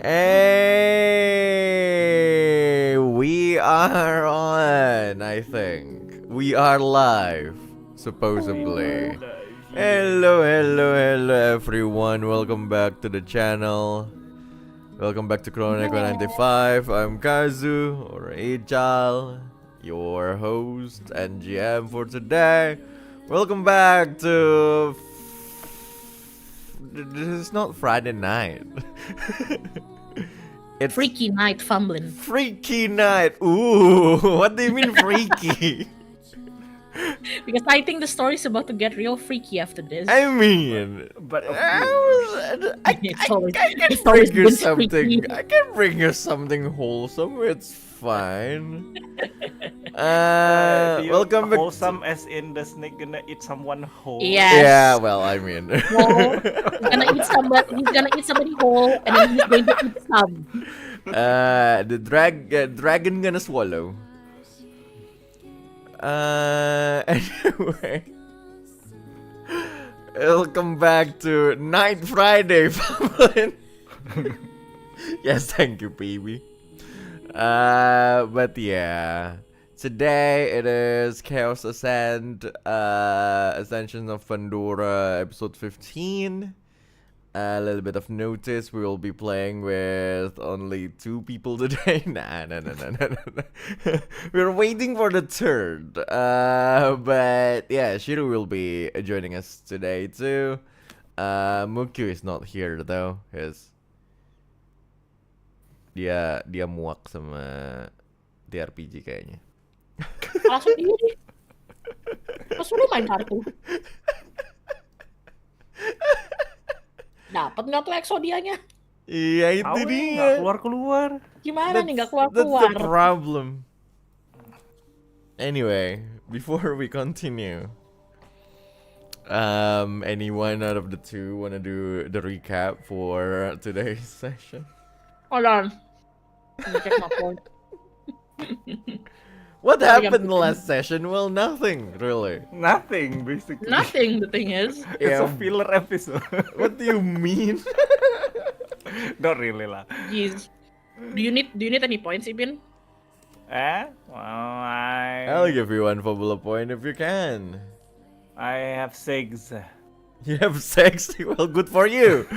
Hey, we are on, I think. We are live, supposedly. Hello everyone. Welcome back to the channel. Welcome back to Chronicle 95. I'm Kazu, or Ical, your host and GM for today. Welcome back to... This is not Friday night. It's Freaky night fumbling. Freaky night. Ooh, what do you mean freaky? Because I think the story's about to get real freaky after this. I mean, But of course. I can It's always bring you been freaky. something. I can bring you something wholesome. It's fine. Do you Welcome back. wholesome as in the snake gonna eat someone whole? Yes. Yeah, well, I mean. Whole. He's gonna eat somebody whole, and then he's going to eat some. The dragon gonna swallow. Anyway. Welcome back to Night Friday, Fabula. Yes, thank you, baby. But yeah. Today it is Chaos Ascension of Pandora, episode 15. A little bit of notice, we will be playing with only 2 people today. Nah. We're waiting for the third. But yeah, Shiru will be joining us today too. Muukyu is not here though, because dia muak sama trpg kayaknya. Langsung diri. Pas udah main kartu. Dapat nggak tuh Exodianya? Iya itu Tahu dia. nggak keluar. Gimana nih nggak That's keluar? the problem. Anyway, before we continue, anyone out of the 2 wanna do the recap for today's session? Hold on. Let me check my phone. What happened the last session? Well, nothing really. Nothing basically. Nothing. The thing is. It's Yeah. a filler episode. What do you mean? Not really lah. Jeez. Do you need any points, Ibin? Well, I'll give you 1 Fabula point if you can. I have 6. You have sex? Well, good for you.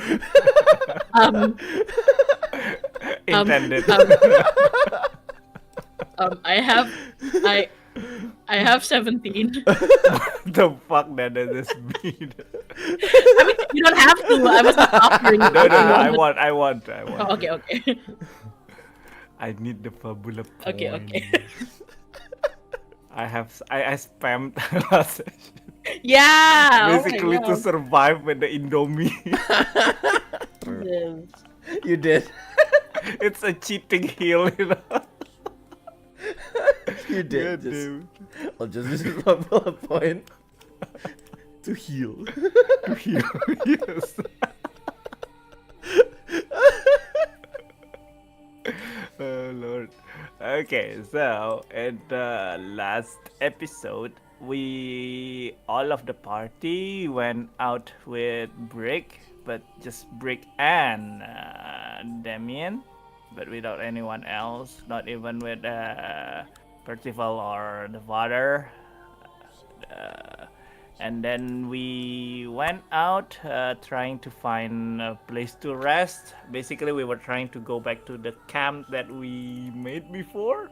Intended. I have 17. The fuck that does this mean? I mean, you don't have to. I was just offering. No, I want. Oh, okay. I need the Fabula point. Okay. I spammed last session. Yeah. Basically to survive with the Indomie. Yes. You did. It's a cheating heal, you know. You did. God I'll just use a Fabula point to heal. To heal, yes. Oh Lord. Okay, so in the last episode, all of the party went out with Brick, but just Brick and Damien, but without anyone else, not even with Percival or the father. And then we went out trying to find a place to rest. Basically, we were trying to go back to the camp that we made before.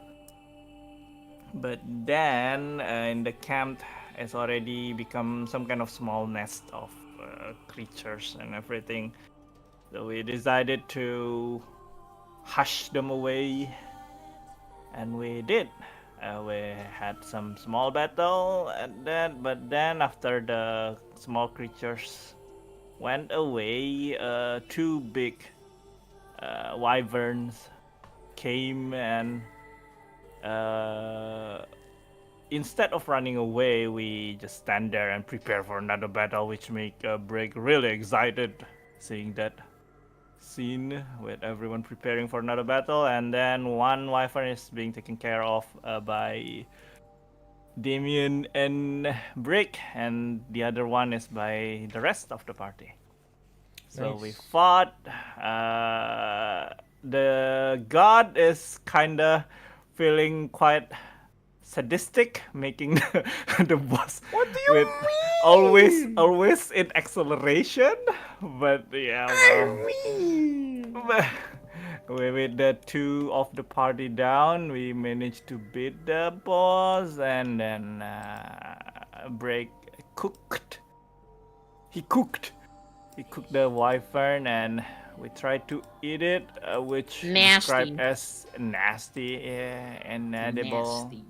But then in the camp has already become some kind of small nest of creatures and everything. So we decided to hush them away. And we did. We had some small battle, but then after the small creatures went away, 2 big wyverns came and instead of running away, we just stand there and prepare for another battle, which make Regg really excited seeing that scene with everyone preparing for another battle. And then one wyvern is being taken care of by Damien and Brick, and the other one is by the rest of the party. So Nice. we fought. The god is kinda feeling quite sadistic, making the boss What do you mean? always in acceleration. But yeah, with the 2 of the party down, we managed to beat the boss, and then Break cooked. He cooked the wyvern, and we tried to eat it, which Nasty. described as nasty and inedible. Nasty.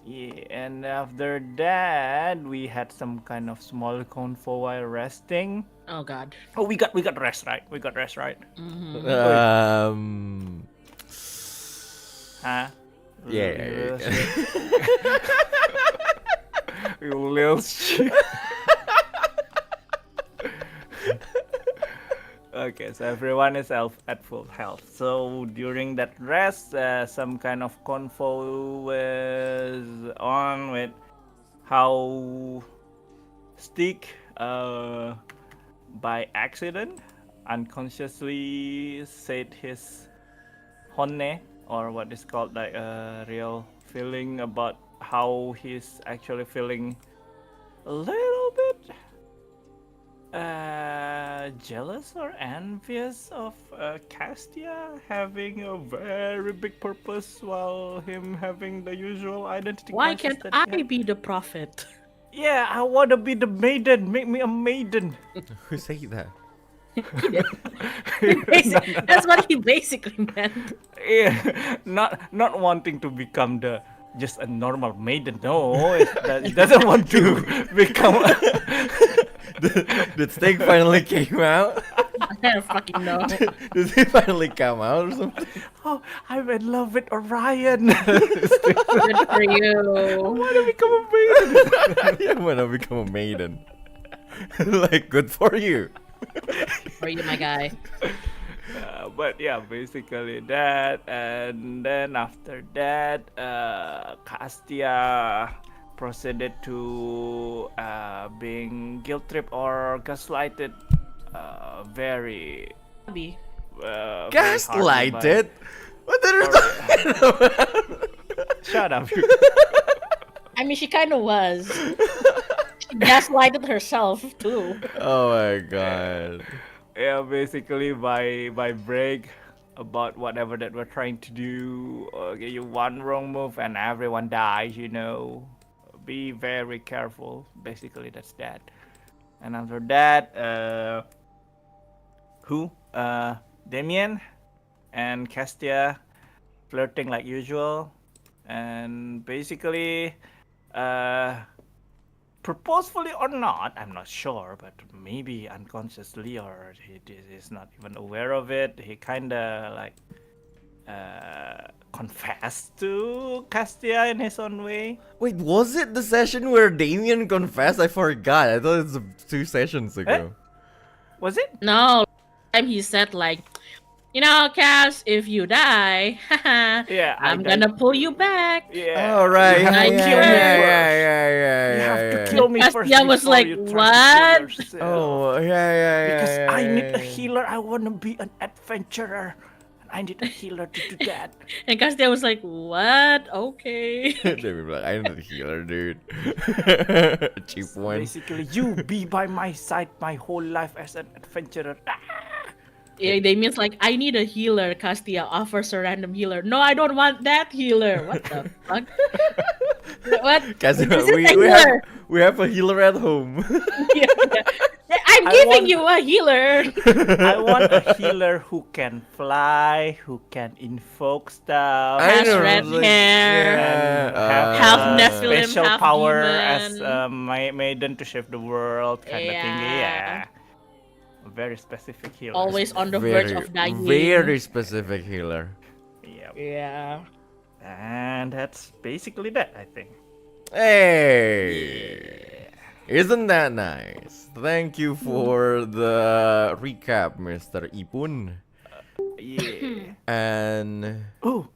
Yeah, and after that, we had some kind of small convo while resting. Oh God. Oh, we got rest, right? We got rest, right? Mm-hmm. Huh? Yeah. Little shit. You little shit. Okay, so everyone is at full health. So during that rest, some kind of convo was on with how Stygg, by accident, unconsciously said his honne, or what is called like a real feeling about how he's actually feeling a little bit jealous or envious of Castia having a very big purpose while him having the usual identity Why crisis can't that he I had. be the prophet? Yeah, I wanna be the maiden. Make me a maiden. Who say that? He did. That's what he basically meant. Yeah, not wanting to become the just a normal maiden. No, he doesn't want to become. Did Stygg finally came out? I don't fucking know. Did he finally come out or something? Oh, I'm in love with Orion. Good for you. wanna become a maiden. You wanna become a maiden. Like, good for you. For you, my guy. But yeah, basically that, and then after that, Castia proceeded to being guilt tripped or gaslighted, very Be. very hardly by- Gaslighted? What are you talking about? Shut up. I mean, she kind of was. She gaslighted herself too. Oh my god. Yeah, basically by Regg about whatever that we're trying to do. Okay, you one wrong move and everyone dies. You know, be very careful. Basically, that's that. And after that, who? Damien and Castia flirting like usual, and basically, purposefully or not, I'm not sure, but maybe unconsciously or he is not even aware of it. He kinda like confessed to Castia in his own way. Wait, was it the session where Damien confessed? I forgot. I thought it was 2 sessions ago. Was it? No, time he said like, you know, Cass, if you die, Yeah, I'm gonna pull you back. Yeah. Oh, right. You have Yeah, to yeah, kill me yeah, first. yeah, You have to yeah, kill me Castia first. was before like, you try to kill "What?" yourself. Oh, yeah, yeah, yeah. Because yeah, I yeah, need a yeah. healer. I want to be an adventurer. And I need a healer to do that. And Castia was like, "What? Okay." They were like, I'm not a healer, dude. Cheap one. Basically, you be by my side my whole life as an adventurer. Yeah, Damien's like, I need a healer. Castia offers a random healer. No, I don't want that healer. What the fuck? What? Guys, This is a we have a healer at home. Yeah, yeah. I'm I giving want- you a healer. I want a healer who can fly, who can invoke stuff, Has know, red like, hair, and have half a Nephilim, special half power demon. as maiden to save the world, kind of thing. Yeah. Yeah, a very specific healer. Always on the verge very, of dying. very specific healer. Yeah, Yeah. and that's basically that, I think. Hey, isn't that nice? Thank you for the recap, Mr. Ipun. Yeah. And Oh.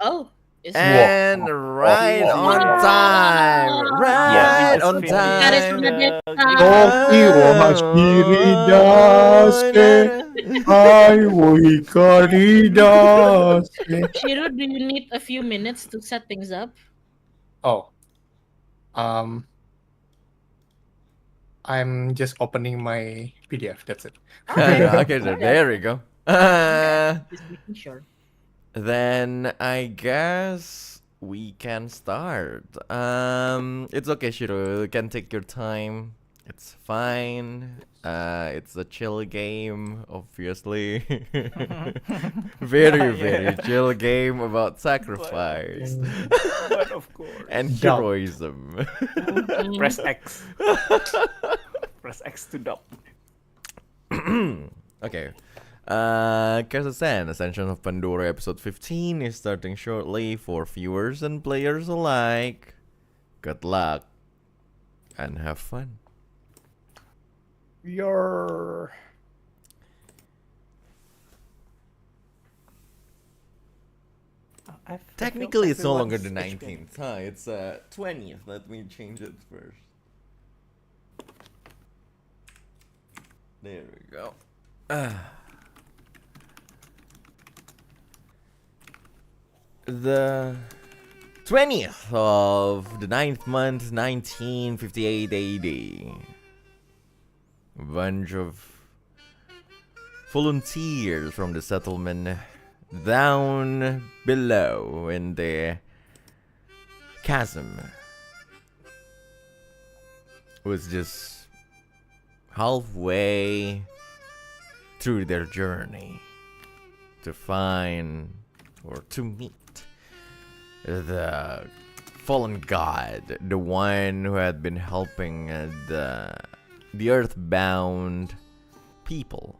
Is and right on time, right Yeah, on we just That is time. from the finished, dead uh, side. Toki wa hashiri dasuke, ai wo hikari dasuke. Shiru, do you need a few minutes to set things up? Oh, I'm just opening my PDF. That's it. Okay, so there we go. Just making sure. Then I guess we can start. It's okay, Shiro. You can take your time. It's fine. It's a chill game, obviously. Very chill game about sacrifice But of course. and Dumb. heroism. Press X. Press X to dub. Okay. Ascension of Pandora episode 15 is starting shortly for viewers and players alike. Good luck and have fun. Your Technically, it's no longer the 19th, huh? It's 20th. Let me change it first. There we go. The 20th of the 9th month, 1958 AD. A bunch of volunteers from the settlement down below in the chasm was just halfway through their journey to find or to meet the fallen god, the one who had been helping the earthbound people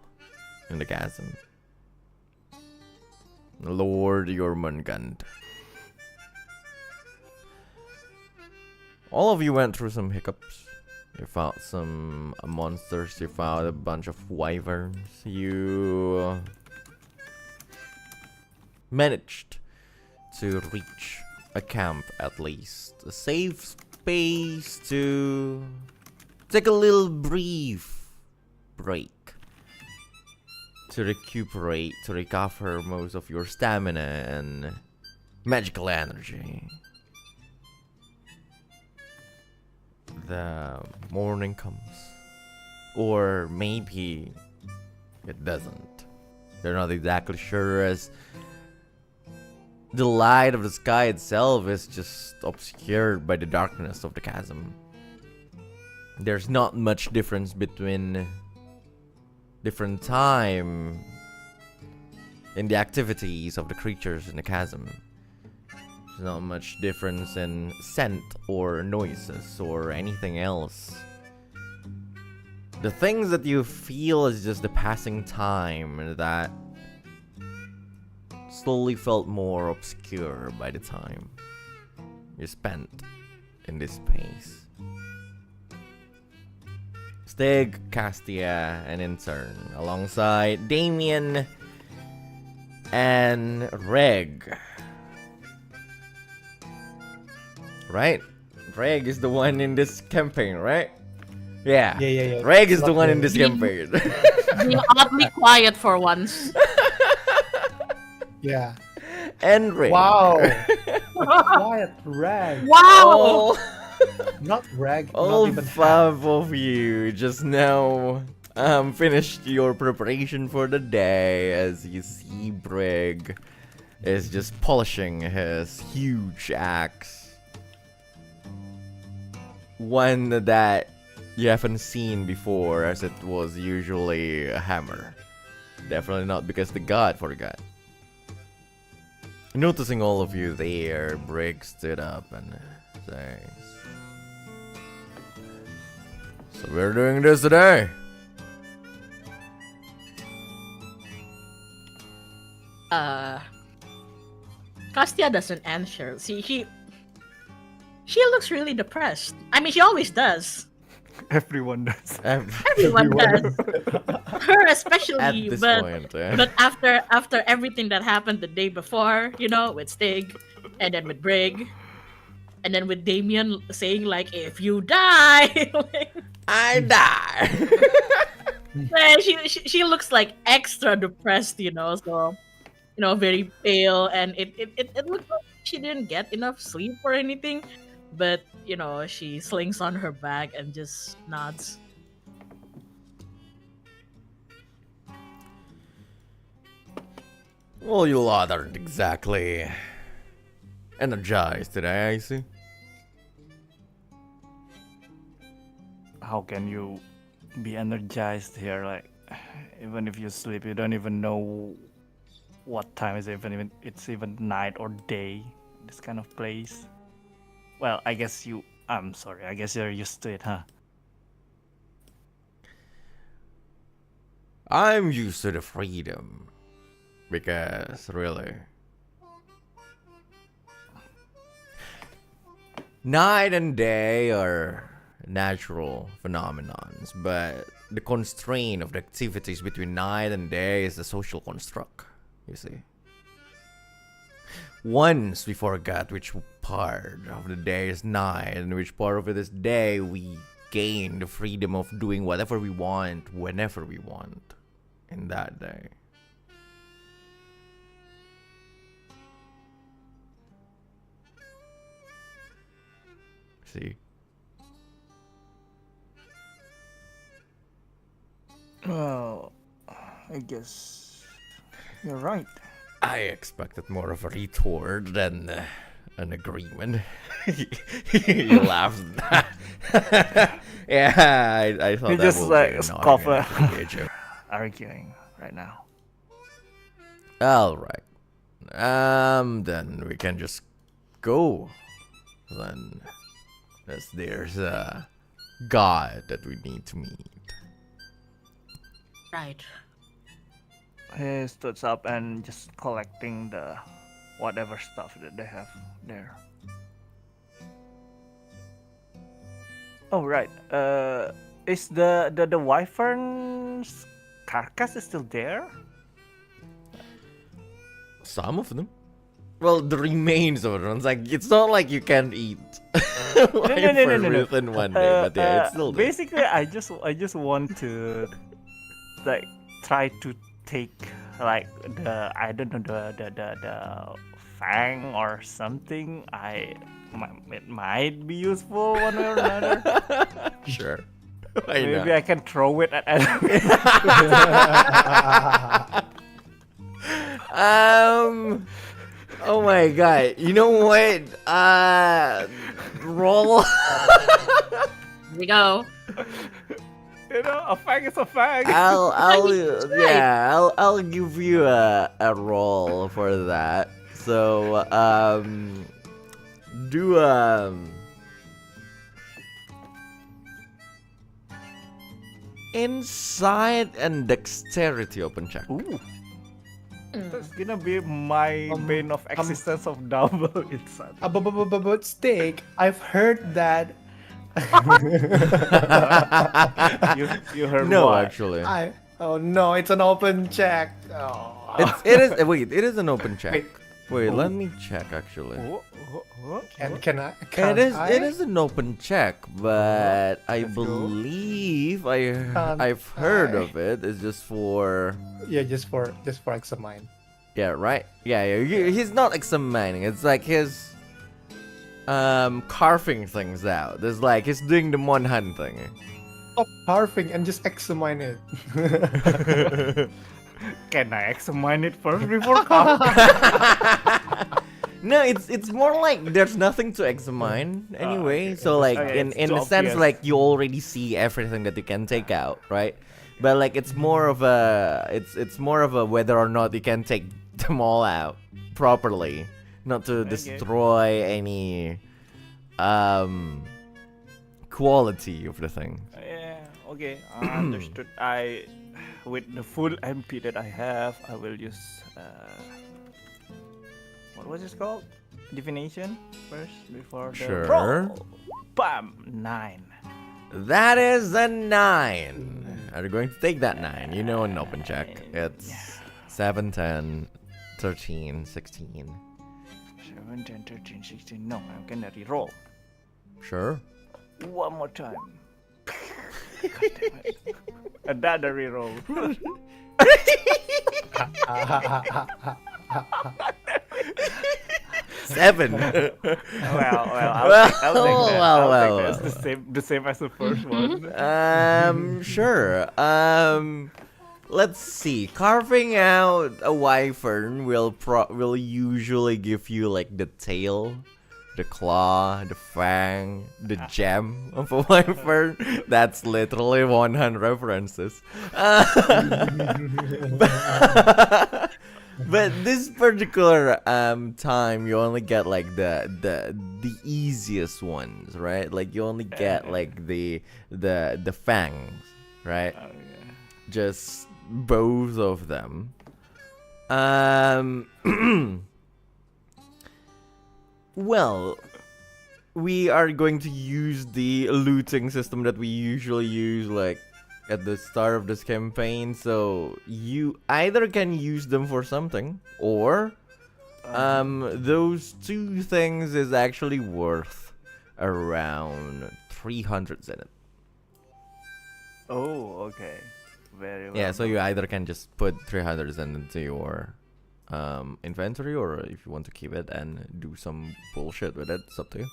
in the chasm, Lord Jormungand. All of you went through some hiccups. You fought some monsters. You fought a bunch of wyverns. You managed to reach a camp, at least. A safe space to take a little brief break. To recuperate, to recover most of your stamina and magical energy. The morning comes. Or maybe it doesn't. They're not exactly sure, as the light of the sky itself is just obscured by the darkness of the chasm. There's not much difference between different time in the activities of the creatures in the chasm. There's not much difference in scent or noises or anything else. The things that you feel is just the passing time that slowly felt more obscure by the time you spent in this space. Stygg, Castia, and Intern, alongside Damien and Regg. Right? Regg is the one in this campaign, right? Yeah. Yeah. Regg is the one in this campaign. Being oddly quiet for once. Yeah. And Regg. Wow. Quiet rag. Wow! Not rag. All not even five of you just now finished your preparation for the day, as you see Regg is just polishing his huge axe. One that you haven't seen before, as it was usually a hammer. Definitely not because the god forgot. Noticing all of you there, Regg stood up and says, "So we're doing this today." Castia doesn't answer. See, she looks really depressed. I mean, she always does. Everyone does. Everyone does. Her especially, At this point, yeah. but after everything that happened the day before, you know, with Stygg, and then with Regg, and then with Damien saying like, "If you die," like, I die. yeah, she looks like extra depressed, you know. So, you know, very pale, and it looks like she didn't get enough sleep or anything. But, you know, she slings on her bag and just nods. Well, you lot aren't exactly energized today, I see. how can you be energized here? Like, even if you sleep, you don't even know what time is it, even it's even night or day. This kind of place. Well, I guess you. I'm sorry. I guess you're used to it, huh? I'm used to the freedom. Because, really. Night and day are natural phenomenons, but the constraint of the activities between night and day is the social construct, you see. Once we forgot which part of the day is night and which part of it is day, we gain the freedom of doing whatever we want, whenever we want, in that day. See? Well, I guess you're right. I expected more of a retort than an agreement. You laughed. Yeah, I thought You that just would like be an scoff argument. arguing right now. All right. Then we can just go. Then, as there's a god that we need to meet. Right. He stood up and just collecting the whatever stuff that they have there. Oh right. Is the wyvern's carcass is still there? Some of them. Well, the remains of it. It's like it's not like you can eat No. within one day, but yeah, it's still there. Basically, I just want to like try to take like the I don't know the fang or something. It might be useful one way or another. Sure. Maybe I can throw it at enemies. Oh my god. You know what? Roll. Here we go. You know, a fang is a fang. I'll give you a roll for that. So do insight and dexterity open check. Ooh. That's gonna be my bane of existence of double insight. But Stygg, I've heard that. You heard No, what? actually. Oh no, it's an open check. Oh. It is an open check. Wait, Oh. let me check actually. Can I? Can't It is an open check, but I Let's go. believe Can't I've heard I? of it. It's just for Yeah, just for examine. yeah, right? Yeah. He's not examining. It's like his carving things out. It's like he's doing the Mon Hunt thing. Stop carving and just examine it. Can I examine it first before carving? No, it's more like there's nothing to examine anyway. Okay. So like Okay, in it's the too sense obvious. like you already see everything that you can take out, right? But like it's more of a whether or not you can take them all out properly, not to Okay. destroy any quality of the thing. Yeah, okay, understood. With the full MP that I have, I will use what was it called? Divination first before the Sure. roll. Bam, 9. That is a 9. Are you going to take that 9? You know an open check. It's 7, 10, 13, 16. 7, 10, 13, 16. No, I'm gonna reroll Sure. one more time. God damn it. Another reroll. 7. I'll take that. Well. I'll take that. It's the same as the first one. Sure. Let's see. Carving out a wyvern will usually give you like the tail the claw, the fang, the gem of a wyvern. That's literally 100 references. But this particular time, you only get like the easiest ones, right? Like you only get like the fangs, right? Oh, yeah. Just both of them. Well, we are going to use the looting system that we usually use, like at the start of this campaign. So you either can use them for something, or those two things is actually worth around 300 zenith. Oh, okay. Very well. Yeah, so you either can just put 300 zenith into your inventory, or if you want to keep it and do some bullshit with it, it's up to you.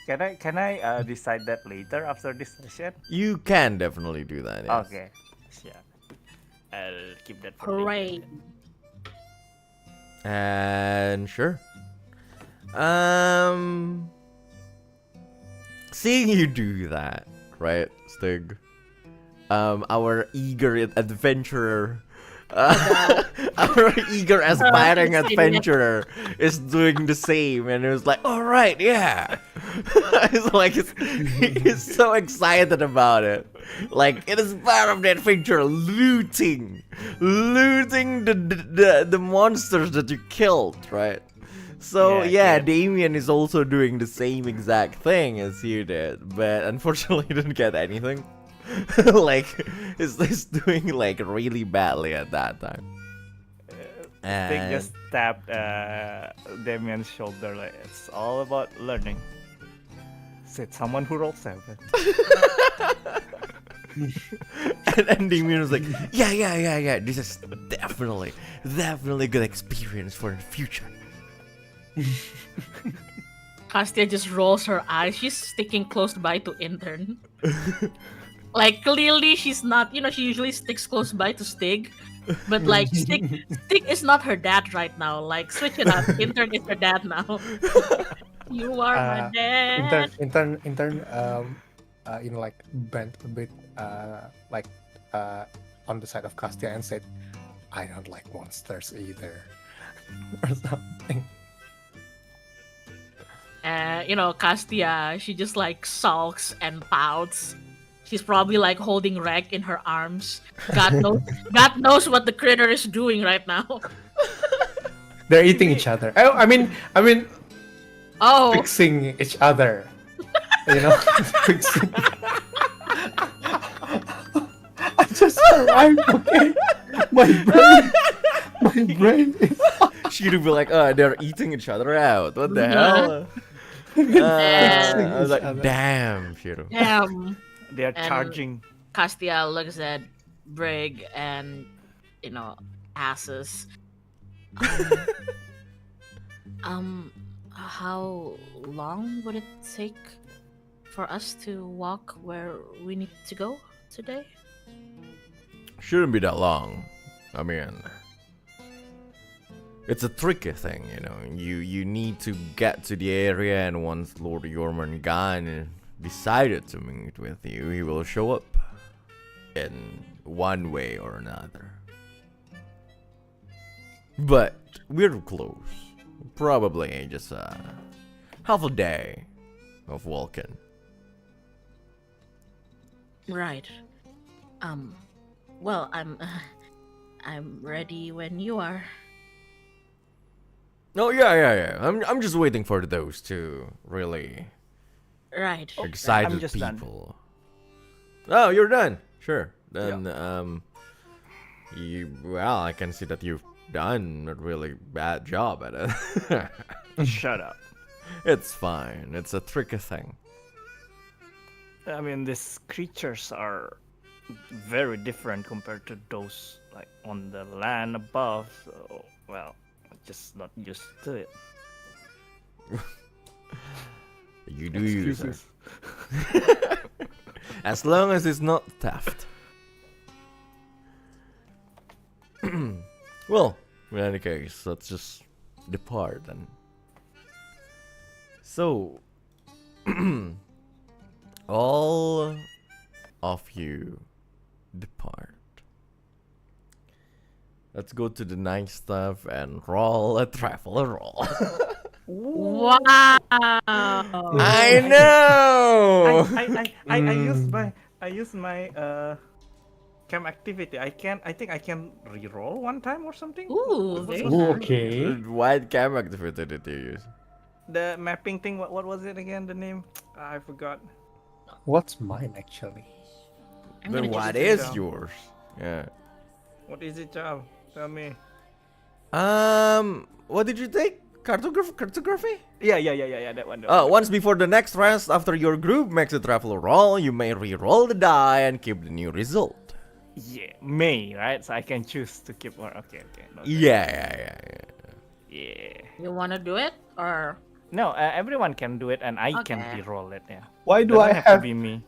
Can I decide that later after this session? You can definitely do that. Yes. Okay. Yeah. I'll keep that for Hooray. later. And sure. Seeing you do that, right, Stygg? Our eager adventurer, our eager aspiring adventurer is doing the same, and it was like, all right, yeah. It's like he's so excited about it. Like it is part of the adventure, looting the monsters that you killed, right? So yeah, Damien is also doing the same exact thing as you did, but unfortunately he didn't get anything. Like he's doing like really badly at that time. They And just tapped Damien's shoulder like it's all about learning. Said someone who rolled 7. and Damien was like, yeah. This is definitely a good experience for the future. Castia just rolls her eyes. She's sticking close by to intern. Like clearly she's not, she usually sticks close by to Stygg. But like Stygg is not her dad right now. Like switch it up. Intern is her dad now. You are my dad. Intern, like bent a bit, on the side of Castia and said, "I don't like monsters either," or something. Castia, she just like sulks and pouts. She's probably like holding Regg in her arms. God knows what the critter is doing right now. They're eating each other. Oh, I mean, Oh, fixing each other. Fixing. I just arrived. Okay, my brain is. She'd be like, they're eating each other out. What the hell? I was like, damn, Shiru. damn. They are And- charging. Castia looks at Regg and, asses. How long would it take for us to walk where we need to go today? Shouldn't be that long. I mean, it's a tricky thing, You need to get to the area, and once Lord Jormungand decided to meet with you, he will show up in one way or another. But we're close. Probably just half a day of walking. Right. Well, I'm ready when you are. Oh yeah. I'm just waiting for those two really Right. excited I'm just done. people. Oh, you're done. Sure. Then I can see that you've done a really bad job at it. Shut up. It's fine. It's a tricky thing. I mean, these creatures are very different compared to those like on the land above. So, well, I'm just not used to it. You do use it. Excuses. As long as it's not theft. Well, in any case, let's just depart then. So, all of you depart. Let's go to the nice stuff and roll a traveler roll. Wow. I know. I use my camp activity. I think I can reroll one time or something. Ooh, What's very what's nice. Okay. What cam activity did you use? the mapping thing? What was it again? The name? I forgot. What's mine actually? I'm Then gonna what check is down. yours? Yeah. What is it, Chow? Tell me. What did you take? Cartography? Yeah. That one. Once before the next rest, after your group makes a traveler roll, you may re-roll the die and keep the new result. Yeah, May, right? So I can choose to keep one. Okay. Noted. Yeah. Yeah. You wanna do it or? No, everyone can do it, and I can Okay. re-roll it. Yeah. Why do Doesn't I have to have be me?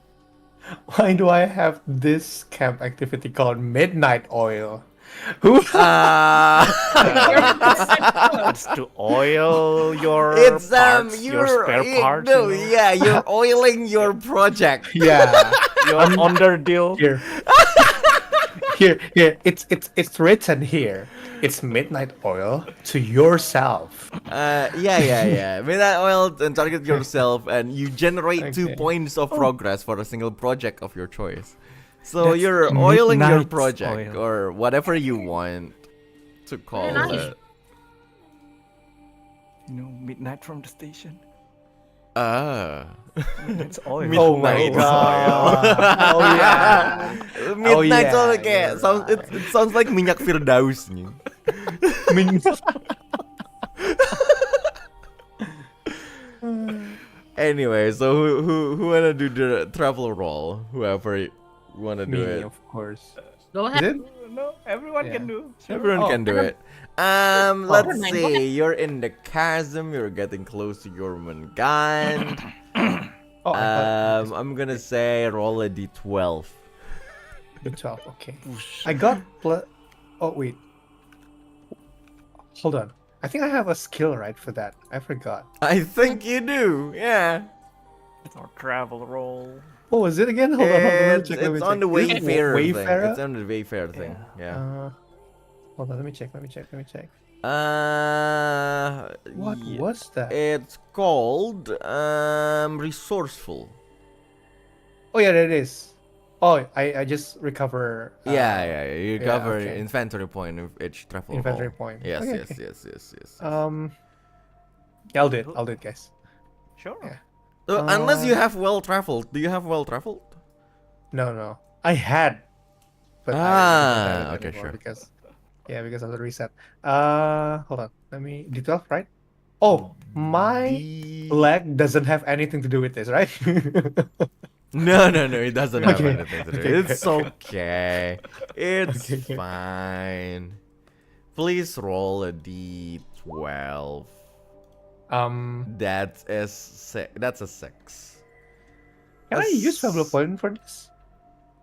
Why do I have this camp activity called Midnight Oil? Who? It's to oil your It's parts, your spare parts. No, you know? yeah, you're oiling your project. Yeah. Your under deal. Here. Here. It's written here. It's Midnight Oil to yourself. Yeah. Midnight oil and target yourself, and you generate 2 Okay. points of progress for a single project of your choice. So That's you're oiling your Midnight's project oil. or whatever you want to call nice. it. Midnight from the station. Midnight's It's oil. Midnight Oh, oil. oh yeah. Midnight yeah, oil kayak you're sounds it sounds like minyak firdaus nih. Anyway, so who wanna do the travel roll? Whoever wanna do Me, it. of course. Go Is ahead. it? No, everyone Yeah. can do. Sure. Everyone Oh, can do it. Never Let's mind. see. You're in the chasm. You're getting close to your gun. Oh, I I'm gonna say roll a d12. thought 12. Okay. I got Oh wait. Hold on. I think I have a skill right for that. I forgot. I think you do. Yeah. Or travel roll. What was it again? Hold on. Let me It's, check. Let me it's check. on the This is Wayfarer thing. Wayfarer? It's on the Wayfarer thing. Yeah. Hold on. Let me check. Let me check. What yeah. was that? It's called resourceful. Oh yeah, there it is. Oh, I just recover. Yeah. You yeah, cover okay. inventory point of each travel Inventory roll. point. Yes, Okay, yes, okay. yes. Yeah, I'll do it, guys. Sure. Yeah. So, unless you have well traveled, do you have well traveled? No. I had. But I don't have it Okay, anymore sure. Because of the reset. Hold on. Let me D12, right? Oh, my leg doesn't have anything to do with this, right? No, it doesn't have Okay. anything to do. Okay, It's okay. It's Okay. fine. Please roll a d12. That's a 6. Can I use Fabula point for this?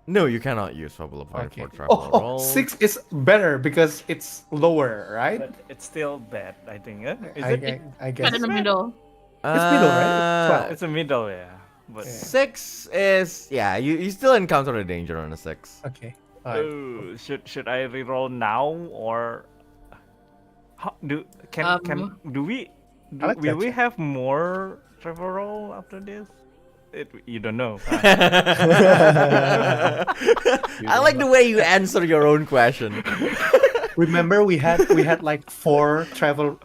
No, you cannot use Fabula point Okay. for travel Oh, roll. 6 is better because it's lower, right? But it's still bad, I think. Is I, it? I guess. Cut in the middle. It's middle, right? It's a middle, yeah. But 6 is you still encounter a danger on a 6. Okay. Alright. should I reroll now or will we Gotcha. have more travel roll after this? You don't know. I like the way you answer your own question. Remember we had like 4 travel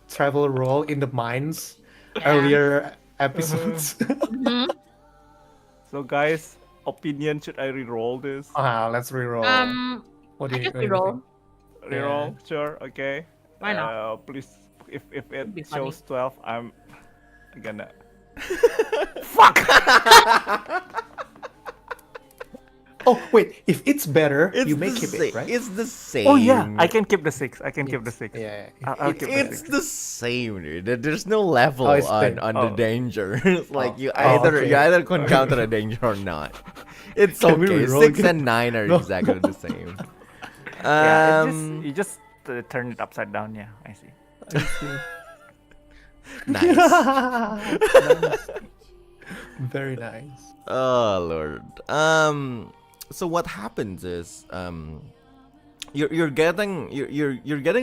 roll in the mines earlier episodes. Mhm. So guys, opinion, should I reroll this? Let's reroll. What do I you guess we roll. Reroll, sure, okay. Why not? Please, if it It'd be funny. shows 12, I'm gonna. Oh wait, if it's better, It's you may the keep sa- it, right? It's the same. Oh yeah, I can keep the 6. I can keep the 6. Yeah. I'll keep the It's 6. the same, dude. There's no level Oh, it's on the- the danger. It's like you Oh, either okay. you either encounter a danger or not. It's Can we okay. reroll 6 again? and 9 are No. exactly the same. Yeah, you just turn it upside down. Yeah, I see. Nice. Nice. Very nice. Oh Lord. So what happens is you're getting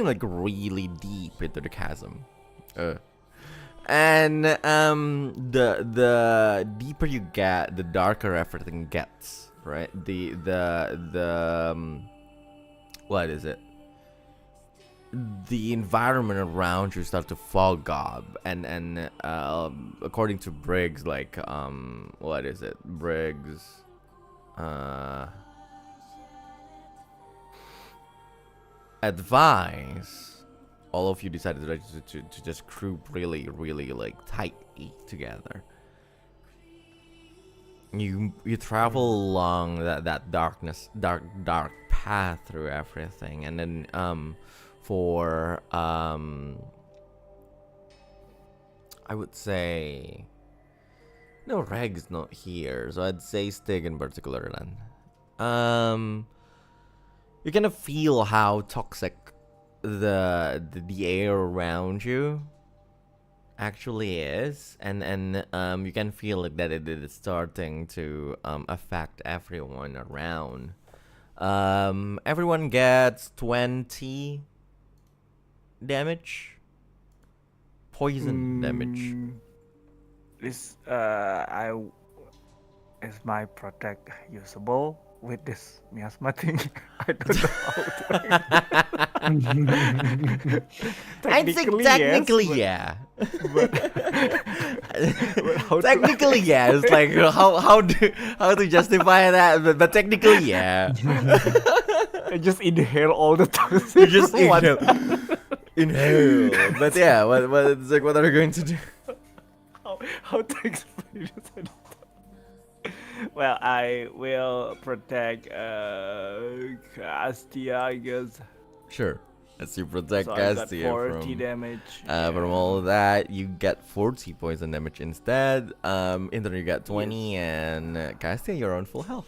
like really deep into the chasm. And the deeper you get, the darker everything gets, right? What is it? The environment around you start to fog up, and according to Briggs, like what is it? Briggs, advice. All of you decided to just group really like tightly together. You travel along that dark path through everything, and then for I would say no, Regg's not here, so I'd say Stygg in particular then. You kind of feel how toxic the air around you actually is, and you can feel like that it is starting to affect everyone around. Everyone gets 20 damage, poison damage. This is my protect usable with this miasma thing? I don't know how to. I think technically, yes, yeah. but how Technically, yeah. It's like how to justify that, but technically, yeah. I just inhale all the time. You just inhale. But yeah, what it's like, what are you going to do? How to explain this? I don't know. Well, I will protect Castia, I guess. Sure. As you protect So I got Castia 40 damage. from all of that, you get 40 poison damage instead. Intern, you got 20, and Castia, you're on full health.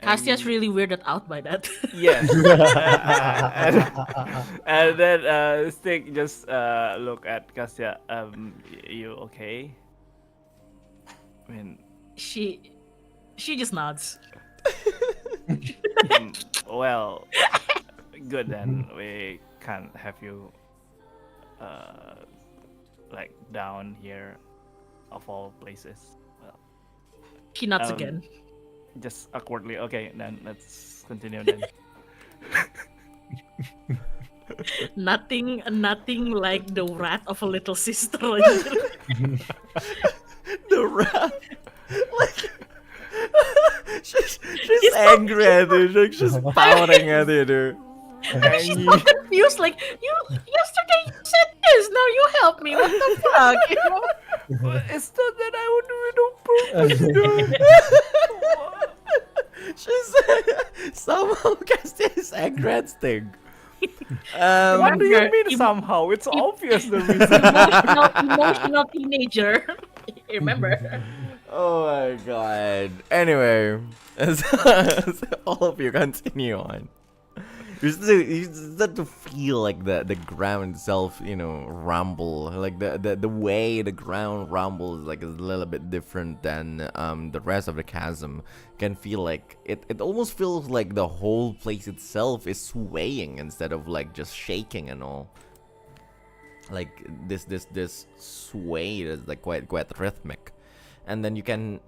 Castia's really weirded out by that. Yes. And then Stygg just look at Castia. You okay? I mean, She just nods. well, good then. We can't have you like down here of all places. Well, She nods again. just awkwardly. Okay, then let's continue then. Nothing like the wrath of a little sister. The rat. Like, she's angry at you. She's pouting at you, dude. She's so confused. Like, yesterday you said this, now you help me. What the fuck? You know? It's not that I would do it on purpose, dude. She's somehow Castia is angry at Stygg. What do you You're mean somehow? It's obvious the reason. emotional teenager. Remember? Oh my god. Anyway, so all of you continue on. You start to feel like the ground itself, rumble. Like the way the ground rumbles like is a little bit different than the rest of the chasm. You can feel like it almost feels like the whole place itself is swaying instead of like just shaking and all. Like this sway is like quite rhythmic. And then you can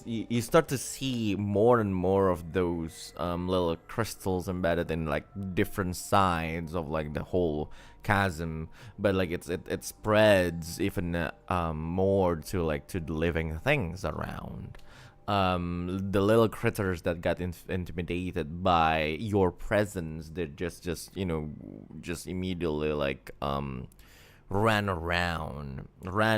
you start to see more and more of those little crystals embedded in like different sides of like the whole chasm, but like it spreads even more to the living things around. The little critters that got intimidated by your presence, they just immediately like ran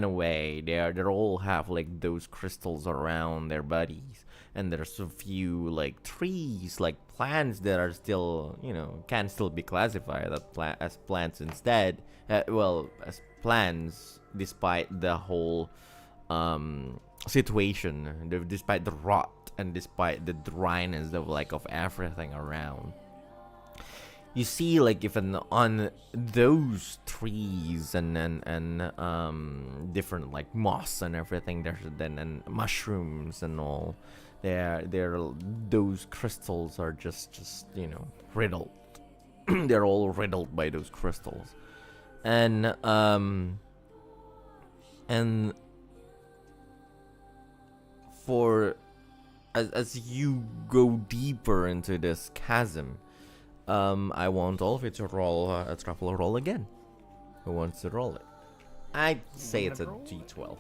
away. They all have like those crystals around their bodies, and there's a few like trees, like plants that are still can still be classified as plants instead, as plants, despite the whole situation, despite the rot and despite the dryness of everything around. you see like even on those trees and different like moss and everything, there's then and mushrooms and all. They're those crystals are just riddled. They're all riddled by those crystals, and for as you go deeper into this chasm, I want all of you to roll a truffle roll again. Who wants to roll it? I'd say it's a D12.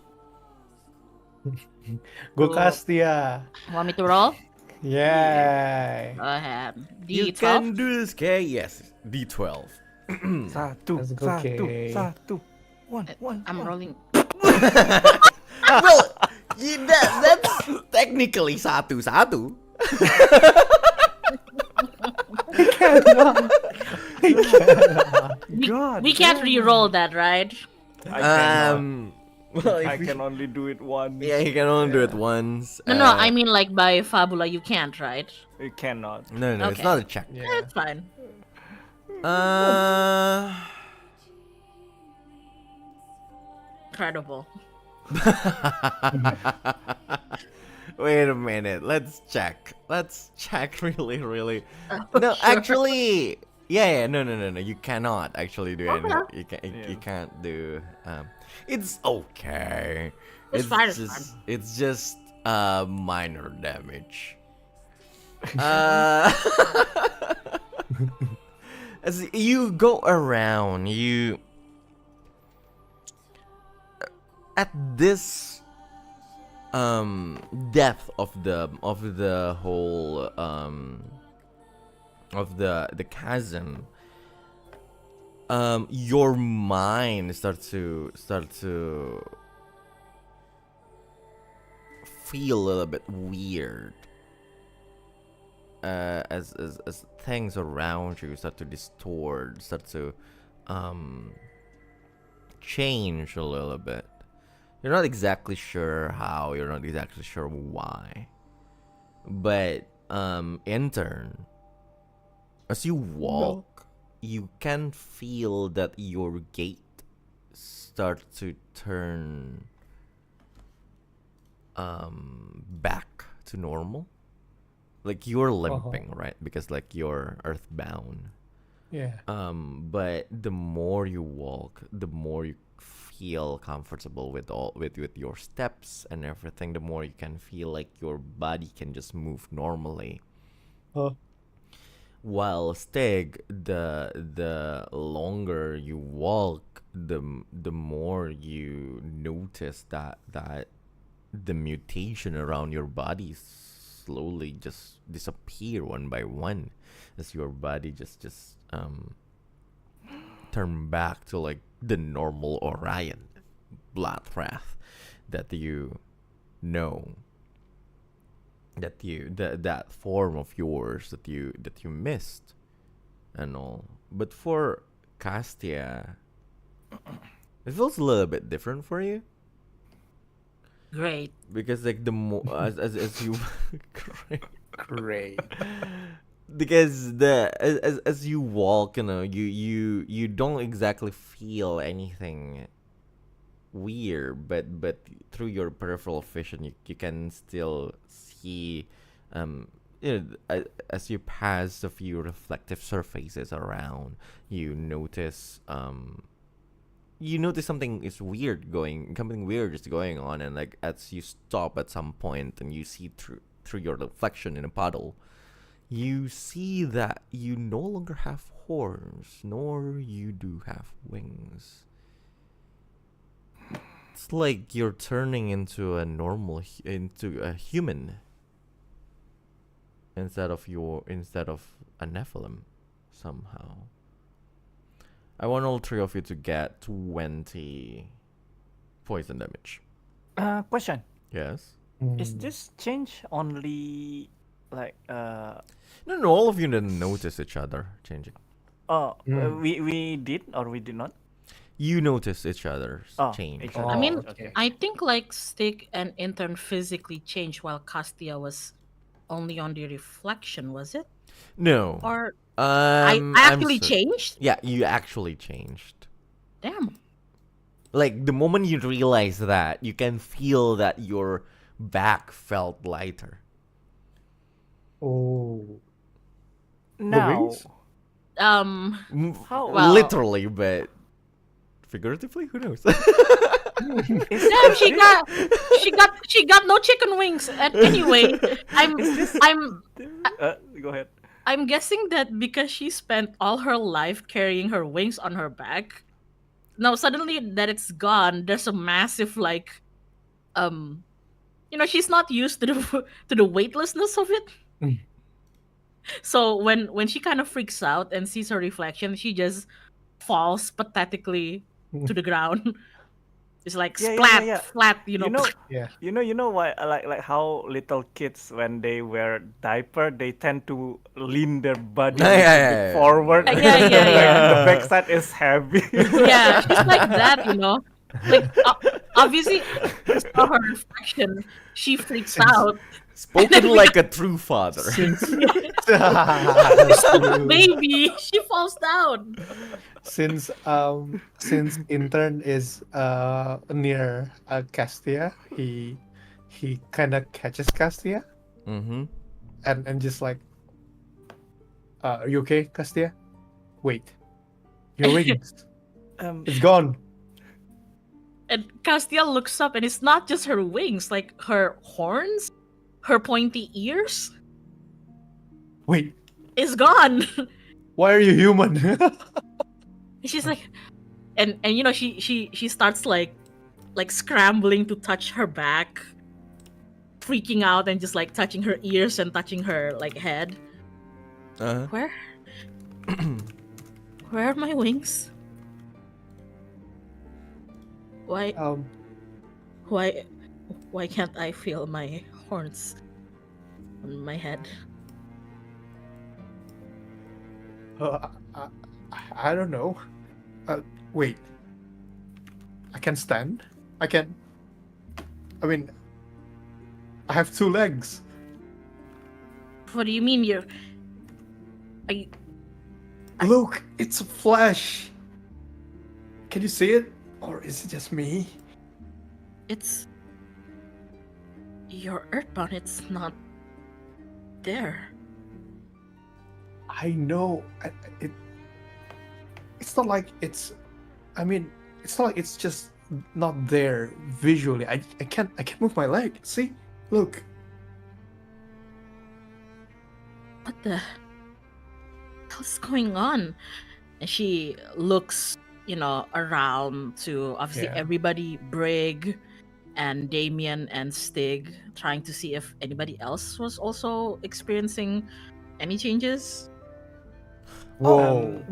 Go Castia. Want me to roll? Yay. Go ahead. You D12. can do this, Kay. Yes, D12. Satu, Let's go, Kay. satu. One. I'm rolling. Well, that's technically satu. God. We can't re-roll that, right? I cannot. Well, I can only do it once. Yeah, you can only do it once. No, I mean like by Fabula, you can't, right? You cannot. No, it's Okay. not a check. Yeah. It's fine. Incredible. Wait a minute. Let's check. Really. Oh, No, sure. actually, yeah. No. You cannot actually do Okay. anything. You Yeah. can't do. It's okay. It's fine, it's It's just minor damage. As you go around, at this depth of the whole of the chasm, your mind starts to feel a little bit weird, as things around you start to distort, start to change a little bit. You're not exactly sure how, you're not exactly sure why, but in turn, as you walk, you can feel that your gait start to turn back to normal. Like you're limping, right? Because like you're earthbound. Yeah. But the more you walk, the more you feel comfortable with your steps and everything. The more you can feel like your body can just move normally. Oh. While Stygg, the longer you walk, the more you notice that the mutation around your body slowly just disappear one by one, as your body just turn back to like the normal Orion Bloodwrath that you know, that form of yours that you missed and all. But for Castia, it feels a little bit different for you, Great. because like the more as you Great. because as you walk, you don't exactly feel anything weird, but through your peripheral vision, you can still see, as you pass a few reflective surfaces around, you notice something weird is going on, and like as you stop at some point and you see through your reflection in a puddle, you see that you no longer have horns, nor you do have wings. It's like you're turning into a human instead of a Nephilim somehow. I want all three of you to get 20 poison damage. Question. Yes. Is this change only like No, all of you didn't notice each other changing. we did or we did not? You notice each other's Oh, change. each Oh, other. I mean, okay. I think like Stygg and Intern physically changed while Castia was only on the reflection, was it? No. Or I I'm actually sorry. changed. Yeah, you actually changed. Damn. Like the moment you realize that, you can feel that your back felt lighter. Oh, the Now, wings? how Well, Literally, but figuratively, who knows? is damn, is this she got no chicken wings. And anyway, I'm is this? I'm Go ahead. I'm guessing that because she spent all her life carrying her wings on her back, now suddenly that it's gone, there's a massive like um she's not used to the to the weightlessness of it. Mm. So when she kind of freaks out and sees her reflection, she just falls pathetically to the ground. It's like Yeah, yeah, yeah, splat yeah. flat, You know, Yeah. you know why? Like how little kids when they wear diaper, they tend to lean their body a Yeah, little yeah, bit yeah. forward. Yeah, yeah, Like yeah. the backside is heavy. Yeah, she's like that. Like obviously she saw her reflection, she freaks Since out. Spoken then we like a true father. since Baby, she falls down. since intern is near Castia, he kind of catches Castia Mm-hmm. and just like, are you okay, Castia? Wait, your wings, it's gone. And Castia looks up, and it's not just her wings, like her horns, her pointy ears Wait, is gone. why are you human? She's like, and she starts like scrambling to touch her back, freaking out, and just like touching her ears and touching her like head. Uh-huh. Where are my wings? Why why why can't I feel my horns on my head? I, I don't know. Wait, I can stand. I mean, I have 2 legs. What do you mean you're Look, it's a flash. Can you see it? Or is it just me? it's your earthbound, it's not there. I know. It's not like it's. I mean, it's not like it's just not there visually. I can't move my leg. See, look. What the hell's going on? And she looks, around to obviously Yeah. everybody, Brig and Damien and Stygg, trying to see if anybody else was also experiencing any changes. Whoa.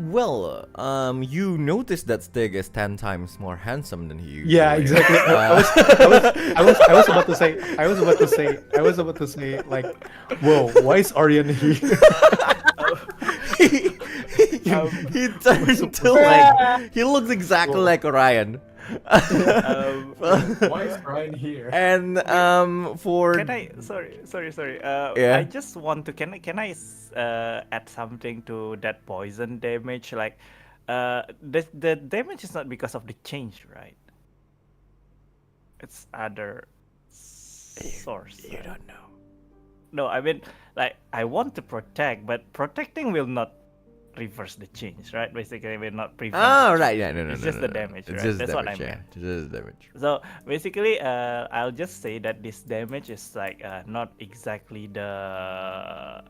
You noticed that Stygg is 10 times more handsome than he usually Yeah, is. exactly. I was about to say. I was about to say like, whoa, why is Aryan here? He turned to like, he looks exactly Whoa. like Orion. Why is Ryan here? And for Can I? Sorry. Yeah. I just want to. Can I add something to that poison damage? Like, the damage is not because of the change, right? It's other source. you don't know. No, I mean, like, I want to protect, but protecting will not reverse the change, right? Basically, will not prevent. Oh the right, change. yeah, no, It's no, just no, the no. damage, It's right? just That's what I damage, yeah. meant. It's just damage. So basically, I'll just say that this damage is like not exactly the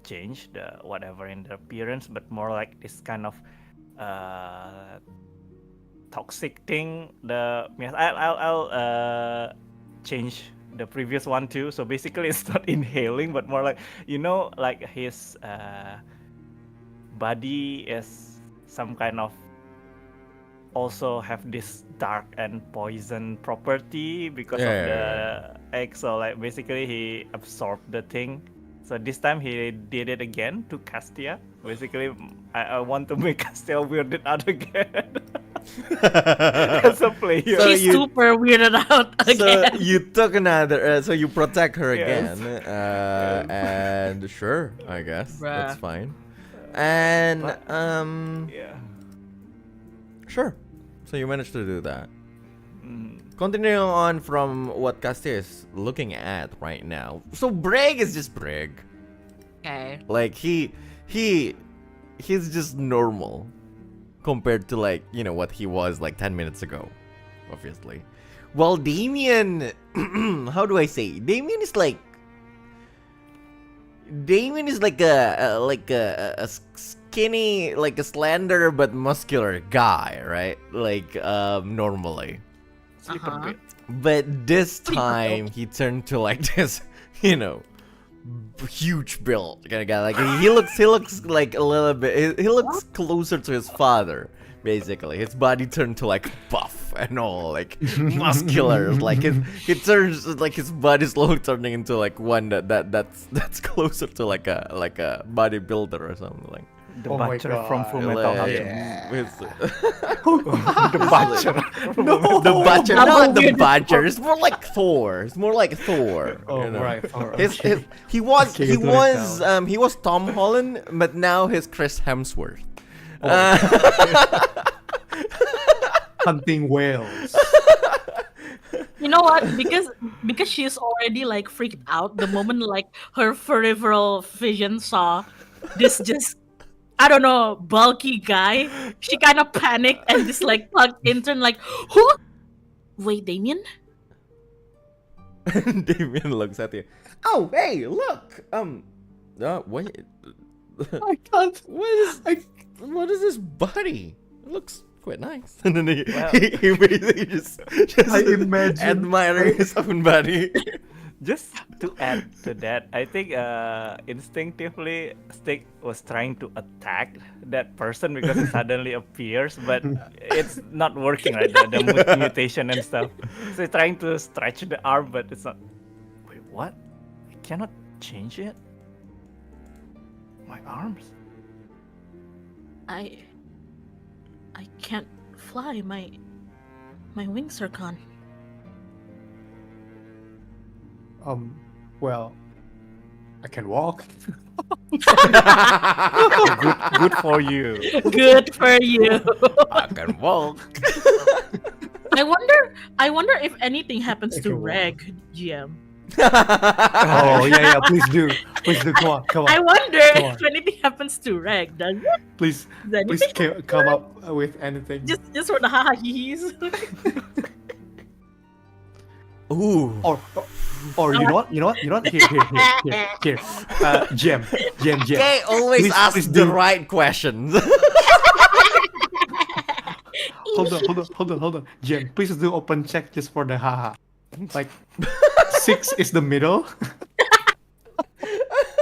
change, the whatever in the appearance, but more like this kind of toxic thing. I'll change the previous one too. So basically, it's not inhaling, but more like like his body is some kind of also have this dark and poison property because of the egg. So like basically he absorbed the thing. So this time he did it again to Castia. Basically, I want to make Castia weirded out again. As a player. So She's you- super weirded out again. So you took another. So you protect her Yes. again, and sure, I guess that's Bruh. fine. And But- Yeah. sure. So you managed to do that. Mm. Continuing on from what Castia is looking at right now. So Regg is just Regg. Okay. Like he's just normal compared to like, you know, what he was like 10 minutes ago, obviously. While Damien, how do I say? Damien is like a skinny, like a slender but muscular guy, right? Like normally. Sleeper Uh-huh. bit. But this time he turned to like this, you know, huge build kind of guy. Like he looks like a little bit. He looks closer to his father. Basically, his body turned to like buff and all, like muscular. Like he turns like his body slowly turning into like one that's closer to like a bodybuilder or something. The Oh my butcher from God. Full Metal Like, Alchemist. the butcher. The butcher, Double not the weird. butcher. It's more like Thor. It's more like Thor. Oh, you know? right. Alright. He was Okay, you put it he was Tom Holland, but now he's Chris Hemsworth. Hunting whales. You know what? Because she's already like freaked out the moment like her peripheral vision saw this just I don't know bulky guy. She kind of panicked and just like plugged intern like who? Wait, Damien? Damien looks at you. Oh, hey, look. Wait. I can't. What is this body? It looks quite nice. And then Well- he basically just I imagine- admiring his own body. Just to add to that, I think instinctively Stygg was trying to attack that person because it suddenly appears, but it's not working right now, the mutation and stuff. So he's trying to stretch the arm, but it's not. Wait, what? I cannot change it? My arms? I can't fly. My wings are gone. Well, I can walk. Good for you. Good for you. I can walk. I wonder if anything happens to Okay, wow. Regg, GM. Oh yeah, please do, come on, I wonder Come if on. anything happens to Regg. Does it? please, Does please anything? come up with anything. Just for the haha he's. Ooh. Or you know what? Here. Gem. Okay, always Please- ask please the do. right questions. Hold on. Gem, please do open check just for the haha. Like 6 is the middle.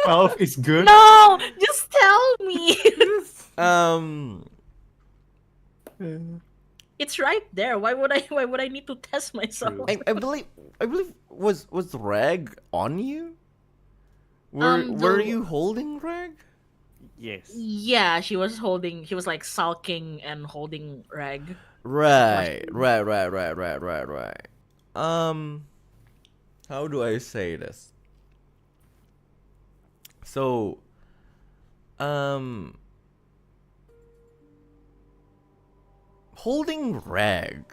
12 is good. No, just tell me. It's right there. Why would I need to test myself? I believe was Regg on you? Were The- you holding Regg? Yes. Yeah, he was like sulking and holding Regg. Right. How do I say this? So, holding Regg,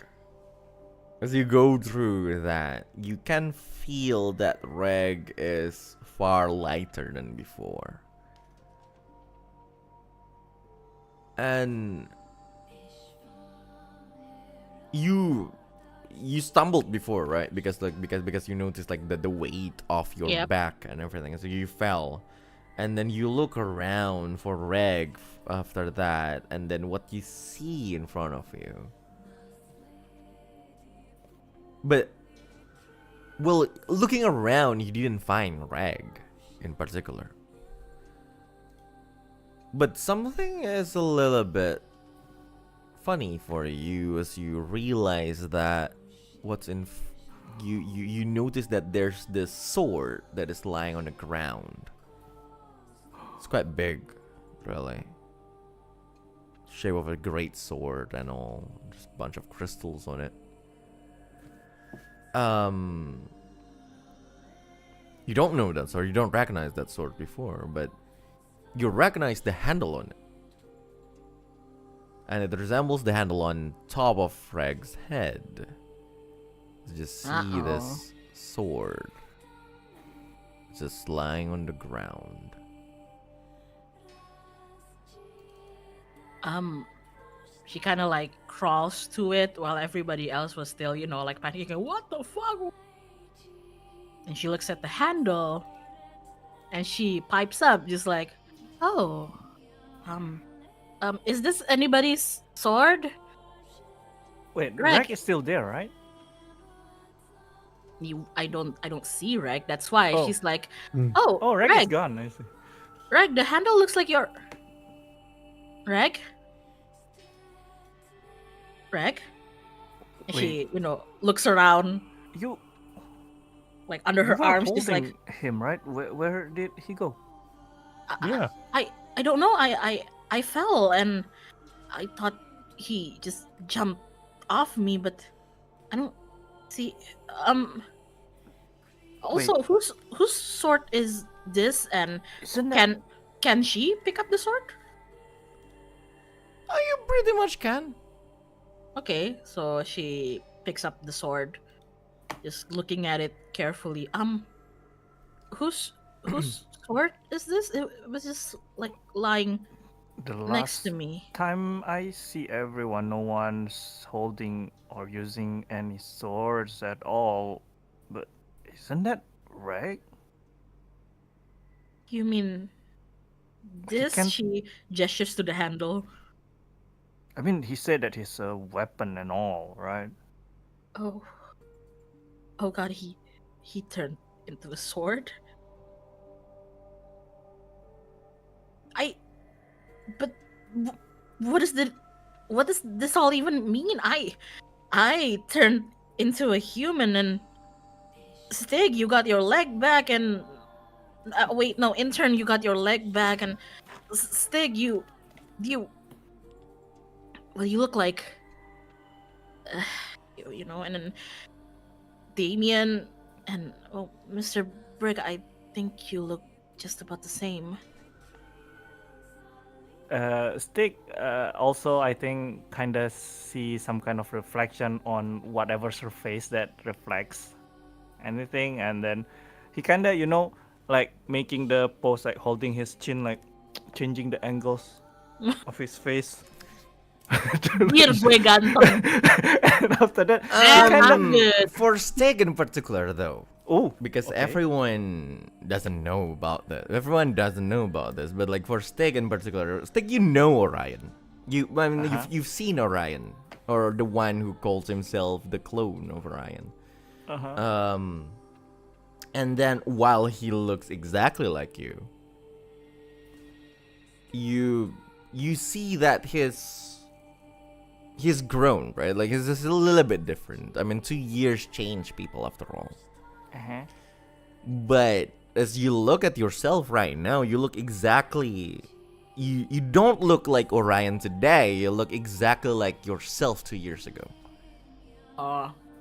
as you go through that, you can feel that Regg is far lighter than before. And you stumbled before, right? Because you noticed like the weight off your Yep. back and everything, so you fell, and then you look around for Regg after that, and then what you see in front of you. But well, looking around, you didn't find Regg in particular. But something is a little bit funny for you as you realize that you notice that there's this sword that is lying on the ground. It's quite big, really. Shape of a great sword and all. Just a bunch of crystals on it. You don't know that sword, you don't recognize that sword before, but you recognize the handle on it. And it resembles the handle on top of Regg's head. You just see this sword just lying on the ground. She kind of like crawls to it while everybody else was still, like panicking. What the fuck? And she looks at the handle, and she pipes up, just like, "Oh, is this anybody's sword?" Wait, Regg. Regg is still there, right? I don't see Regg. That's why Oh. she's like, Mm. "Oh, Oh, Regg is Regg, gone. I see. Regg, the handle looks like your Regg." Regg? And she, looks around, You like under you her were arms, just holding like, him, right? Where did he go? Yeah. I don't know. I fell and I thought he just jumped off me, but I don't see. Also, whose sword is this? And Isn't that can she pick up the sword? Oh, you pretty much can. Okay, so she picks up the sword, just looking at it carefully. Whose sword is this? It was just like lying the next last to me. time I see everyone? No one's holding or using any swords at all. But isn't that Regg? You mean this? can't- She gestures to the handle. I mean, he said that he's a weapon and all, right? Oh, oh God! He turned into a sword. But what is the? What does this all even mean? I turned into a human, and Stygg, you got your leg back, and wait, no, intern, you got your leg back, and Stygg, you, well, you look like, and then Damien, and Mr. Brigg, I think you look just about the same. Stygg also, I think, kind of see some kind of reflection on whatever surface that reflects anything, and then he kind of, like making the pose, like holding his chin, like changing the angles of his face. Biar gue ganteng. And after that, For Stygg in particular, though, oh, because okay. everyone doesn't know about this. Everyone doesn't know about this, but like for Stygg in particular, Stygg, you know Orion. You've seen Orion, or the one who calls himself the clone of Orion. And then while he looks exactly like you, you see that he's grown, right? Like he's just a little bit different. I mean, 2 years change people after all. But as you look at yourself right now, you look exactly. You don't look like Orion today. You look exactly like yourself 2 years ago.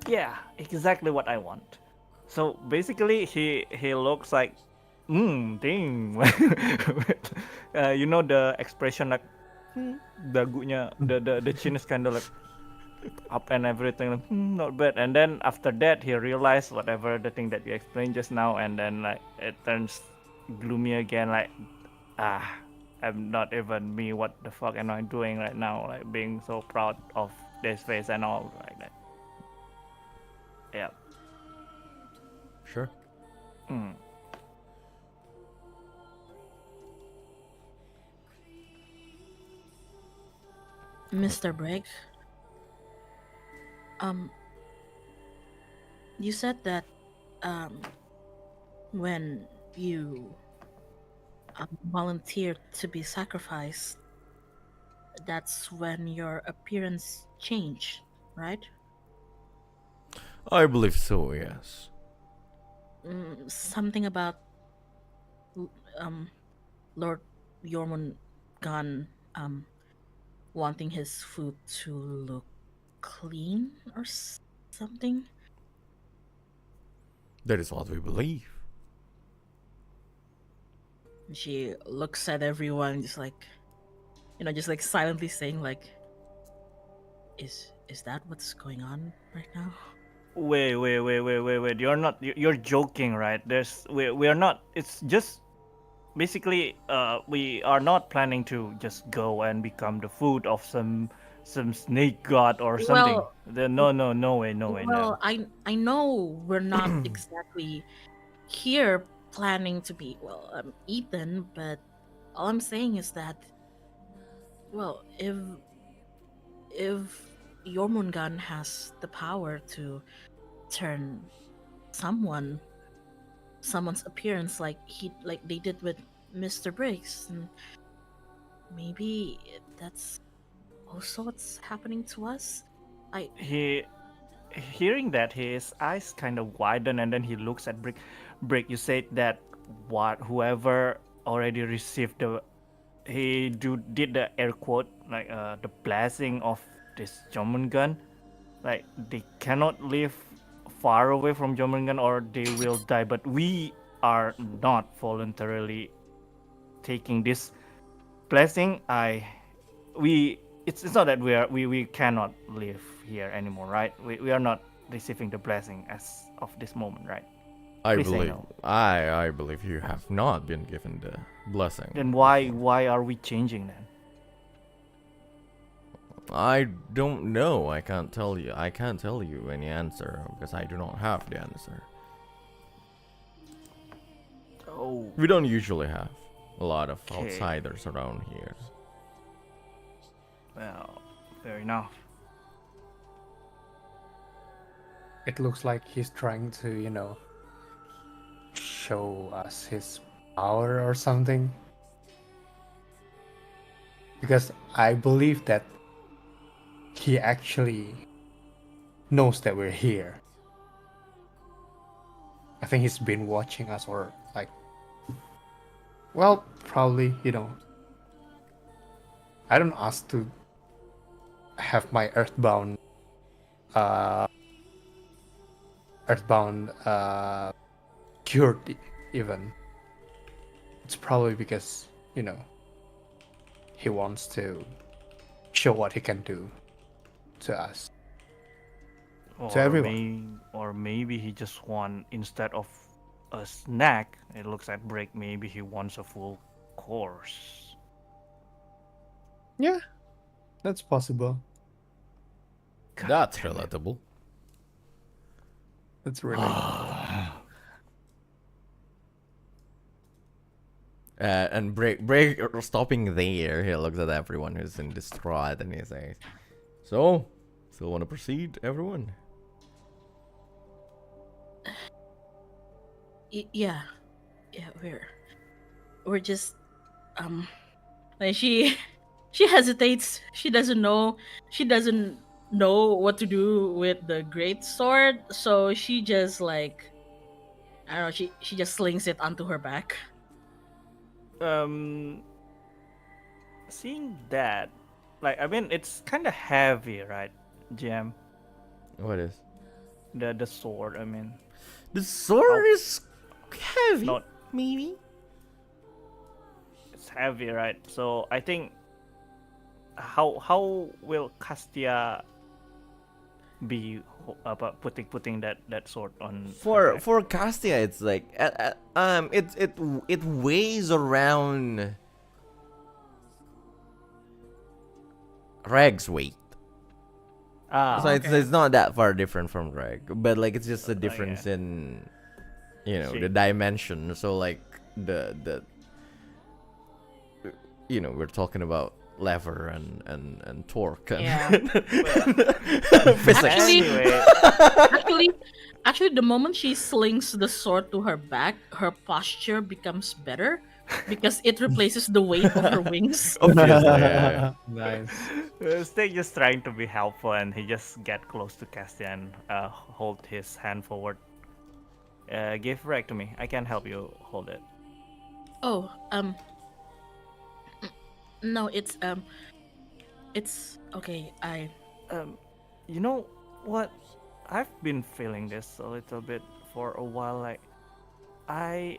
Yeah, exactly what I want. So basically, he looks like, dang. The expression like, dagunya, the chin is kind of like up and everything, like, not bad. And then after that, he realized whatever the thing that you explained just now, and then like it turns gloomy again, like, I'm not even me. What the fuck am I doing right now? Like being so proud of this face and all like that. Yeah. Sure. Mr. Brigg, you said that when you volunteered to be sacrificed, that's when your appearance changed, right? I believe so, yes. Something about Lord Jormungand wanting his food to look clean or something. That is what we believe. And she looks at everyone, just like, just like silently saying, like, is that what's going on right now? Wait. You're joking, right? We are not. It's just basically we are not planning to just go and become the food of some snake god or something. Well, No way, no way, no. well, I know we're not exactly here planning to be eaten, but all I'm saying is that, well, if Jormungand has the power to turn someone someone's appearance like they did with Mr. Briggs, and maybe that's also what's happening to us. I He hearing that, his eyes kind of widen and then he looks at Brick. Brick, you said that what whoever already received the did the air quote like the blessing of this Jormungand, like they cannot live far away from Jormungand or they will die. But we are not voluntarily taking this blessing. We it's not that we cannot live here anymore, right? We are not receiving the blessing as of this moment, right? I Please say believe no. I believe you have not been given the blessing. Then before. why are we changing then? I don't know. I can't tell you. I can't tell you any answer because I do not have the answer. Oh, We don't usually have a lot of Okay. outsiders around here. well, fair enough. It looks like he's trying to, show us his power or something. Because I believe that he actually knows that we're here. I think he's been watching us, or like, well, probably, I don't ask to have my uh earthbound cured even. It's probably because, he wants to show what he can do to us. To everyone. Or maybe he just want, instead of a snack, it looks like break. Maybe he wants a full course. Yeah, that's possible. God That's damn it. relatable. That's really And break stopping there. He looks at everyone who's in distraught and he says, "So, still want to proceed, everyone?" yeah, we're just like she hesitates. She doesn't know what to do with the great sword, so she just like, I don't know, she just slings it onto her back. Um, seeing that, like I mean, it's kind of heavy, right, Jam? What is? The sword. I mean, The sword How- is heavy, not maybe. it's heavy, right? So I think how will Castia be putting that sword on her back? For Castia, it's like it weighs around Regg's weight. So okay. it's not that far different from Regg, but like it's just a yeah. difference in the Shape. dimension. So like the we're talking about lever and torque and Yeah. physics. Actually, Anyway, actually, actually, the moment she slings the sword to her back, her posture becomes better because it replaces the weight of her wings. Obviously, yeah. nice. Stygg just trying to be helpful, and he just get close to Castia and hold his hand forward. Give Regg to me. I can help you hold it. Oh, no, it's okay. You know what? I've been feeling this a little bit for a while. Like, I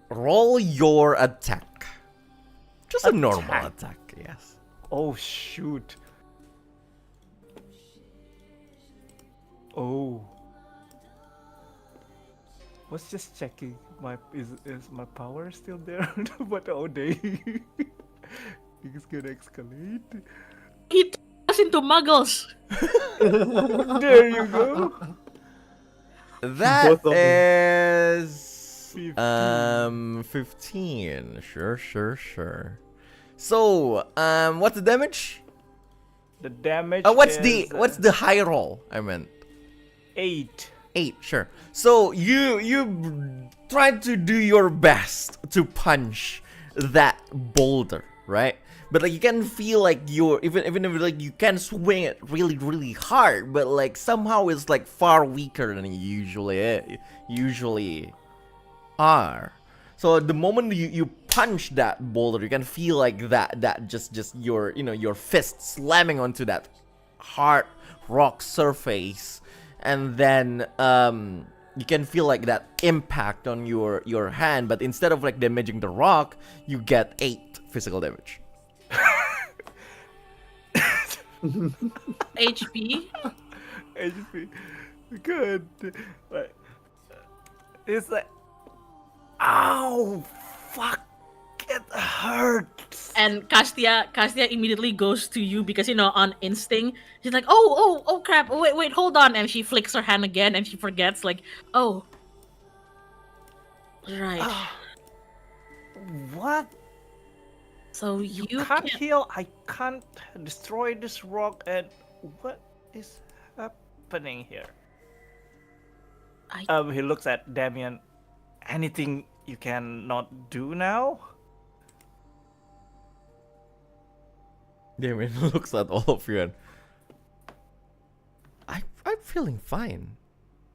roll your attack. Just a normal Attack. attack, yes. Oh shoot. Oh. Was just checking my is my power still there? But oh they it's gonna escalate. He turned us into muggles. There you go. That Both of them. is 15. 15. Sure. So, what's the damage? The damage. What's is, the high roll? I meant 8? 8, sure. So you try to do your best to punch that boulder, right? But like you can feel like you're even if like you can swing it really hard, but like somehow it's like far weaker than you usually are. So the moment you punch that boulder, you can feel like that just your fist slamming onto that hard rock surface, and then you can feel like that impact on your hand, but instead of like damaging the rock, you get 8 physical damage. HP. HP. Good. Like, it's like, ow, fuck, it hurts. And Castia immediately goes to you because on instinct she's like, oh crap, wait, hold on, and she flicks her hand again and she forgets, like, oh, right. What? So You you can't can't. heal. I can't destroy this rock. And what is happening here? He looks at Damien. Anything you cannot do now? Damien looks at all of you and I'm feeling fine.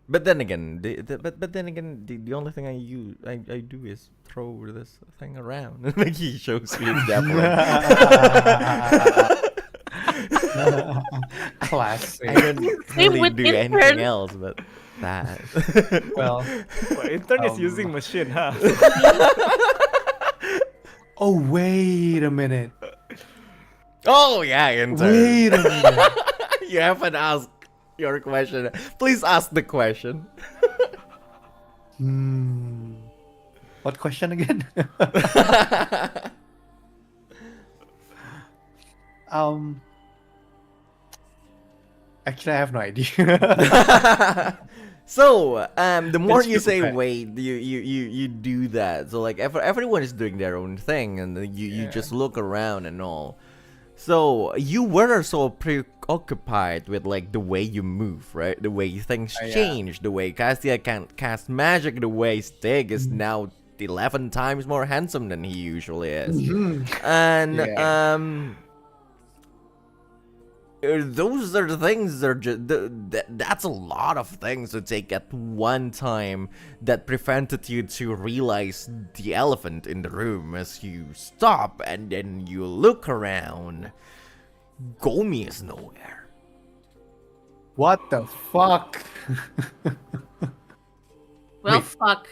But then again, the only thing I do is throw this thing around. Like he shows you his Classic. I don't really with do intern. anything else but that. Well, Well, intern is using machine, huh? oh wait a minute. Oh yeah, intern. Wait a minute. You haven't asked your question. Please ask the question. What question again? Actually, I have no idea. So, the more It's you say okay. wait, you do that. So like everyone is doing their own thing, and then you just look around and all. So you were so preoccupied with like the way you move, right? The way things Yeah. change, the way Castia can't cast magic, the way Stygg is now 11 times more handsome than he usually is, and Yeah. those are the things that are that's a lot of things to take at one time that prevented you to realize the elephant in the room as you stop and then you look around. Gomi is nowhere. What the fuck? Well, Wait. fuck.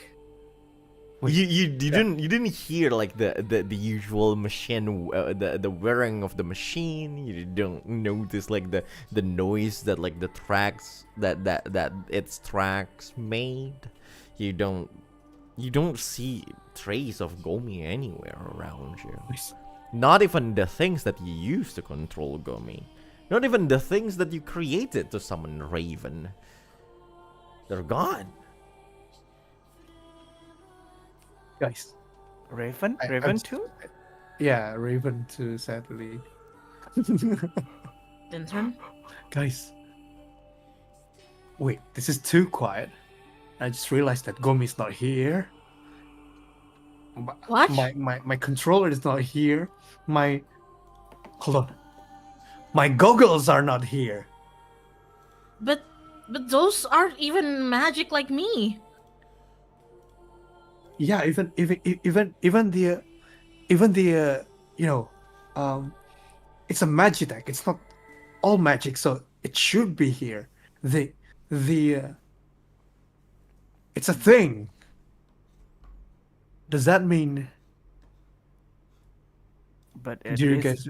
You didn't hear like the usual machine the whirring of the machine. You don't notice like the noise that like the tracks that its tracks made. You don't see trace of Gomi anywhere around you. Not even the things that you used to control Gomi. Not even the things that you created to summon Raven. They're gone. Guys. Raven? I- Raven I'm- too? Yeah, Raven too, sadly. Intern. Guys. Wait, this is too quiet. I just realized that Gomi's not here. What? My controller is not here. Hold on. My goggles are not here. But those aren't even magic like me. Yeah, even the it's a Magitek. It's not all magic, so it should be here. It's a thing. Does that mean But it do you is guys?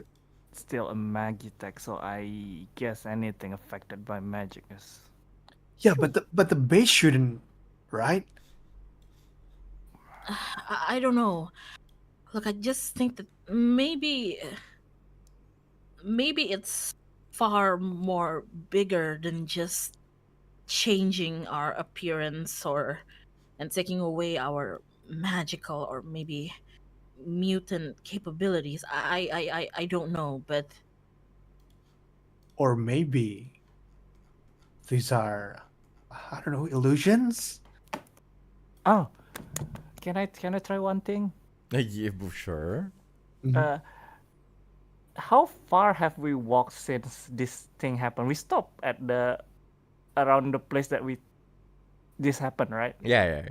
still a magitech, so I guess anything affected by magic is. Yeah, but the base shouldn't, right? I don't know. Look, I just think that maybe it's far more bigger than just changing our appearance or and taking away our magical or maybe mutant capabilities. I don't know, but Or maybe these are, I don't know, illusions? Oh, can I try one thing? Yeah, sure. Mhm. Uh, how far have we walked since this thing happened? We stopped at the around the place that we this happened, right? Yeah.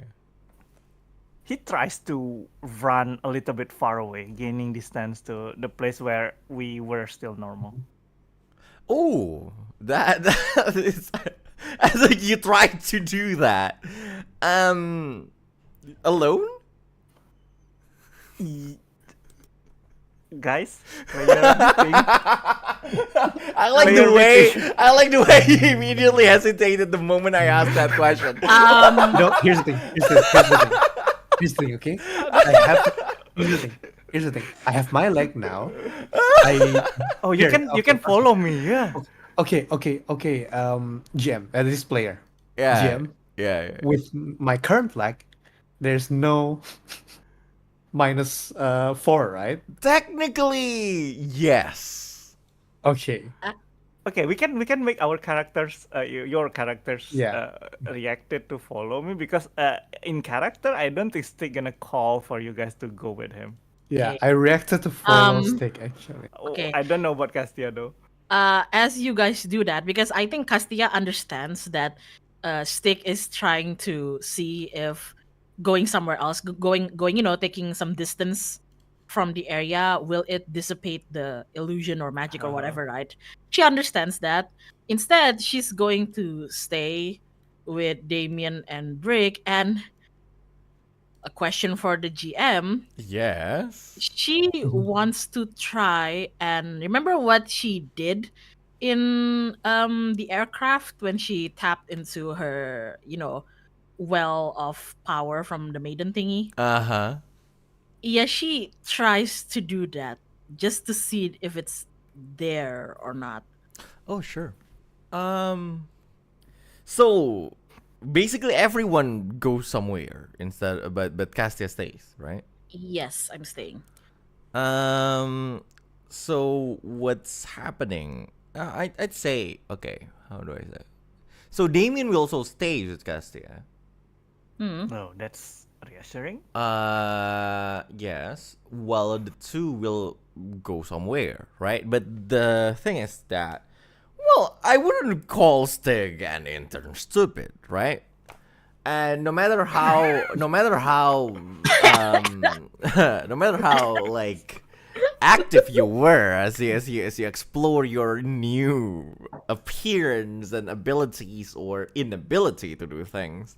He tries to run a little bit far away, gaining distance to the place where we were still normal. Oh, that is. I think you tried to do that. Alone? Guys, player meeting. I like the way he immediately hesitated the moment I asked that question. No, here's the thing. Here's the thing. Okay, I have. Here's the thing. Here's the thing. I have my leg now. Oh, you Here, you can follow me, yeah. Okay. GM, this player. Yeah. GM. Yeah. With my current leg, there's no minus 4, right? Technically, yes. Okay. Okay, we can make our characters, your characters, Yeah. reacted to follow me because in character, I don't think Stygg gonna call for you guys to go with him. Yeah, Okay. I reacted to follow Um, stick actually. Oh, Okay. I don't know about Castia though. As you guys do that, because I think Castia understands that Stick is trying to see if going somewhere else, going, taking some distance from the area, will it dissipate the illusion or magic or whatever, right? She understands that. Instead, she's going to stay with Damien and Brick. And a question for the GM, Yes. she wants to try and remember what she did in the aircraft when she tapped into her well of power from the maiden thingy. Uh-huh. Yeah, she tries to do that just to see if it's there or not. Oh, sure. So basically everyone goes somewhere instead, but Castia stays, right? Yes, I'm staying. So what's happening? I'd say, okay, how do I say? So Damien will also stay with Castia. No, that's reassuring. Yes. Well, the two will go somewhere, right? But the thing is that, well, I wouldn't call Stygg an intern stupid, right? And no matter how, no matter how, no matter how like active you were as you explore your new appearance and abilities or inability to do things,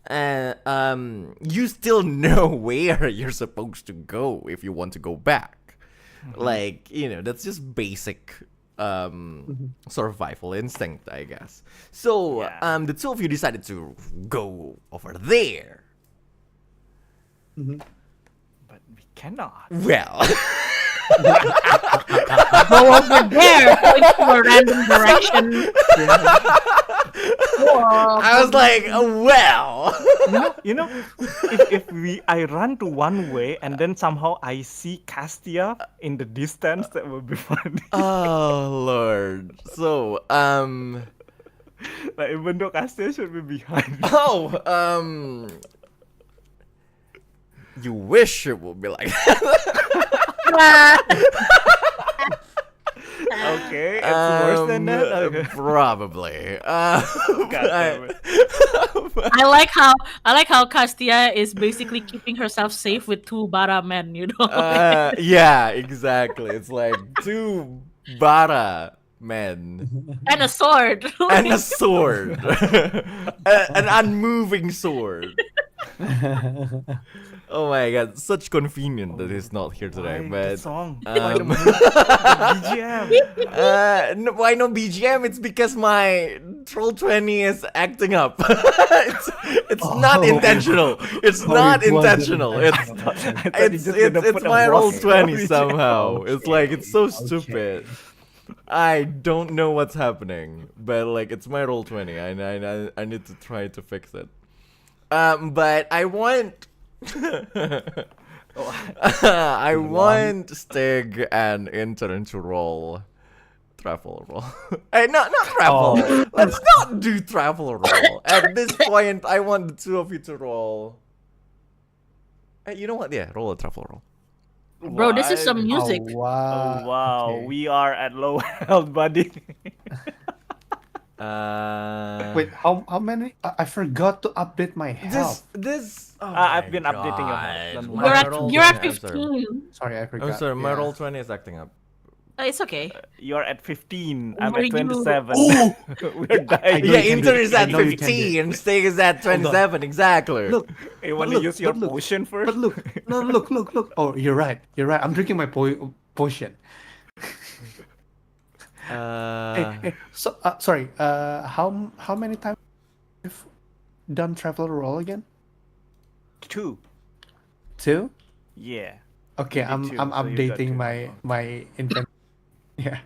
you still know where you're supposed to go if you want to go back. Like, that's just basic survival instinct, I guess. So Yeah. the two of you decided to go over there. But we cannot. Well, Go over there, point to a random direction. I was like, well. If I run to one way and then somehow I see Castia in the distance, that would be funny. Oh Lord. So Like even though Castia should be behind. you wish it would be like that. Okay, it's worse than that. Okay. Probably. God damn it. I like how Castia is basically keeping herself safe with two Bara men, Yeah, exactly. It's like two Bara men and a sword. and a sword, an unmoving sword. Oh my god, such convenient that he's not here today. Why the But song? Why the BGM? no, why no BGM? It's because my Troll 20 is acting up. it's not intentional. It's not it wasn't intentional. It's intentional. it's my Roll 20 somehow. It's like it's so stupid. I don't know what's happening, but like it's my Roll 20. I need to try to fix it. But I want I want Stygg and Intern to roll travel roll. Hey, not travel. Oh. Let's not do travel roll. At this point, I want the two of you to roll. Hey, you know what? Yeah, roll a travel roll. Bro, this is some What? music. Oh, wow. Oh wow, Okay. we are at low health, buddy. Wait, how many? I forgot to update my health. This. Oh I've my been updating your God. health. Don't My You're worry. at roll you're at 20 I'm sorry. 15. Sorry, I forgot. I'm sorry, my Yeah. roll 20 is acting up. It's okay. You're at 15. I'm Were at you- 27. Oh! We're dying. know Yeah, you can Intern do- is I at know you can do 15, Stygg is at 27, exactly. Look, You want But to look, use your but look, potion first? but look, no, look. Oh, you're right. I'm drinking my potion. Hey, so sorry. How many times you've done travel roll again? 2. 2? Yeah. Okay, You did I'm 2, so you got updating 2. my intent. Yeah.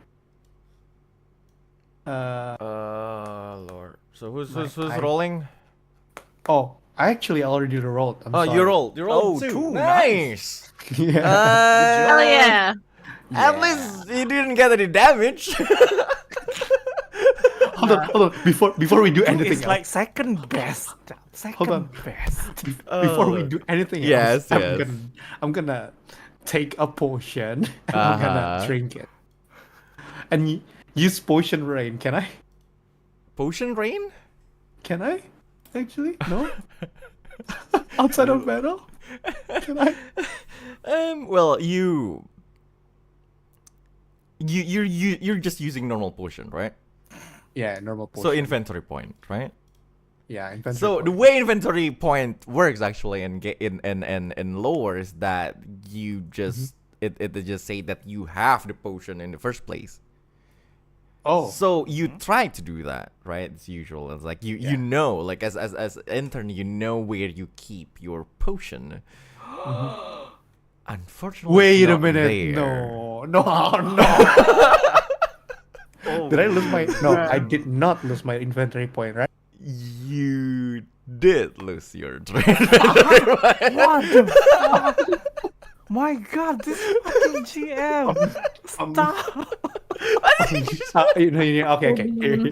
Lord. So who's I- rolling? Oh, I actually already rolled. I'm Oh, sorry. you rolled. You rolled Oh, two. 2, Nice. Yeah. Hell yeah. At least you didn't get any damage. Hold on. Before we do anything It's else, like second best. Second on. best. before we do anything yes, else, yes. I'm gonna take a potion and I'm gonna Uh-huh. drink it. And use potion rain. Can I? Potion rain? Can I? Actually, no. Outside of battle, can I? Well, you're just using normal potion, right? Yeah, normal potion. So inventory point, right? yeah, inventory. So the point. way inventory point works actually in lore is that you just it just say that you have the potion in the first place. Oh, So you try to do that, right? It's usual. It's like you Yeah. know, like as intern, you know where you keep your potion. Unfortunately, wait it's a not minute. there. No. Oh, Did I lose my? No, I did not lose my inventory point, right? You did lose your trade. What the fuck? My god, this fucking GM. Stop. Okay. Hear me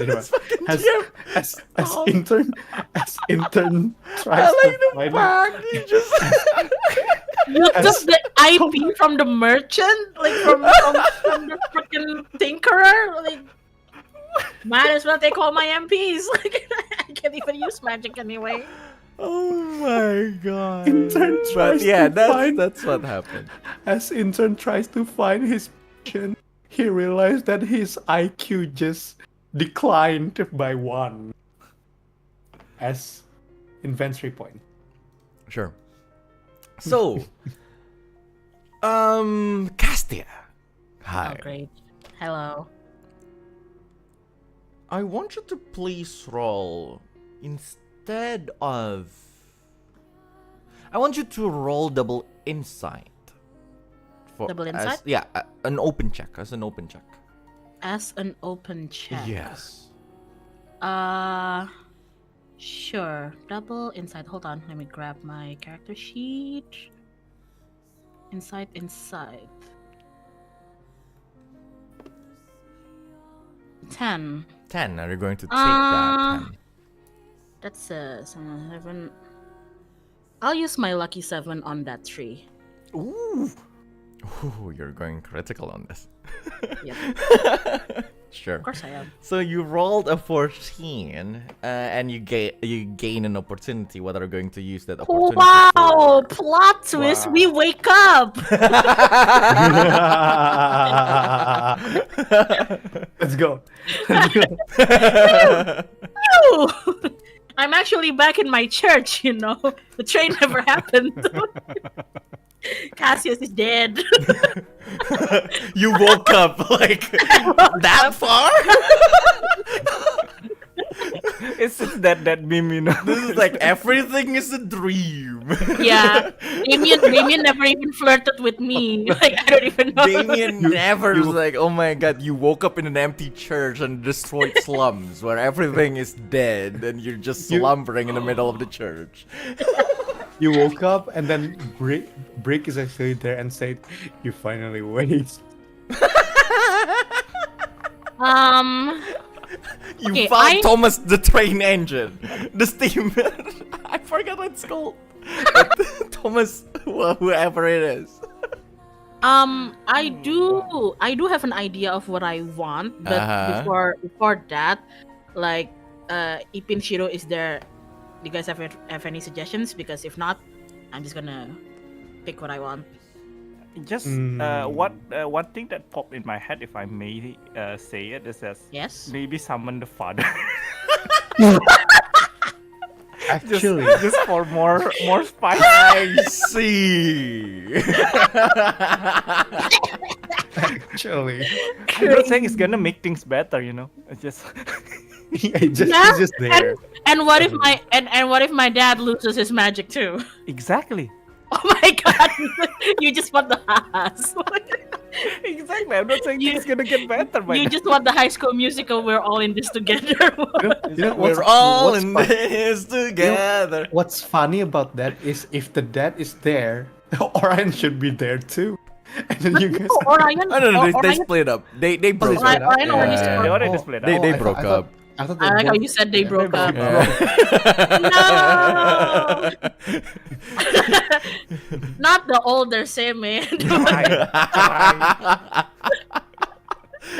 out. As intern tries I like to the find fact you just. You took the IP from the merchant, like from the freaking tinkerer. Like, might as well take all my MPs. Like, I can't even use magic anyway. Oh my god. Intern But tries yeah, to find- that's what happened. As intern tries to find his potion, he realized that his IQ just declined by 1 as inventory point. Sure. So, Castia. Hi. Oh, great. Hello. I want you to please roll instead of. I want you to roll double insight. Double insight? Yeah, an open check. As an open check. As an open check. Yes. Sure. Double insight. Hold on. Let me grab my character sheet. Insight. 10. 10. Are you going to take Uh, that 10? That's 7. I'll use my lucky 7 on that tree. Ooh. Ooh, you're going critical on this. Yep. Sure. Of course I am. So you rolled a 14, and you gain an opportunity. Whether you're going to use that opportunity. Wow! Plot twist. Wow. We wake up. Let's go. Phew! I'm actually back in my church, you know. The train never happened. Cassius is dead. You woke up like that far? It's just that meme, you know. This is like everything is a dream. Yeah. Damien never even flirted with me. Like I don't even know. Damien never was like, oh my god, you woke up in an empty church and destroyed slums where everything is dead and you're just slumbering in the middle of the church. You woke up and then Brick is actually there and said, "You finally wait." You Okay, found Thomas the train engine. The steam. I forgot what it's called. Thomas, whoever it is. I do have an idea of what I want, but before that, like, Ipin Shiro is there. Do you guys have any suggestions? Because if not, I'm just gonna pick what I want. Just one thing that popped in my head, if I may say it, is that Yes. maybe summon the father. Actually, just for more spice. I see. actually, I'm not saying it's gonna make things better, you know. It's just he's just there. And what if my dad loses his magic too? exactly. Oh my god! You just want the ass. Exactly. I'm not saying things gonna get better, but You just want the High School Musical. We're all in this together. We're all in this together. What's funny about that is if the dad is there, Orion should be there too. And then you guys. Orion. No, they Orion, split up. They broke split up. up? Orion already they split up. already split up. They I broke thought- up. I thought they I like how both- you said they broke up. Yeah. No! Not the older Seme.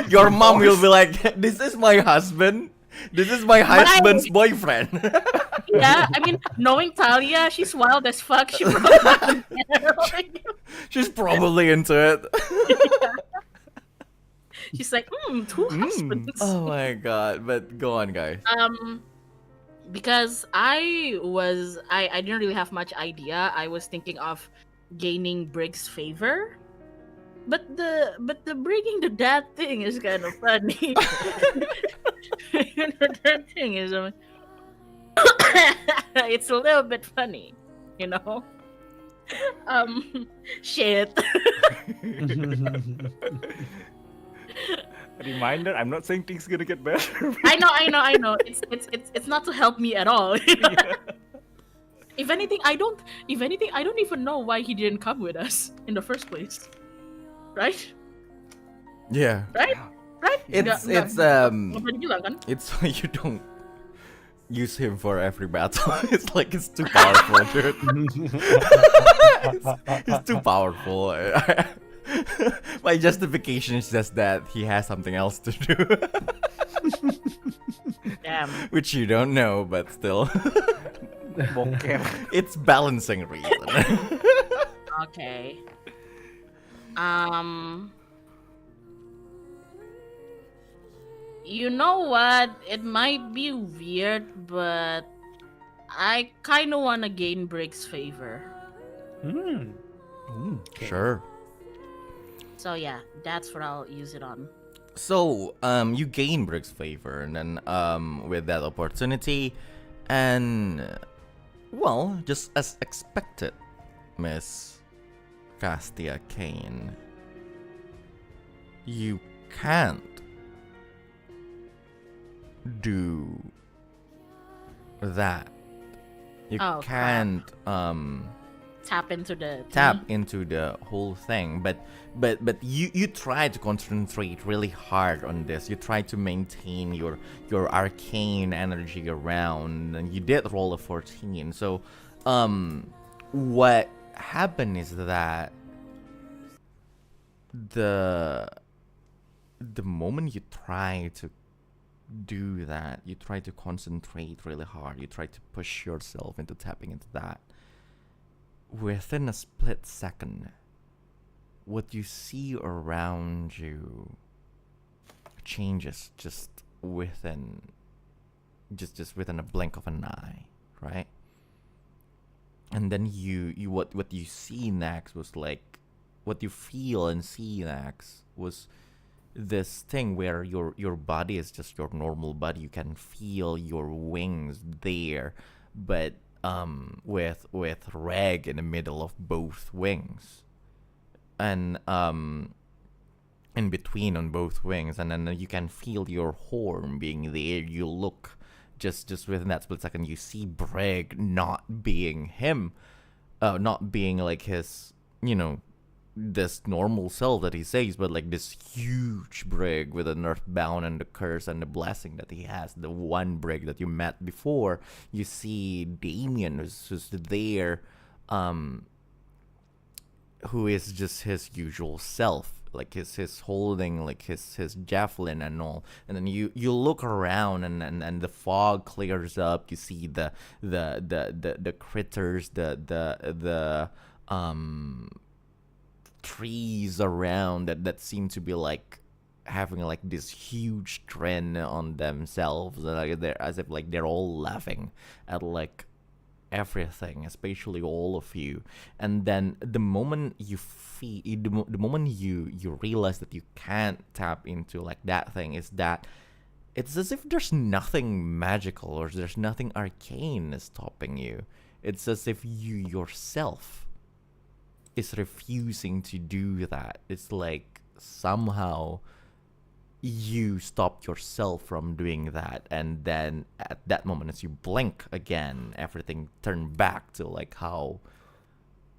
Your mom will be like, "This is my husband. This is my husband's boyfriend." Yeah, I mean, knowing Talia, she's wild as fuck. She probably She's probably into it. she's like, two husbands. Oh my god! But go on, guys. Because I didn't really have much idea. I was thinking of gaining Brigg's favor. But the bringing the dad thing is kind of funny. The dad thing is it's a little bit funny, you know. Shit. Reminder: I'm not saying things gonna get better. I know. It's not to help me at all. If anything, I don't even know why he didn't come with us in the first place. Right? Yeah. Right? It's Nggak bilang kan? it's you don't use him for every battle. It's like it's too powerful, dude. It's too powerful. My justification is just that he has something else to do. Damn. Which you don't know, but still. Bokeh. It's balancing reason. Okay. You know what? It might be weird, but I kind of want to gain Brigg's favor. Sure. So yeah, that's what I'll use it on. So, you gain Brigg's favor, and then, with that opportunity, and, well, just as expected, Miss Castia Kane, you can't do that. You Oh, can't, Tap into the tap into the whole thing, but you try to concentrate really hard on this. You try to maintain your arcane energy around, and you did roll a 14. So what happened is that the moment you try to do that, you try to concentrate really hard, you try to push yourself into tapping into that, within a split second, what you see around you changes just within just within a blink of an eye, right? And then what you see next was like, what you feel and see next was this thing where your body is just your normal body. You can feel your wings there, but with Regg in the middle of both wings, and in between on both wings, and then you can feel your horn being there. You look just within that split second, you see Regg not being him, not being like his, this normal self that he says, but like this huge Regg with a nerf bound and the curse and the blessing that he has. The one Regg that you met before, you see Damien who's there, who is just his usual self, like his holding like his javelin and all. And then you look around and the fog clears up. You see the critters, the trees around that seem to be like having like this huge trend on themselves, like they're as if like they're all laughing at like everything, especially all of you. And then the moment you the moment you realize that you can't tap into like that thing, is that it's as if there's nothing magical or there's nothing arcane stopping you. It's as if you yourself is refusing to do that. It's like somehow you stopped yourself from doing that, and then at that moment, as you blink again, everything turned back to like how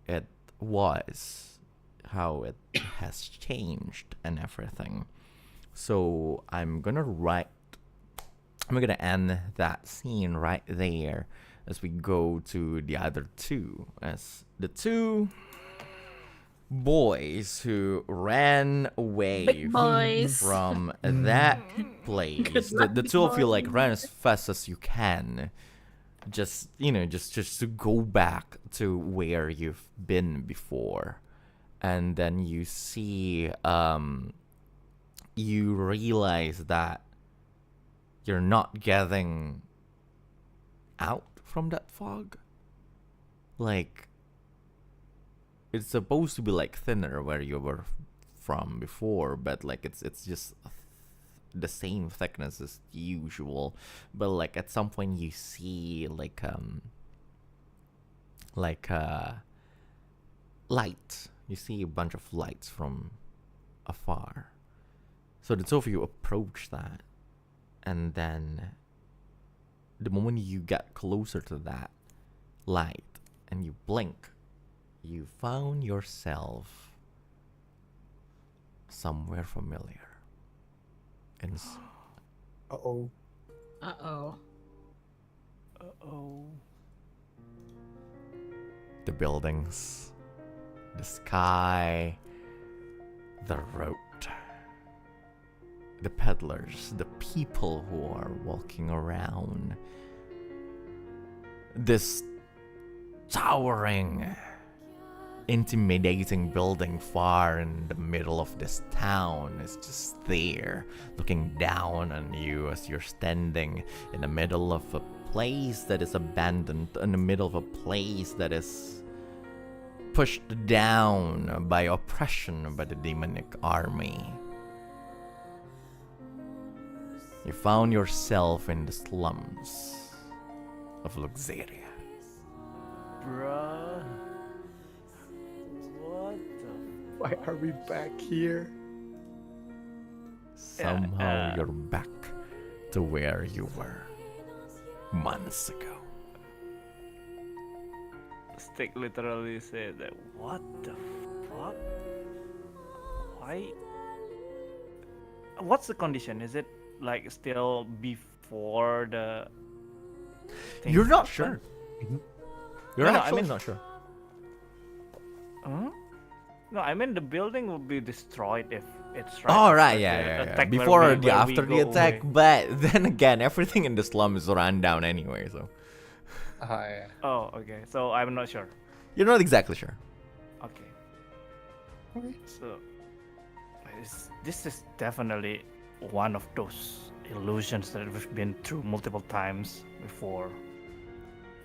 it was, how it has changed and everything. So I'm gonna end that scene right there as we go to the other two, as the two boys who ran away Big boys. from that place. The two of you like ran as fast as you can, just to go back to where you've been before. And then you see, you realize that you're not getting out from that fog. Like, it's supposed to be like thinner where you were from before, but like it's just the same thickness as usual. But like at some point you see like light. You see a bunch of lights from afar. So the two of you approach that, and then the moment you get closer to that light and you blink, you found yourself somewhere familiar. Uh-oh. Uh-oh. Uh-oh. The buildings, the sky, the road, the peddlers, the people who are walking around. This towering, intimidating building far in the middle of this town is just there, looking down on you as you're standing in the middle of a place that is abandoned, in the middle of a place that is pushed down by oppression by the demonic army. You found yourself in the slums of Luxeria. Bruh. What the... Why are we back here? Somehow you're back to where you were months ago. Stygg literally said that, what the fuck? Why? What's the condition? Is it like still before the thing You're not happened? sure. You're No, actually I mean- not sure. Huh? No, I mean the building will be destroyed if it's Oh, right. right, after yeah, the yeah, yeah. attack where Before we- or where we after the go attack, away. but then again, everything in the slum is run down anyway, so Yeah. Oh, okay. So I'm not sure. you're not exactly sure. Okay. So this is definitely one of those illusions that we've been through multiple times before.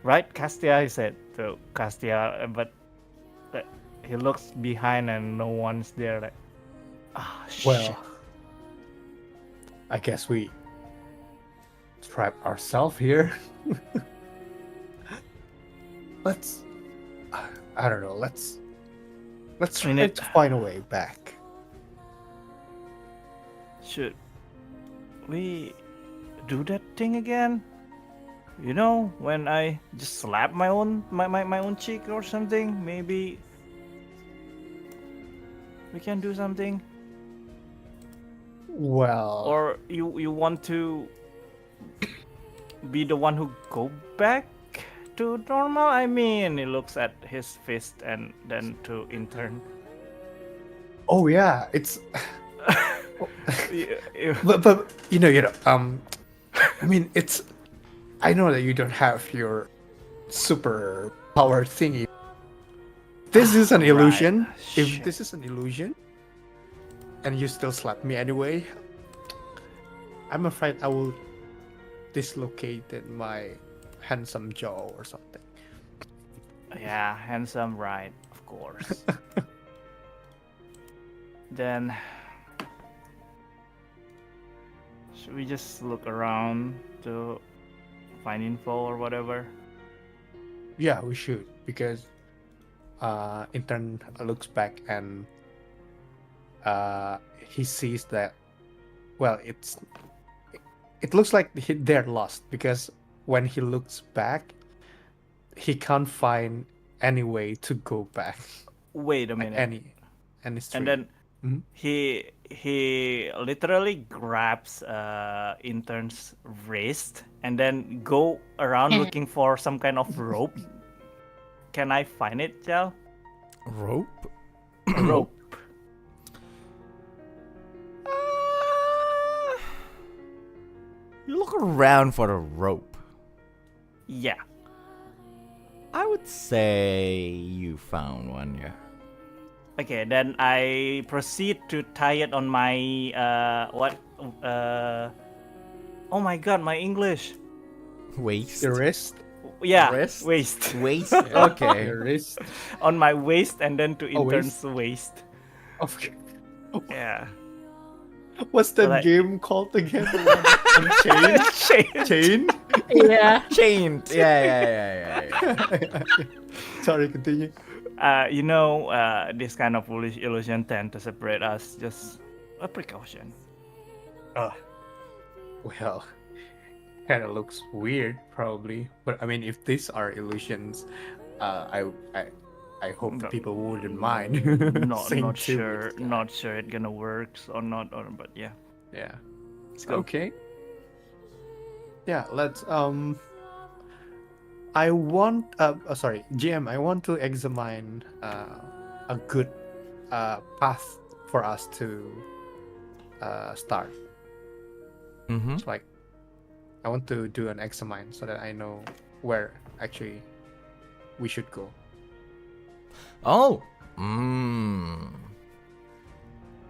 Right, Castia, I said to Castia, but he looks behind and no one's there. Like, shit. Well, I guess we trap ourselves here. Let's, I don't know. Let's try need- to find a way back. Should we do that thing again? You know, when I just slap my own cheek or something, maybe we can do something. Well, Or you want to be the one who go back to normal? I mean, he looks at his fist and then to intern. oh yeah, it's. You- But you know. I mean, it's. I know that you don't have your super power thingy. This is an Right. illusion. If Shit. this is an illusion, and you still slap me anyway, I'm afraid I will dislocate my handsome jaw or something. Yeah, handsome, right? Of course. Then should we just look around to find info or whatever? Yeah, we should, because intern looks back and he sees that, well, it looks like they're lost, because when he looks back, he can't find any way to go back. Wait a Like minute. any street. And then Mhm. he literally grabs intern's wrist and then go around looking for some kind of rope. Can I find it, Jel? Rope? Rope. You look around for a rope. Yeah. I would say you found one, yeah. Okay, then I proceed to tie it on my oh my god, my English. Waist? The wrist. Yeah, Wrist? waist. Waist? Okay. The wrist. On my waist and then to Oh, intern's waist. Okay. Yeah. What's that Like- game called again? The one on chain? Chain? Yeah. Chained. Yeah. Sorry, continue. You know, this kind of foolish illusion tend to separate us. Just a precaution. Well, kind of looks weird, probably. But I mean, if these are illusions, I hope the No. people wouldn't mind. Not seeing not two sure. with- Not sure it gonna works or not. Or but yeah. Yeah. Let's go. Okay. Yeah. Let's. I want. Sorry, GM. I want to examine a good path for us to start. Mm-hmm. It's like I want to do an examine so that I know where actually we should go. Oh.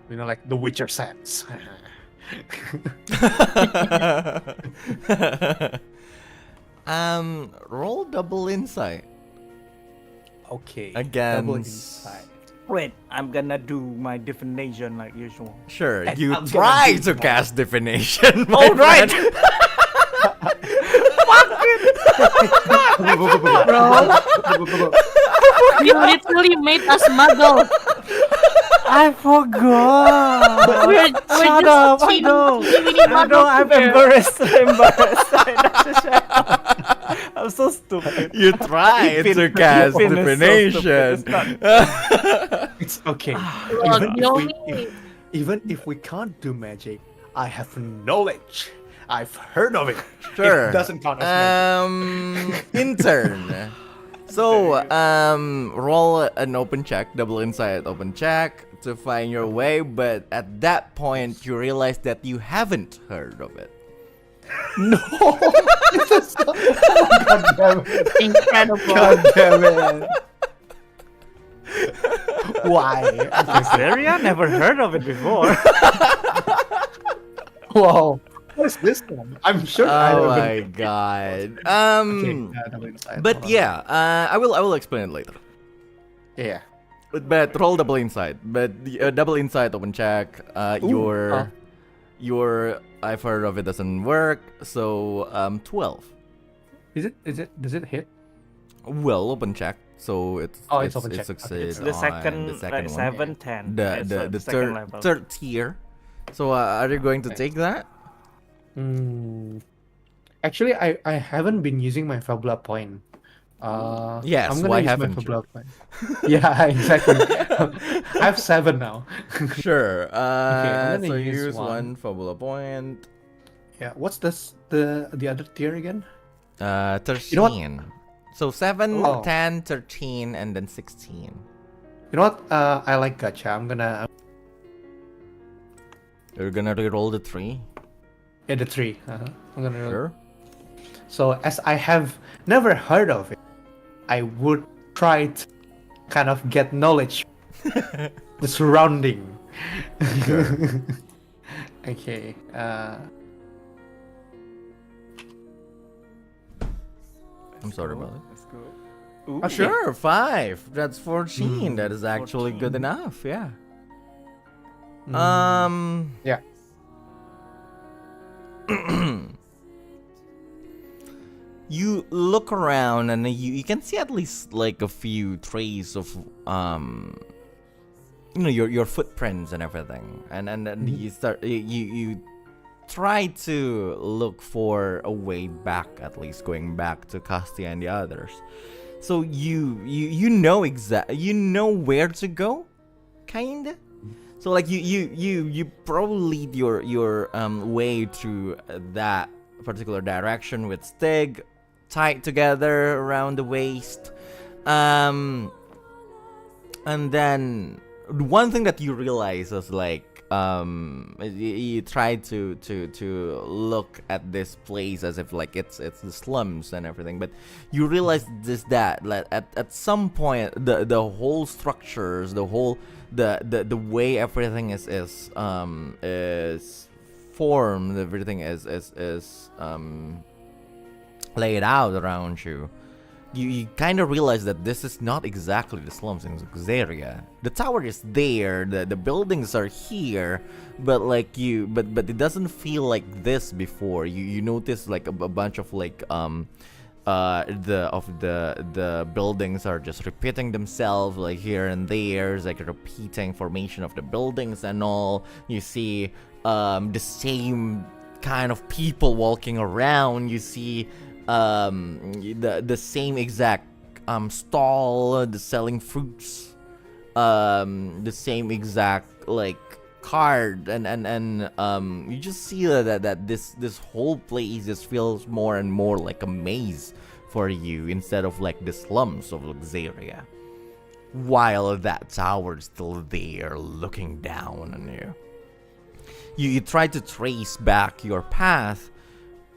You know, like the Witcher sense. Roll double insight Okay. Double against. insight. Wait, I'm gonna do my divination like usual. Sure, And you I'm gonna try do to that. cast divination. Oh, right. You literally made us muggle. I forgot. We're Shut just up! I cheating- know. cheating I know. muggles I'm here. embarrassed. I'm so stupid. You try Finn- to cast Finn is so divination. stupid. It's okay. Well, even, the if only even if we can't do magic, I have knowledge. I've heard of it. Sure. It doesn't count as magic. Intern. So, roll an open check, double insight open check to find your way, but at that point you realize that you haven't heard of it. No. That's not- oh, God damn it. incredible. God damn it. Why? Luxeria? Never heard of it before. Wow. What's this one? I'm sure I Oh haven't. my god. Okay, double inside. But Hold on. yeah, I will explain it later. Yeah. But roll double inside. But the double inside open check. Ooh, Your I've heard of it doesn't work. So 12. Is it? Does it hit? Well, open check. So it's Oh, it's open it check. succeeds It's the on second, the second like one. 7, 10. The second level. third tier. So are you going to Okay. take that? Actually, I haven't been using my Fabula point. Yes, I'm gonna why use my haven't you? Fabula point. Yeah, exactly. I have 7 now. Sure. I'm gonna So use use one. one Fabula point. Yeah. What's this? The other tier again? 13. You know what? So 7, Oh. 10, 13, and then 16. You know what? I like gacha. I'm gonna You're gonna reroll the 3. the 3. I'm gonna. Sure. So as I have never heard of it, I would try to kind of get knowledge, the surrounding. Sure. Okay. I'm sorry about it. Let's go. Ooh. Okay. Sure, 5. That's 14. That is actually good 14. enough. Yeah. Yeah. You look around and you can see at least like a few traces of your footprints and everything, and then you start you try to look for a way back, at least going back to Castia and the others. So you know where to go, kinda. So like you probably lead your way through that particular direction with Stygg tied together around the waist, and then one thing that you realize is like you try to look at this place as if like it's the slums and everything, but you realize that like at some point the whole structures, the way everything is formed, everything is laid out around you. You kind of realize that this is not exactly the slums in Luxeria. The tower is there, the buildings are here, but like but it doesn't feel like this before. You notice like a bunch of like the buildings are just repeating themselves like here and there. It's like a repeating formation of the buildings and all. You see the same kind of people walking around. You see the same exact stall, the selling fruits, the same exact like card, and you just see that this whole place just feels more and more like a maze for you instead of like the slums of Luxeria, while that tower is still there looking down on you. You try to trace back your path,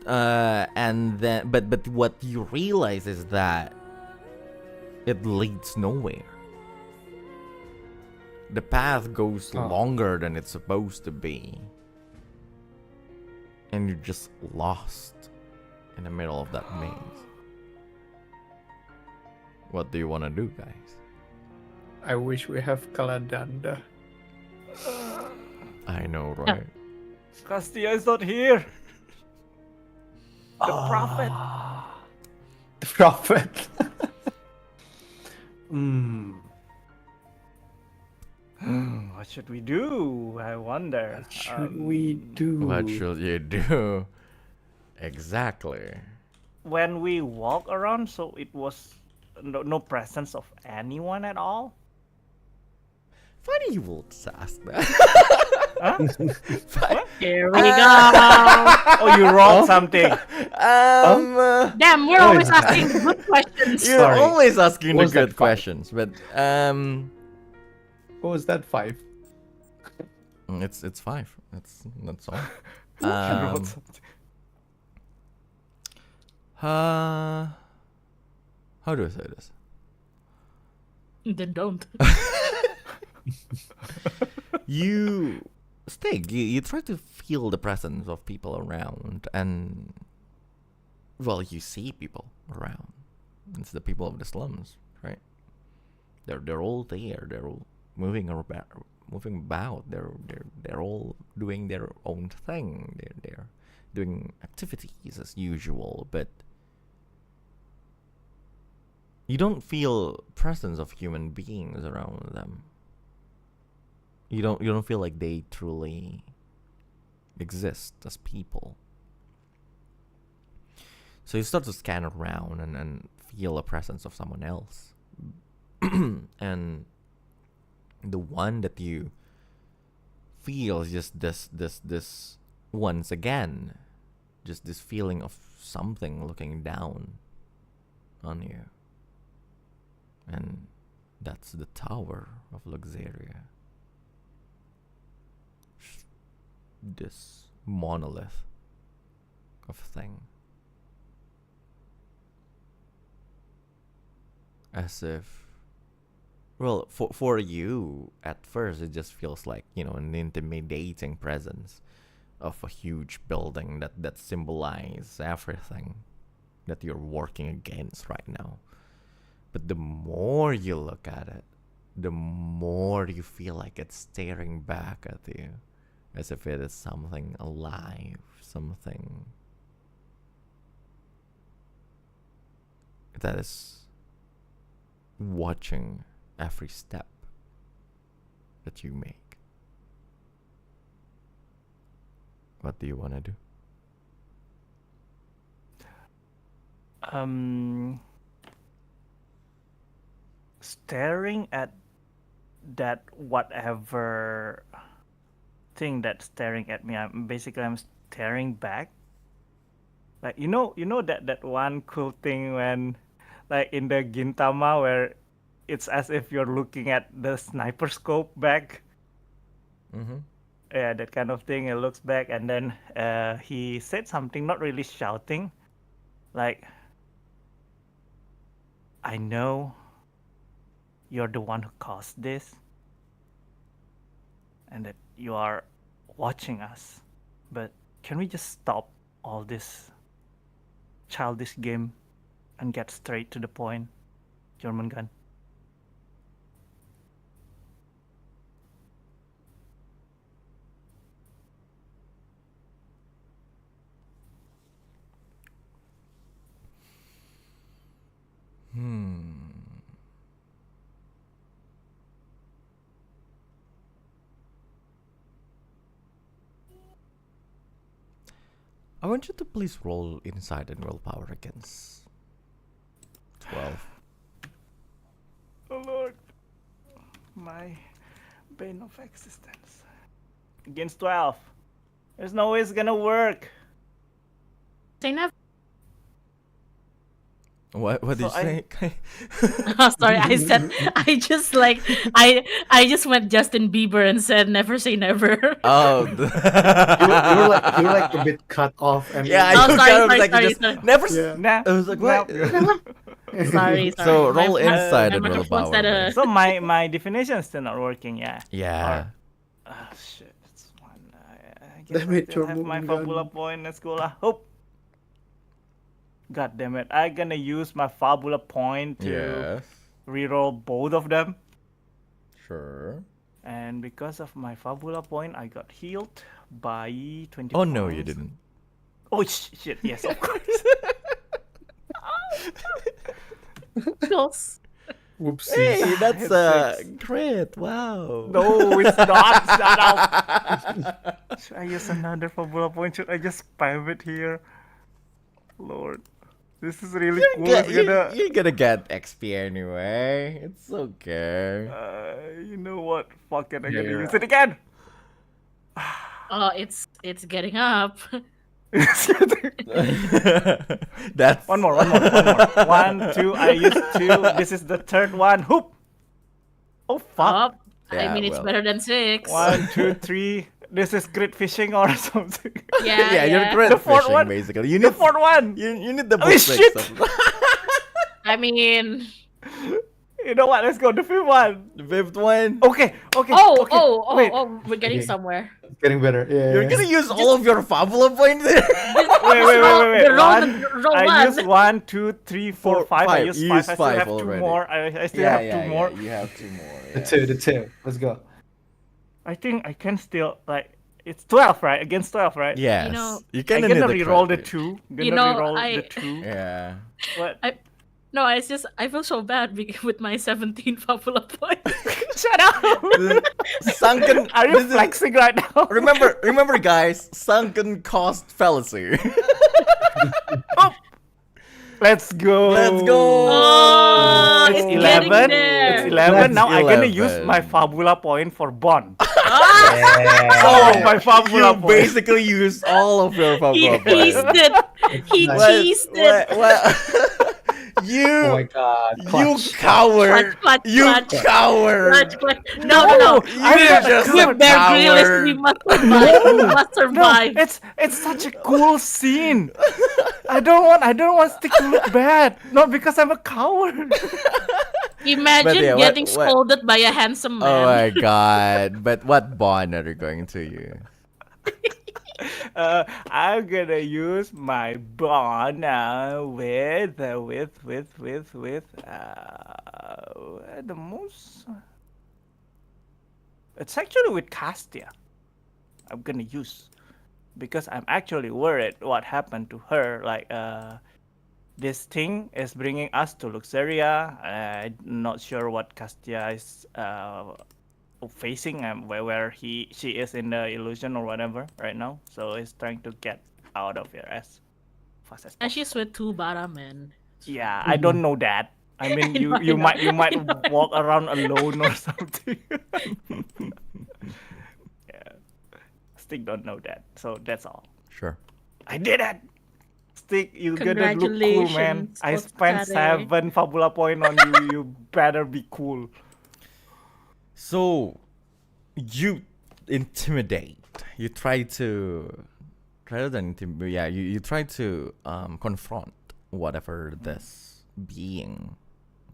and then but what you realize is that it leads nowhere. The path goes longer than it's supposed to be, and you're just lost in the middle of that maze. What do you want to do, guys? I wish we have Kaladanda. I know, right? Castia is not here. The prophet. The prophet. What should we do? I wonder. What should we do? What should you do? Exactly. When we walk around, so it was no presence of anyone at all. Funny you will ask that. Huh? Here we go. Oh, you rolled something. Damn, we're always asking good questions. You're Sorry. always asking the Was that good 5? questions, but What was that? 5? it's 5. That's all. You rolled something. How do I say this? Then don't. You Stygg, you try to feel the presence of people around, and well, you see people around. It's the people of the slums, right? They're all there. They're all moving about. They're all doing their own thing. They're doing activities as usual, but you don't feel presence of human beings around them. You don't feel like they truly exist as people. So you start to scan around and feel a presence of someone else. And the one that you feel is just this once again, just this feeling of something looking down on you. And that's the tower of Luxeria. This monolith of thing. As if, well, for you at first it just feels like, an intimidating presence of a huge building that symbolizes everything that you're working against right now. But the more you look at it, the more you feel like it's staring back at you, as if it is something alive, something that is watching every step that you make. What do you want to do? Staring at that whatever thing that's staring at me, I'm staring back. Like you know that one cool thing when, like in the Gintama, where it's as if you're looking at the sniper scope back. Mm-hmm. Yeah, that kind of thing. It looks back, and then he said something, not really shouting, like, "I know you're the one who caused this, and that you are watching us, but can we just stop all this childish game and get straight to the point, German gun?" I want you to please roll insight and willpower against 12. Oh Lord, my bane of existence. Against 12. There's no way it's gonna work. Say never. What did you say? Oh, sorry, I just went Justin Bieber and said never say never. Oh, You were like a bit cut off, and yeah. Oh, you sorry, kind of sorry, like sorry, just sorry. never. Yeah. Nah, I was like, what? Sorry. So roll insight and my microphone willpower. said, man. so my definition is still not working, yeah. Yeah. Oh shit, it's one. I guess Damn I it, still your have my moving Fabula gun. point. Let's go lah. Hope. God damn it! I'm gonna use my Fabula point to Yes. reroll both of them. Sure. And because of my Fabula point, I got healed by 20 Oh no, you points. didn't. Oh shit, yes, of course. Close. Whoopsie. Hey, that's It's six. great. Wow. No, it's not. Shut up. Should I use another Fabula point? Should I just spam it here? Lord, this is really cool. You're gonna get XP anyway. It's okay. You know what? Fuck it, I'm gonna Yeah. use it again. Oh, it's getting up. That's One more. 1, 2, I used 2. This is the third one. Hoop. Oh fuck. Oh, Yeah, I mean, it's well. better than 6. 1, 2, 3. This is grid fishing or something. Yeah, you're yeah. great The fourth fishing one? basically. You The need fourth one. you need the Oh, book shit. fix. I mean, You know what? Let's go the fifth one. The fifth one. Okay. Wait. We're getting Okay. somewhere. It's getting better. Yeah. You're gonna use all of your Fabula points there. Wait. Roll I one. used 1, 2, 3, 4, Four, 5. I five. used You 5. I used still five have 2 already. more. I still have 2 more. You have 2 more. The two. Let's go. I think I can still like. It's 12, right? Against 12, right? Yes. You know, you I'm kinda gonna need reroll the credit. 2. You know, Reroll I- the 2. Yeah. What? No, it's just I feel so bad with my 17 Fabula points. Shut up! Sunken. Are you this is- flexing right now? remember, guys. Sunken cost fallacy. Let's go. Let's go. Oh, It's it's getting 11. there. It's 11. That's Now I'm gonna 11. use my Fabula point for bond. Yeah. Oh, my Fabula You point. basically used all of your He Fabula teased points. it. He What- teased it. You, Oh my god. you Clutch. coward! Clutch, You clutch. coward! No. You just We're a Bear Grylls. We coward! must survive. We must No, survive. it's such a cool scene. I don't want Stygg to look bad. Not because I'm a coward. Imagine But yeah, getting what- scolded by a handsome man. Oh my god! But what bond are you going to use? I'm gonna use my bond with the most. It's actually with Castia. I'm gonna use because I'm actually worried what happened to her. Like this thing is bringing us to Luxeria. I'm not sure what Castia is facing where she is in the illusion or whatever right now. So he's trying to get out of here as fast as And possible. she's with 2 bara men. Yeah, I don't know that. I mean, I you know. might walk around alone or something. Yeah, Stygg don't know that, so that's all. Sure. I did it. Stygg, you gonna look cool, man. Congratulations, I spent Ultima. 7 Fabula point on you. You better be cool. So, you intimidate. You try to, rather than intimidate, yeah, you try to confront whatever this being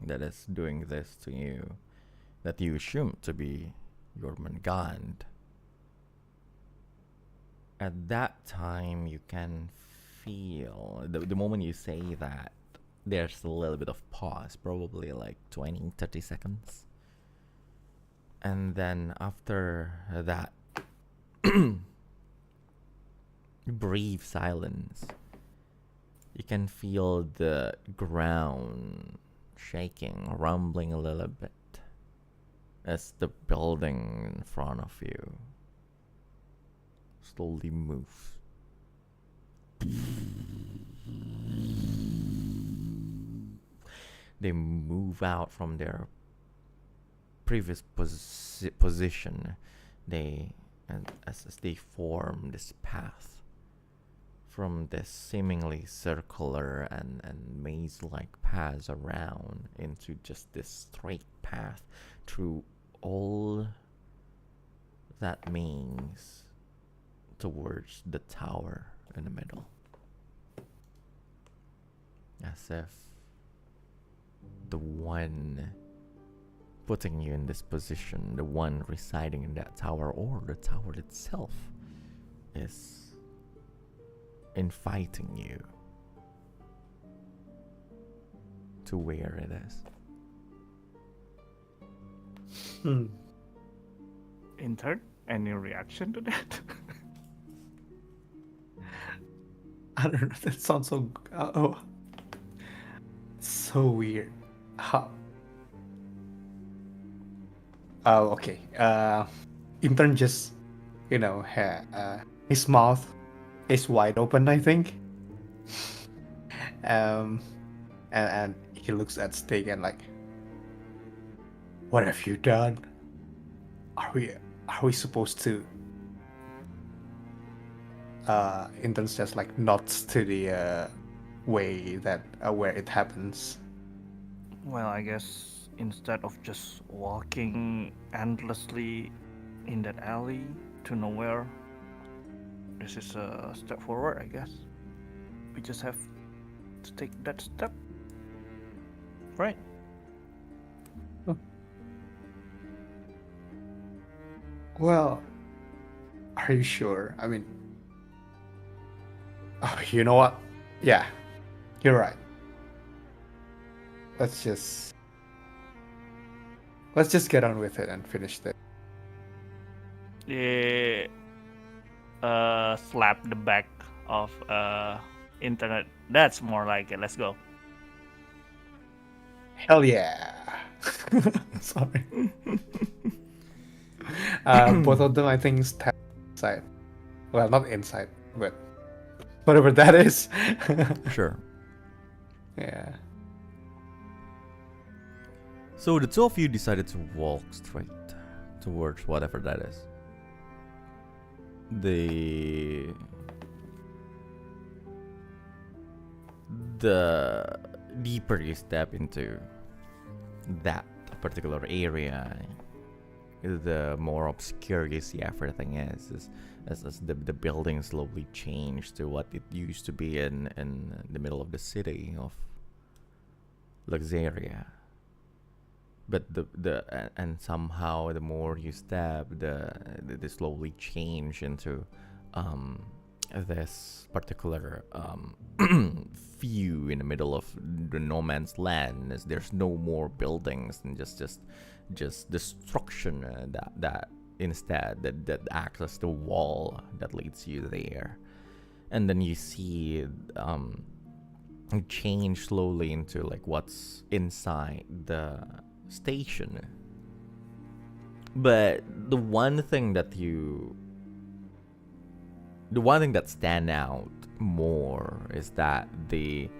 that is doing this to you, that you assume to be your Mangand. At that time, you can feel, the moment you say that, there's a little bit of pause, probably like 20, 30 seconds. And then after that brief silence, you can feel the ground shaking, rumbling a little bit as the building in front of you slowly moves. They move out from their previous position. They, and as they form this path from this seemingly circular and maze-like paths around into just this straight path through all that means towards the tower in the middle, as if the one putting you in this position, the one residing in that tower, or the tower itself, is inviting you to where it is. Intern, any reaction to that? I don't know. That sounds so. So weird. How? Oh, okay. Intern just, his mouth is wide open, I think. And he looks at Stygg and like, what have you done? Are we supposed to? Intern's just like nods to the way that where it happens. Well, I guess instead of just walking endlessly in that alley to nowhere, this is a step forward, I guess. We just have to take that step. Right? Well, are you sure? I mean, you know what? Yeah, you're right. Let's just get on with it and finish this. Slap the back of internet. That's more like it. Let's go. Hell yeah! Sorry. Both of them, I think, stand inside. Well, not inside, but whatever that is. Sure. Yeah. So the two of you decided to walk straight towards whatever that is. The deeper you step into that particular area, the more obscure you see everything is as the building slowly change to what it used to be in the middle of the city of Luxeria. But and somehow the more you step, they slowly change into this particular view in the middle of the no man's land. As there's no more buildings and just destruction that instead that acts as the wall that leads you there. And then you see change slowly into like what's inside the station. But the one thing that stand out more is that the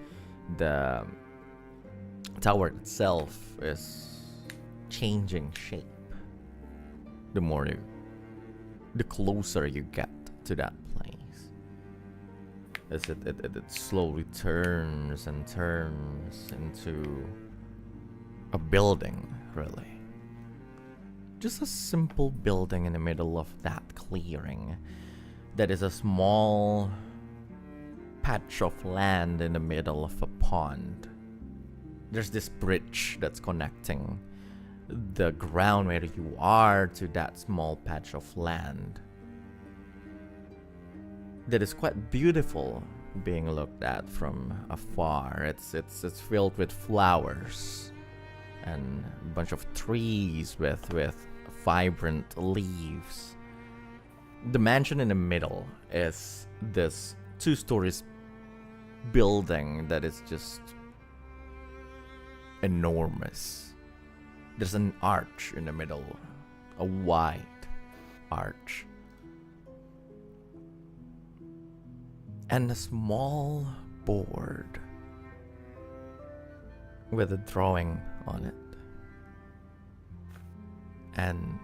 tower itself is changing shape. The closer you get to that place, as it slowly turns and turns into a building, really. Just a simple building in the middle of that clearing. That is a small patch of land in the middle of a pond. There's this bridge that's connecting the ground where you are to that small patch of land. That is quite beautiful being looked at from afar. It's filled with flowers and a bunch of trees with vibrant leaves. The mansion in the middle is this 2 stories building that is just enormous. There's an arch in the middle, a wide arch, and a small board with a drawing on it and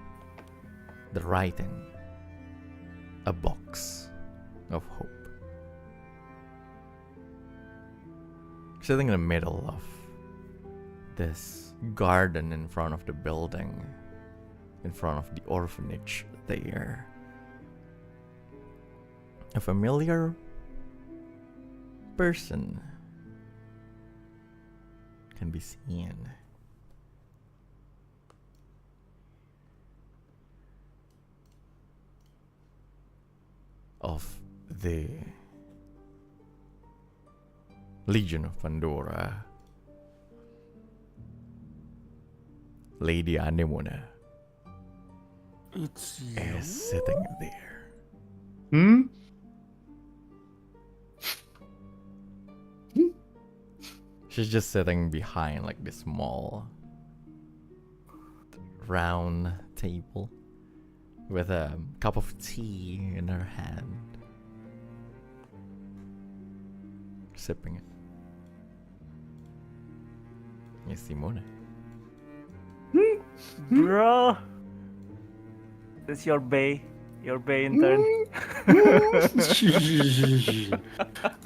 the writing, a box of hope. Sitting in the middle of this garden in front of the building, in front of the orphanage there, a familiar person can be seen. Of the Legion of Pandora, Lady Anemona It's is sitting there. She's just sitting behind like this small round table with a cup of tea in her hand, sipping it. Yes, Simone. Bro, that's your bay intern.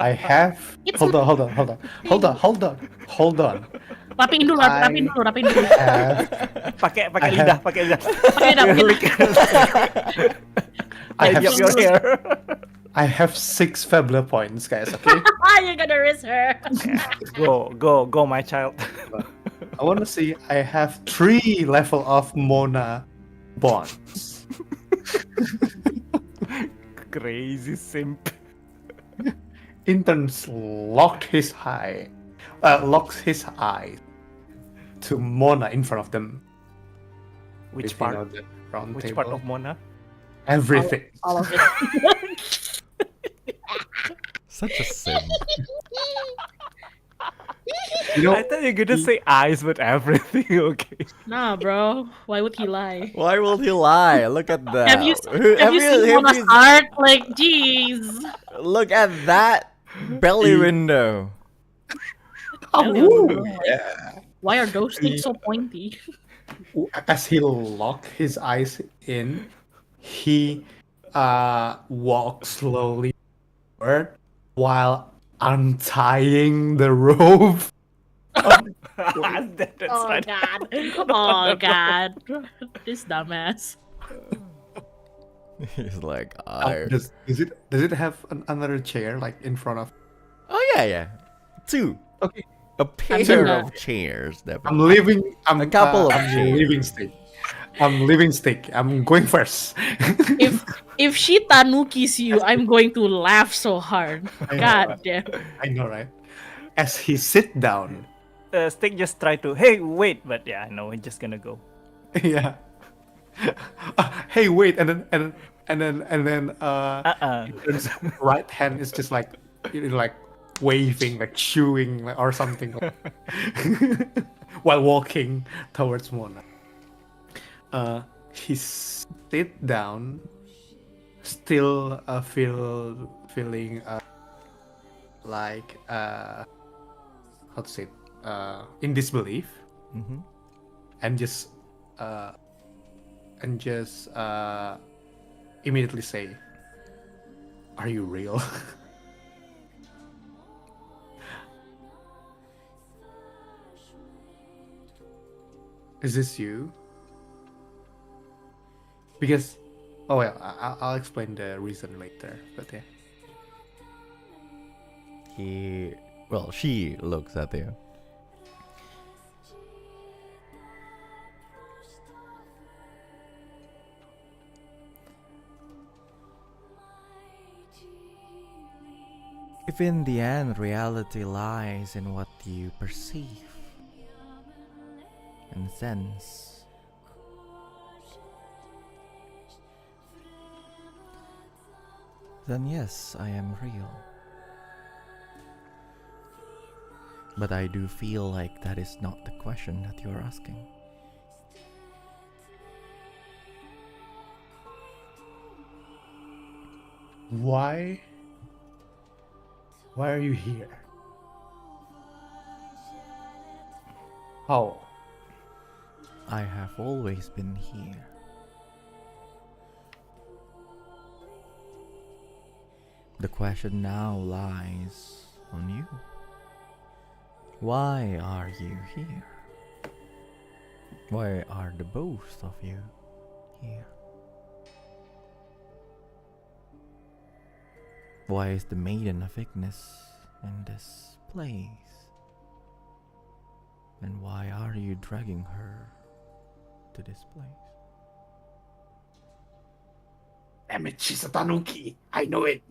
I have. Hold on. Rapiin dulu. Pakai I lidah, have- pakai lidah. Pakai lidah. Lick. I Tidy have up your hair. I have 6 Fabula points, guys. Okay. You're gonna risk her. Go, my child. I want to see. I have 3 level of Mona bonds. Crazy simp. Interns locks his eyes to Mona in front of them. Which If part? you know the round Which table. part of Mona? Everything. All of it. Such a sim. You know, I thought you're gonna say eyes, but everything. Okay. Nah, bro. Why would he lie? Why will he lie? Look at that. Have you seen Mona's art? Like, jeez. Look at that belly window. oh, Belly woo, window, like, yeah. Why are those things so pointy? As he locked his eyes in, he walks slowly forward while untying the rope. That's Oh right. god. Oh god. This dumbass. He's like, Does it have another chair like in front of? Oh yeah. Two. Okay. A pair sure. of chairs, I'm definitely. leaving. A couple of I'm chairs. leaving Stygg. I'm leaving Stygg. I'm going first. If she tanukis you, I'm going to laugh so hard. God damn. I know, right? As he sit down, Stygg just try to. Hey, wait! But yeah, I know. He's just gonna go. yeah. Hey, wait, and then his right hand is just like like waving, like chewing, like, or something, while walking towards Mona. He sit down, still feeling like how to say it, in disbelief, Mhm. and just immediately say, "Are you real?" Is this you? Because, oh well, I'll explain the reason later. But yeah, She looks at you. If in the end reality lies in what you perceive and sense, then yes, I am real. But I do feel like that is not the question that you're asking. why are you here? How? I have always been here. The question now lies on you. Why are you here? Why are the both of you here? Why is the Maiden of Ignis in this place? And why are you dragging her to this place? Damn it, she's a tanuki. I know it.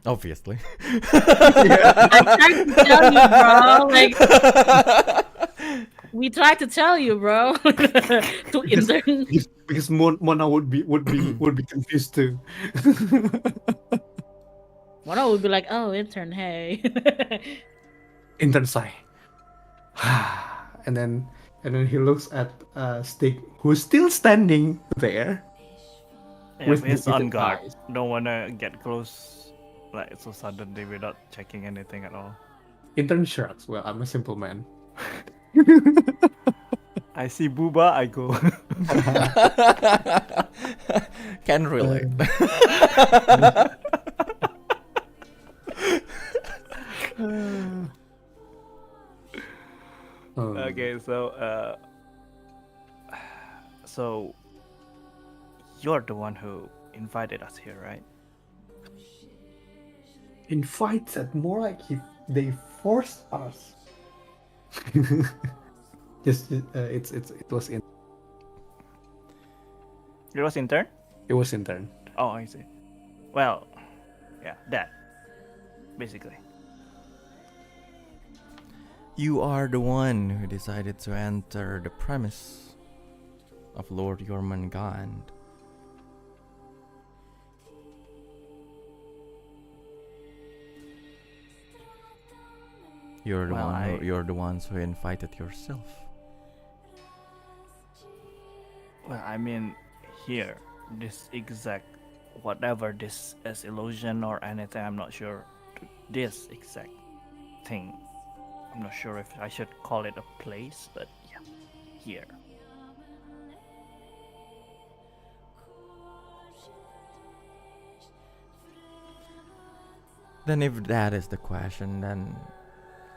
Obviously. I tried to tell you, bro. Like, we tried to tell you, bro. To intern. Because Mona would be confused too. Mona would be like, "Oh, intern, hey." Intern sigh. and then he looks at Stygg, who's still standing there. Yeah, With he's the on guard. eyes. Don't wanna get close, like so suddenly without checking anything at all. Intern shrugs. Well, I'm a simple man. I see Booba, I go. Can relate. Okay, so you're the one who invited us here, right? Invite that more like they forced us. Just it was in. It was intern? It was intern. Oh, I see. Well, yeah, that. Basically. You are the one who decided to enter the premise of Lord Jormungand. You're the Well, one who, you're the ones who invited yourself. Well, I mean, here, this exact, whatever this is illusion or anything, I'm not sure. This exact thing, I'm not sure if I should call it a place, but yeah, here. Then if that is the question, then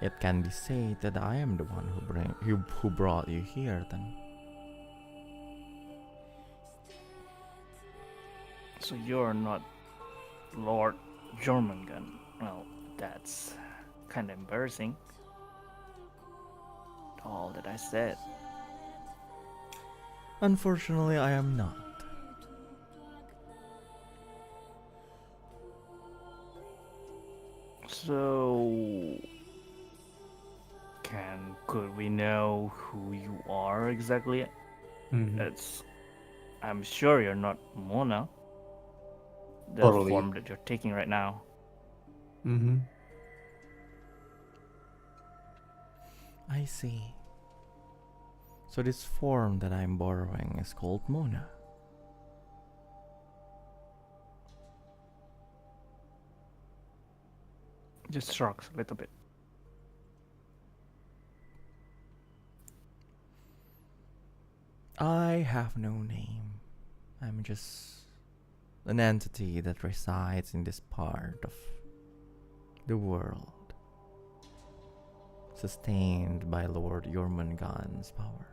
it can be said that I am the one who brought you here then. So you're not Lord Jormungand. Well, that's kind of embarrassing. All that I said. Unfortunately, I am not. So, could we know who you are exactly? Mhm. I'm sure you're not Mona, the Totally. form that you're taking right now. Mm-hmm. I see. So this form that I'm borrowing is called Mona. Just shrugs a little bit. I have no name. I'm just an entity that resides in this part of the world, sustained by Lord Jormungand's power.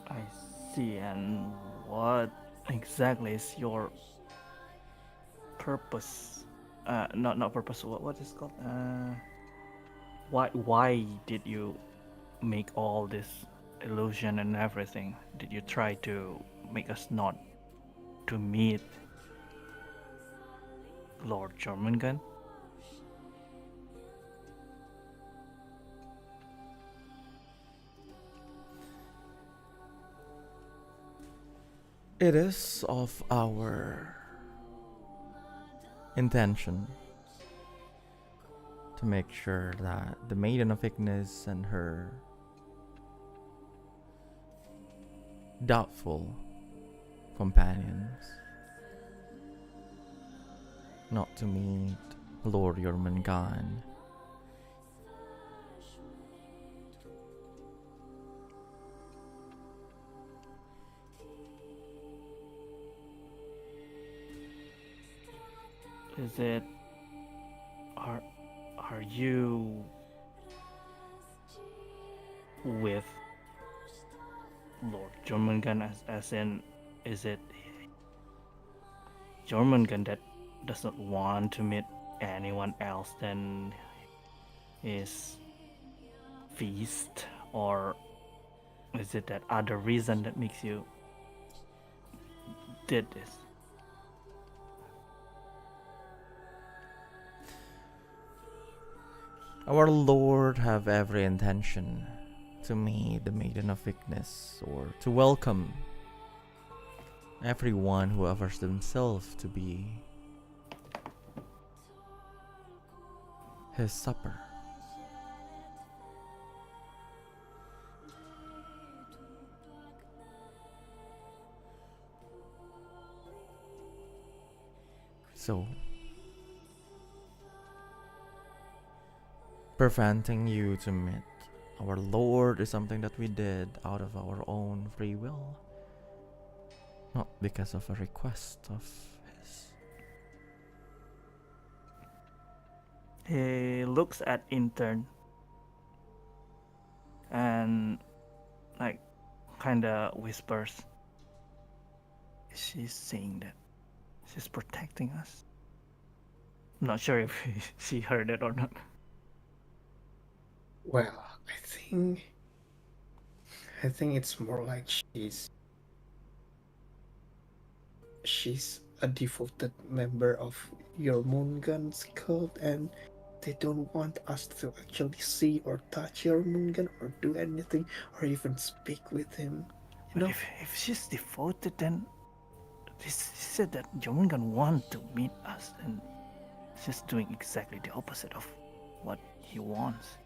I see. And what exactly is your purpose? Not purpose. What is it called? Why did you make all this illusion and everything? Did you try to make us not to meet Lord Jormungand? It is of our intention to make sure that the Maiden of Ignis and her doubtful companions not to meet Lord Jormungand. Is it are you with Lord Jormungand as in is it Jormungand that does not want to meet anyone else than his feast, or is it that other reason that makes you did this? Our Lord have every intention to meet the Maiden of Ignis, or to welcome everyone who offers themselves to be his supper. So, preventing you to meet our Lord is something that we did out of our own free will, not because of a request of his. He looks at intern and like kinda whispers. She's saying that she's protecting us. not sure if she heard it or not. Well, I think it's more like she's a devoted member of your Moongun's cult, and they don't want us to actually see or touch your Moongun or do anything or even speak with him. You But know? if she's devoted, then she said that Jormungand want to meet us, and she's doing exactly the opposite of what he wants.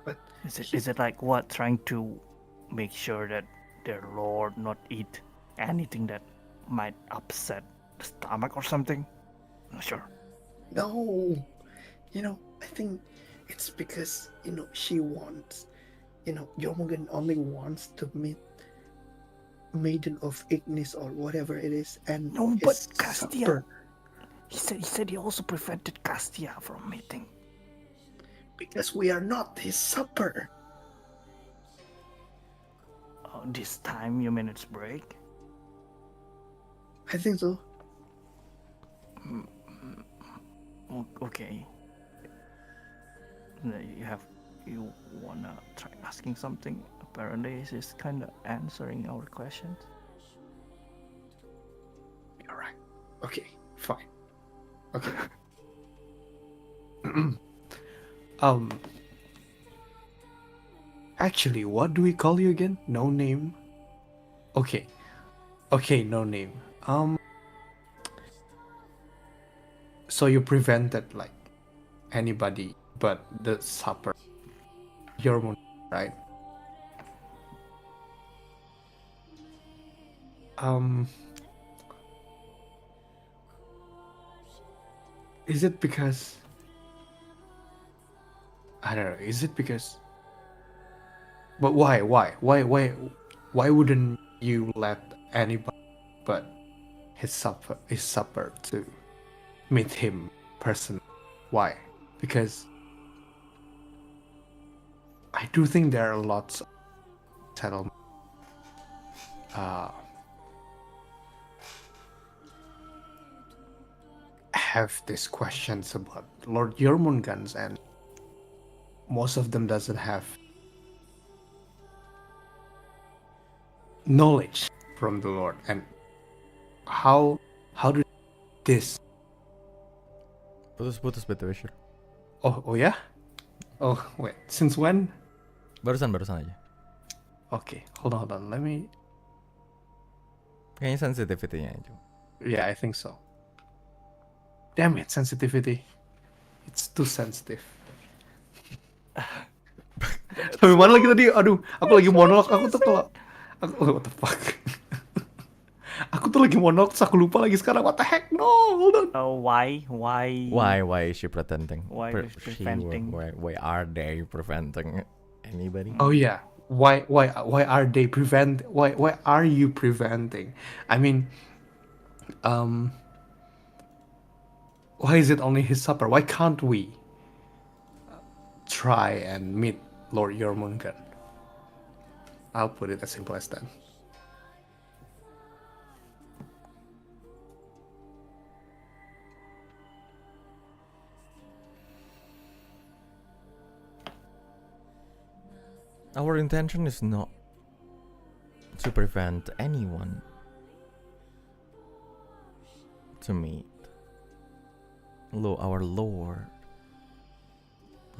But Is it like what, trying to make sure that their lord not eat anything that might upset the stomach or something? Not sure. no, I think it's because she wants, Jormungand only wants to meet Maiden of Ignis or whatever it is, and No, his but Castia. supper. He said he also prevented Castia from meeting. Because we are not his supper. Oh, this time you mean it's break? I think so. Okay. You wanna try asking something? Apparently, she's kind of answering our questions. You're right. Okay, fine. Okay. Actually, what do we call you again? No name. Okay. Okay, no name. So you prevented like anybody but the supper. Your moon, right? Is it because I don't know, is it because but why wouldn't you let anybody but his supper to meet him personally? Why? Because I do think there are lots of settlements have these questions about Lord Jormungand's, and most of them doesn't have knowledge from the Lord. And how do this Putus-putus btw, Shiru. oh yeah? Oh wait, since when? Barusan aja. Okay, hold on, let me. Kayaknya sensitivity-nya aja. Yeah, I think so. Damn it, sensitivity. It's too sensitive. Sampai mana lagi tadi? Aduh, aku lagi monolog. Aku tuh kalau what the fuck? Aku tuh lagi monolog, terus aku lupa lagi sekarang. What the heck? No, hold on. Why Why is she pretending? Why is preventing? Why are they preventing anybody? Oh yeah. Why are they why are you preventing? I mean, why is it only his supper? Why can't we try and meet Lord Jormungand? I'll put it as simple as that. Our intention is not to prevent anyone to meet our Lord.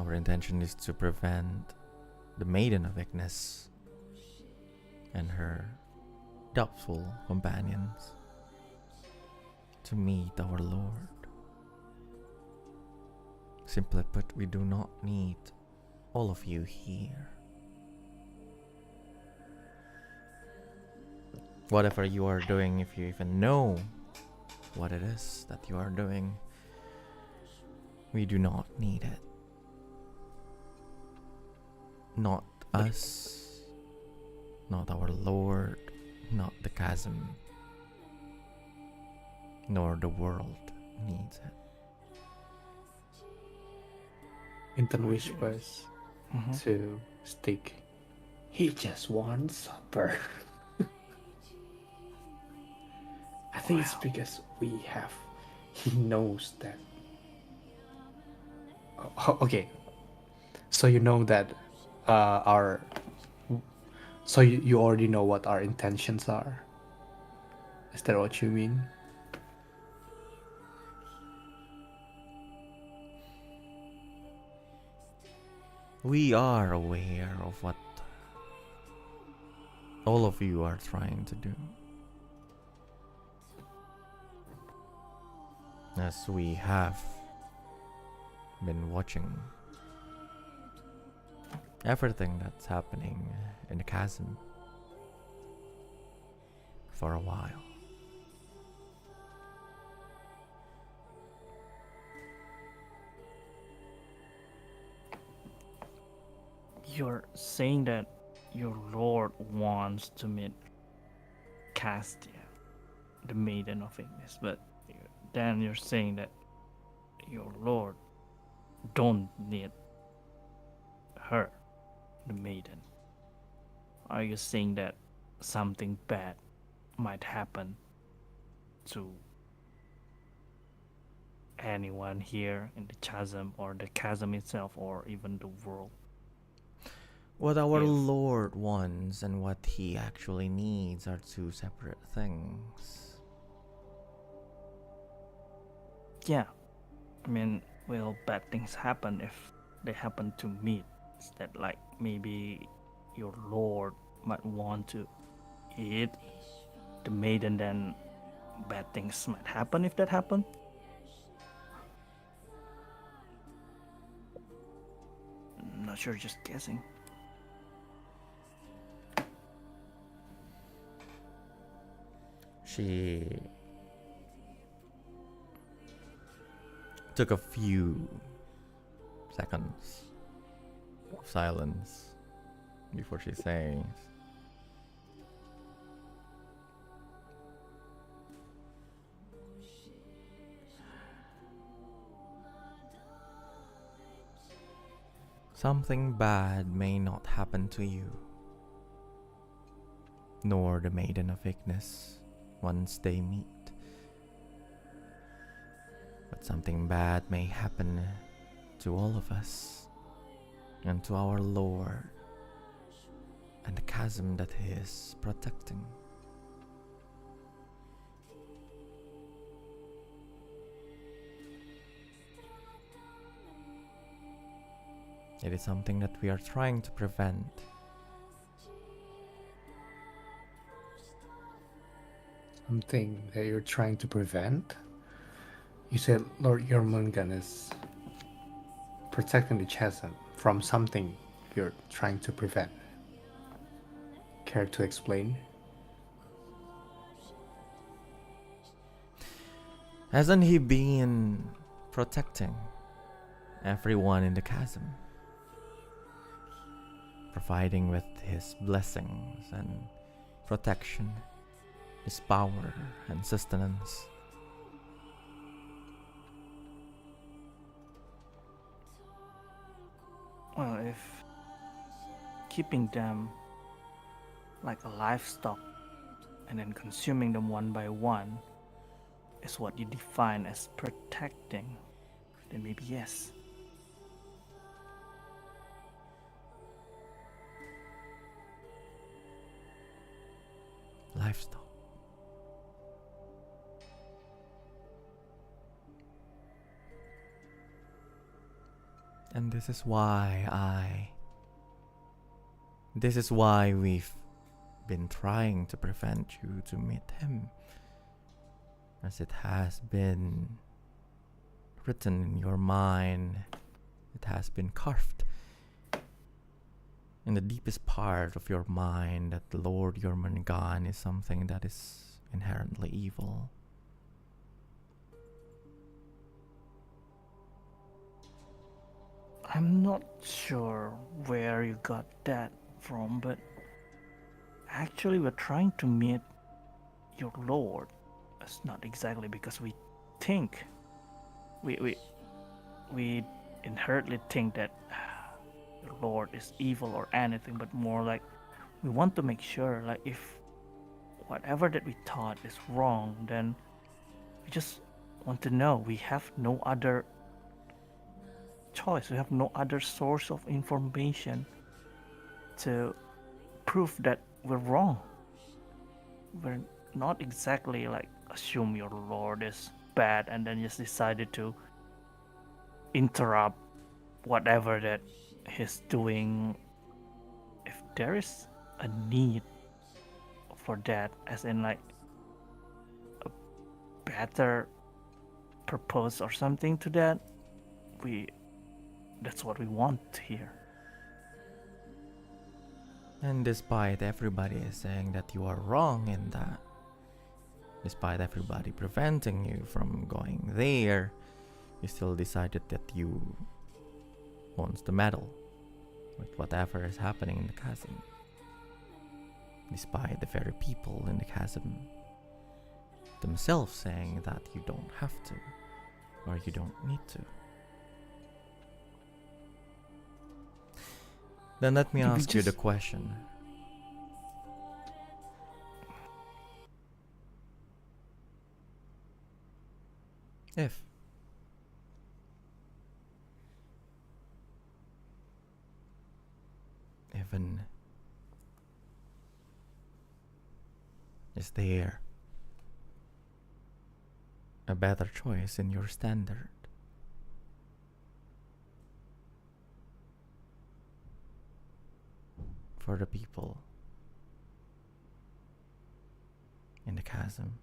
Our intention is to prevent the Maiden of Ignis and her doubtful companions to meet our Lord. Simply put, we do not need all of you here. Whatever you are doing, if you even know what it is that you are doing, we do not need it. Not us, not our Lord, not the chasm, nor the world needs it. Inton whispers to Stygg. He just wants supper. I think it's because he knows that Okay, so you know that our so you already know what our intentions are. Is that what you mean? We are aware of what all of you are trying to do. As we have been watching everything that's happening in the chasm for a while. You're saying that your lord wants to meet Castia, the Maiden of Ignis, but then you're saying that your lord don't need her, the Maiden. Are you saying that something bad might happen to anyone here in the chasm, or the chasm itself, or even the world? What our If- Lord wants and what he actually needs are two separate things. Yeah, I mean, will bad things happen if they happen to meet? Is that like maybe your lord might want to eat the maiden, then bad things might happen if that happen? Not sure, just guessing. She took a few seconds of silence before she says, something bad may not happen to you, nor the Maiden of Ignis once they meet. But something bad may happen to all of us and to our Lord and the chasm that he is protecting. It is something that we are trying to prevent. Something that you're trying to prevent? You said Lord Jormungand is protecting the chasm from something you're trying to prevent. Care to explain? Hasn't he been protecting everyone in the chasm? Providing with his blessings and protection, his power and sustenance. Well, if keeping them like a livestock and then consuming them one by one is what you define as protecting, then maybe yes. Livestock. And this is why we've been trying to prevent you to meet him, as it has been written in your mind, it has been carved in the deepest part of your mind that the Lord Jormungand is something that is inherently evil. I'm not sure where you got that from, but actually we're trying to meet your lord. It's not exactly because we think we inherently think that your lord is evil or anything, but more like we want to make sure, like, if whatever that we thought is wrong, then we just want to know we have no other choice. We have no other source of information to prove that we're wrong. We're not exactly like assume your lord is bad and then just decided to interrupt whatever that he's doing. If there is a need for that, as in like a better purpose or something to that, that's what we want to hear. And despite everybody saying that you are wrong in that, despite everybody preventing you from going there, you still decided that you want to meddle with whatever is happening in the chasm. Despite the very people in the chasm themselves saying that you don't have to, or you don't need to. Then let me ask you the question. If even is there a better choice in your standard? For the people in the chasm?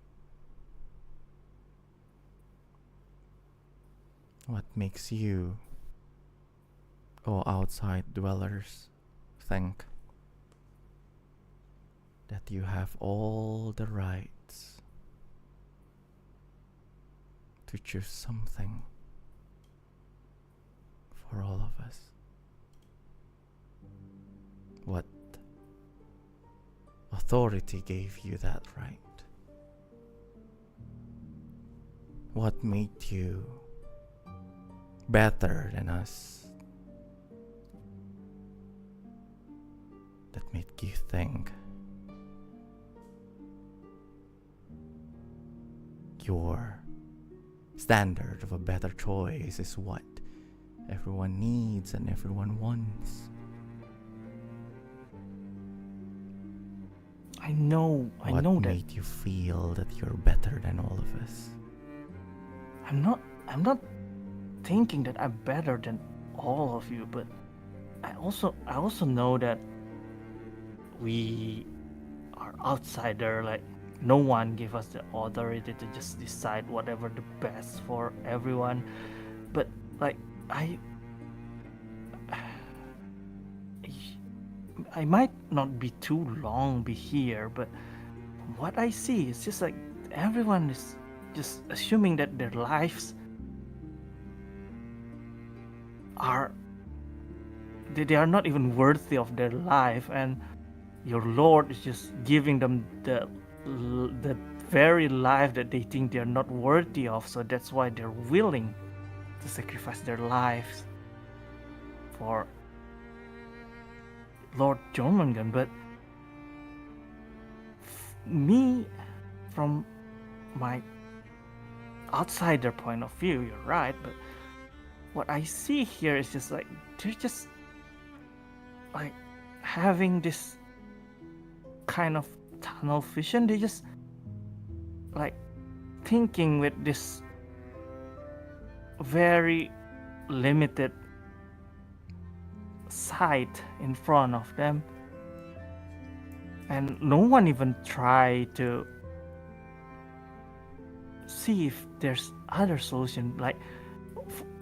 What makes you, or outside dwellers, think that you have all the rights to choose something for all of us? What authority gave you that right? What made you better than us? That made you think your standard of a better choice is what everyone needs and everyone wants? I know What that made you feel that you're better than all of us? I'm not thinking that I'm better than all of you, but I also know that we are outsider. Like, no one gave us the authority to just decide whatever the best for everyone. But like I might not be too long be here, but what I see is just like everyone is just assuming that their lives are they are not even worthy of their life, and your lord is just giving them the very life that they think they're not worthy of. So that's why they're willing to sacrifice their lives for Lord Jormungand. But me, from my outsider point of view, you're right, but what I see here is just like they're just like having this kind of tunnel vision. They just like thinking with this very limited sight in front of them, and no one even try to see if there's other solution. Like,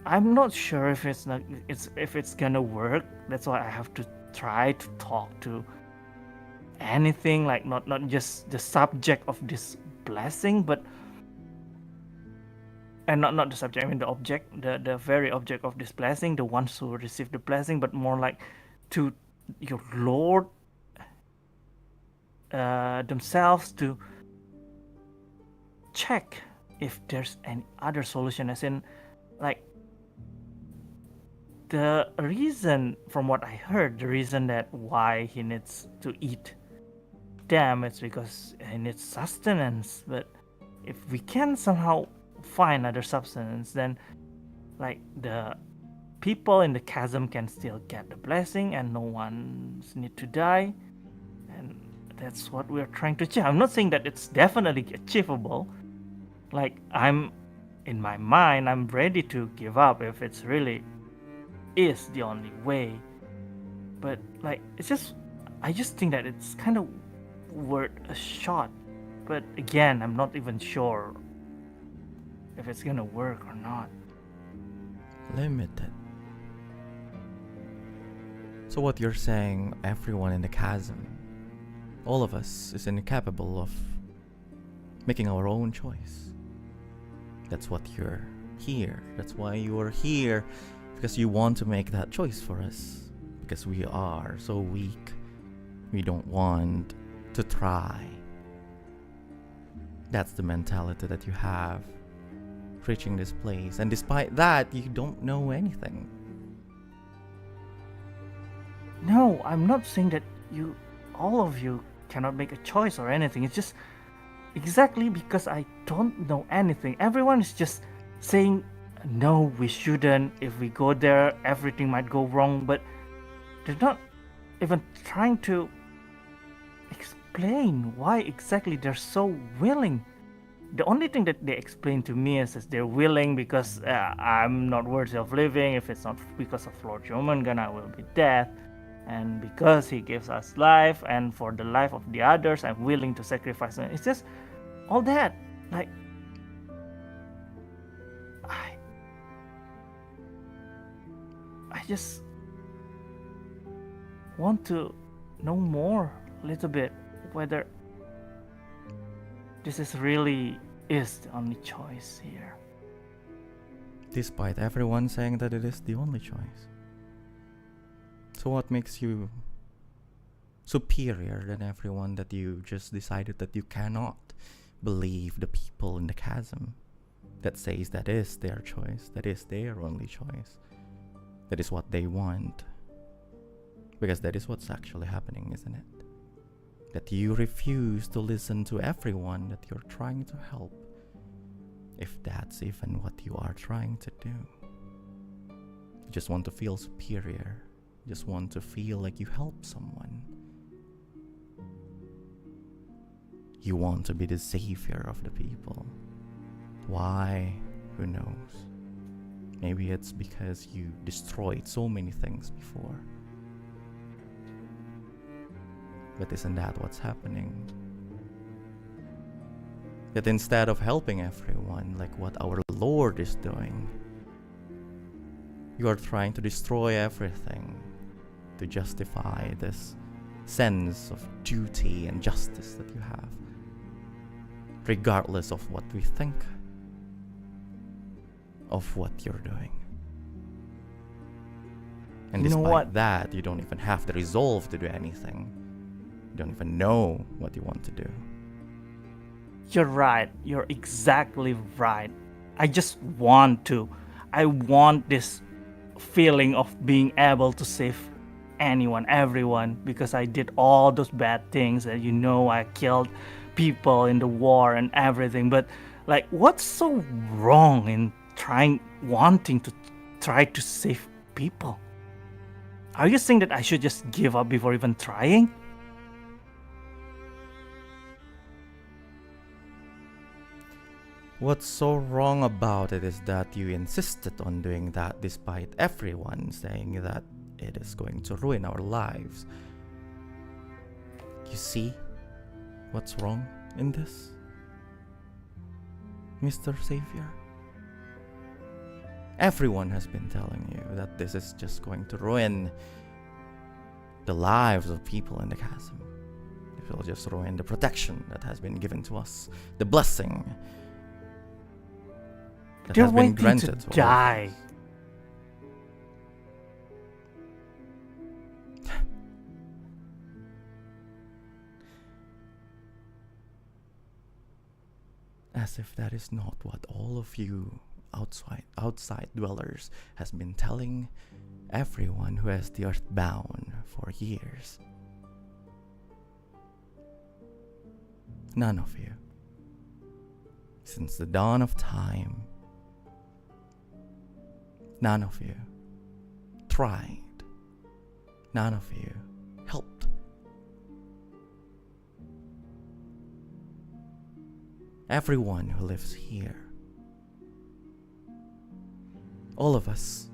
I'm not sure if it's gonna work. That's why I have to try to talk to anything, like not just the subject of this blessing, but and not the subject, I mean the object, the very object of this blessing, the ones who receive the blessing, but more like to your lord themselves, to check if there's any other solution, as in like the reason, from what I heard, the reason that why he needs to eat them, it's because he needs sustenance. But if we can somehow find other substance, then like the people in the chasm can still get the blessing and no one's need to die. And that's what we're trying to achieve. I'm not saying that it's definitely achievable. Like, in my mind, I'm ready to give up if it's really is the only way. But like, I just think that it's kind of worth a shot. But again, I'm not even sure if it's gonna work or not. Limited. So what you're saying, everyone in the chasm, all of us, is incapable of making our own choice. That's what you're here. That's why you're here. Because you want to make that choice for us. Because we are so weak. We don't want to try. That's the mentality that you have reaching this place. And despite that, you don't know anything. No, I'm not saying that all of you cannot make a choice or anything. It's just exactly because I don't know anything. Everyone is just saying, no, we shouldn't. If we go there, everything might go wrong. But they're not even trying to explain why exactly they're so willing. The only thing that they explain to me is they're willing because I'm not worthy of living. If it's not because of Lord Jormungand, I will be dead. And because he gives us life, and for the life of the others, I'm willing to sacrifice. It's just all that. Like, I just want to know more a little bit whether this is really is the only choice here. Despite everyone saying that it is the only choice. So what makes you superior than everyone that you just decided that you cannot believe the people in the chasm that says that is their choice, that is their only choice, that is what they want? Because that is what's actually happening, isn't it? That you refuse to listen to everyone that you're trying to help, if that's even what you are trying to do. You just want to feel superior. You just want to feel like you help someone. You want to be the savior of the people. Why? Who knows? Maybe it's because you destroyed so many things before. But isn't that what's happening? That instead of helping everyone, like what our Lord is doing, you are trying to destroy everything to justify this sense of duty and justice that you have, regardless of what we think of what you're doing. And You know despite what? that, you don't even have the resolve to do anything. You don't even know what you want to do. You're right. You're exactly right. I just want to. I want this feeling of being able to save anyone, everyone, because I did all those bad things that I killed people in the war and everything. But like, what's so wrong in wanting to try to save people? Are you saying that I should just give up before even trying? What's so wrong about it is that you insisted on doing that despite everyone saying that it is going to ruin our lives. You see what's wrong in this, Mr. Savior? Everyone has been telling you that this is just going to ruin the lives of people in the chasm. It will just ruin the protection that has been given to us, the blessing that They're has been waiting granted to to all of die. us. As if that is not what all of you outside dwellers has been telling everyone who has the earth bound for years. None of you, since the dawn of time, none of you tried. None of you helped. Everyone who lives here, all of us,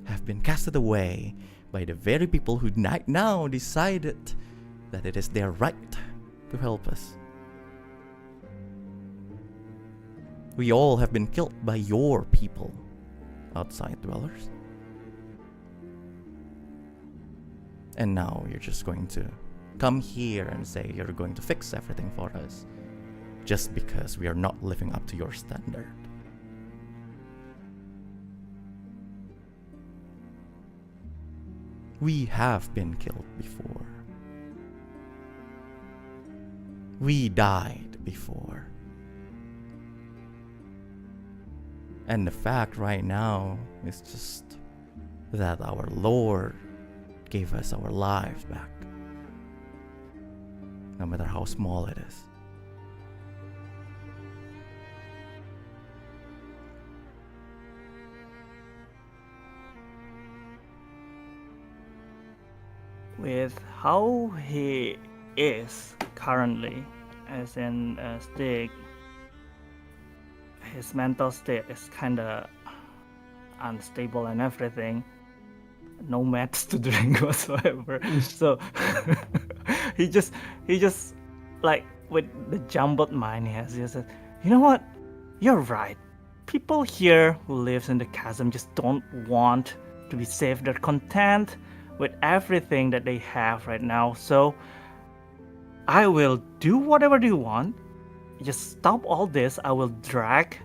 have been casted away by the very people who now decided that it is their right to help us. We all have been killed by your people, outside dwellers. And now you're just going to come here and say you're going to fix everything for us just because we are not living up to your standard. We have been killed before. We died before. And the fact right now is just that our Lord gave us our lives back. No matter how small it is. With how he is currently, as in Stygg, his mental state is kinda unstable and everything. No meds to drink whatsoever. So he just like with the jumbled mind he has, he said, you know what? You're right. People here who lives in the chasm just don't want to be safe. They're content with everything that they have right now. So I will do whatever you want. Just stop all this. I will drag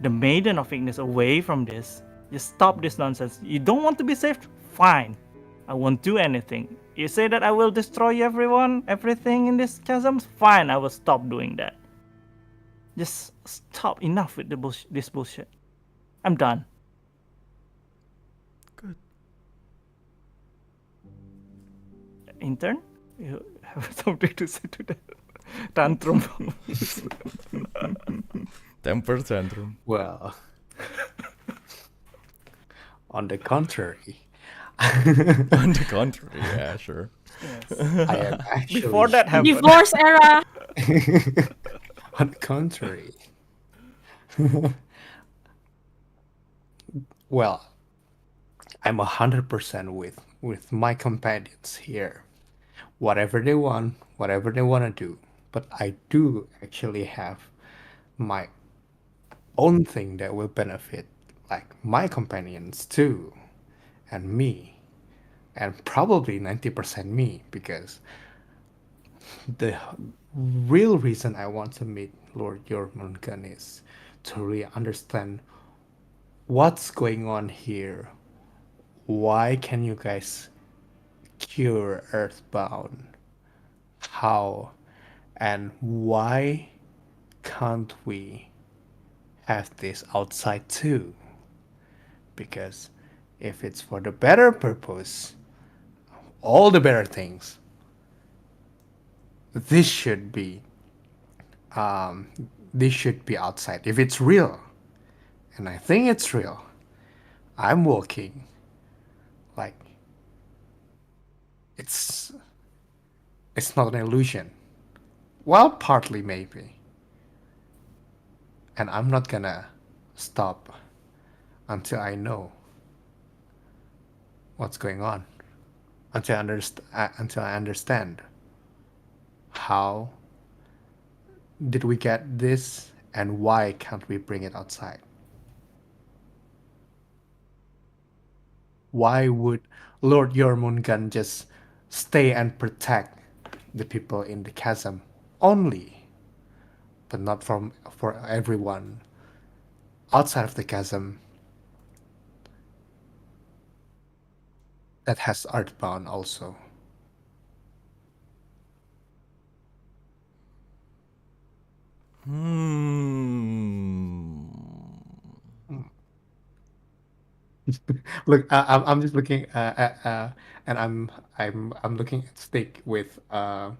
the Maiden of Ignis away from this. Just stop this nonsense. You don't want to be saved? Fine. I won't do anything. You say that I will destroy everything in this chasm? Fine, I will stop doing that. Just stop. Enough with this bullshit. I'm done. Good. Intern? You have something to say to that? Tantrum. Temper tantrum. Well, on the contrary, On the contrary, yeah, sure. Yes. I am actually. Before that happened. Divorce era. On the contrary. Well, I'm 100% with my companions here. Whatever they want to do. But I do actually have my own thing that will benefit like my companions too, and me, and probably 90% me, because the real reason I want to meet Lord Jormungand is to really understand what's going on here. Why can you guys cure Earthbound? How? And why can't we have this outside too? Because if it's for the better purpose, all the better things, this should be outside. If it's real, and I think it's real, I'm walking like it's not an illusion. Well, partly maybe. And I'm not gonna stop until I know what's going on. Until I understand how did we get this and why can't we bring it outside? Why would Lord Jormungand just stay and protect the people in the chasm only, but not for everyone outside of the chasm that has Earthbound also? Look, I'm just looking and I'm looking at Stygg with like,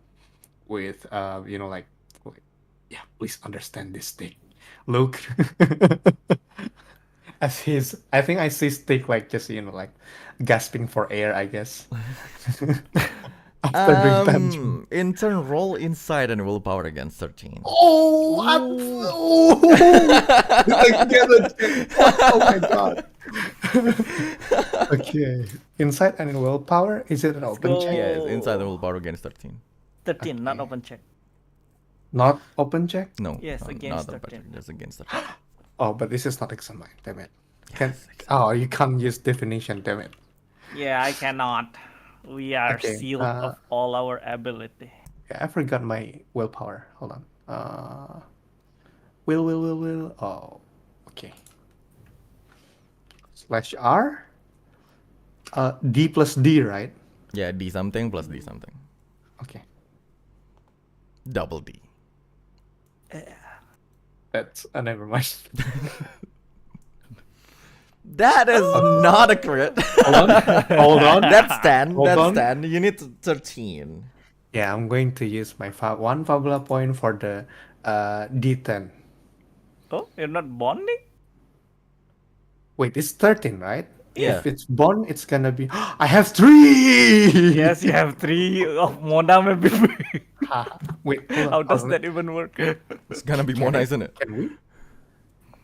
yeah, please understand this, Stygg. Look, I think I see Stygg like just like gasping for air, I guess. After doing tantrum. In turn, roll insight and willpower against 13. Oh, again, oh my god. Okay, insight and willpower. Is it an open check? Yes, insight and Oh. willpower against 13. 13, not Okay. open check. Not open check. No, Yes, no, against not open 13. check, just against 13. Oh, but this is not examine. Damn it. Can Yes, oh you can't use definition. Damn it. Yeah, I cannot. We are Okay, sealed of all our ability. Yeah, I forgot my willpower. Hold on. Will. Oh, okay. /R. D plus D, right? Yeah, D something plus D something. Okay. Double D. That's never mind. That is not a crit. Hold on. That's 10. Hold That's on. 10. You need 13. Yeah, I'm going to use my one Fabula point for the D10. Oh, you're not bonding? Wait, it's 13, right? Yeah. If it's bond, it's gonna be. I have 3. Yes, you have 3 of Mona maybe. Wait, hold on. How does that even work? It's gonna be Mona, isn't it? Can we?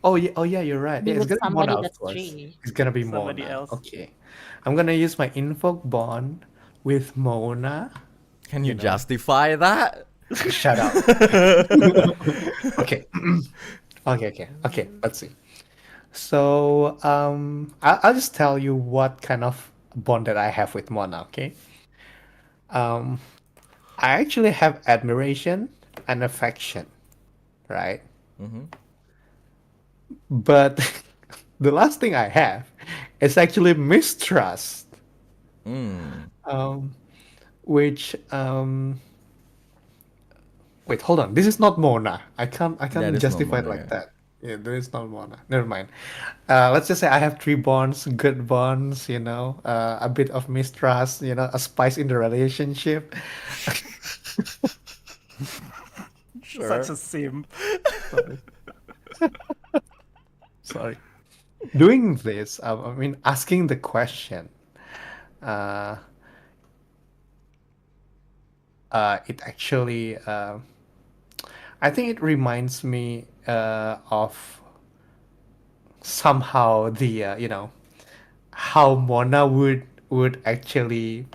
Oh yeah, you're right. Be Yeah, it's with gonna be somebody Mona, of that's course. 3. It's gonna be Somebody Mona. else. Okay. I'm gonna use my invoke bond with Mona. Can you justify that? Shut up. Okay. Okay. Let's see. So I'll just tell you what kind of bond that I have with Mona. Okay. I actually have admiration and affection, right? Mm-hmm. But the last thing I have is actually mistrust, which wait, hold on. This is not Mona. I can't That is not justify it Mona, like yeah. that. Yeah, this is not Mona. Never mind. Let's just say I have 3 bonds, good bonds, a bit of mistrust, a spice in the relationship. Sure. Such a sim. Sorry. Doing this, I mean, asking the question, it actually, I think it reminds me of somehow the, how Mona would actually,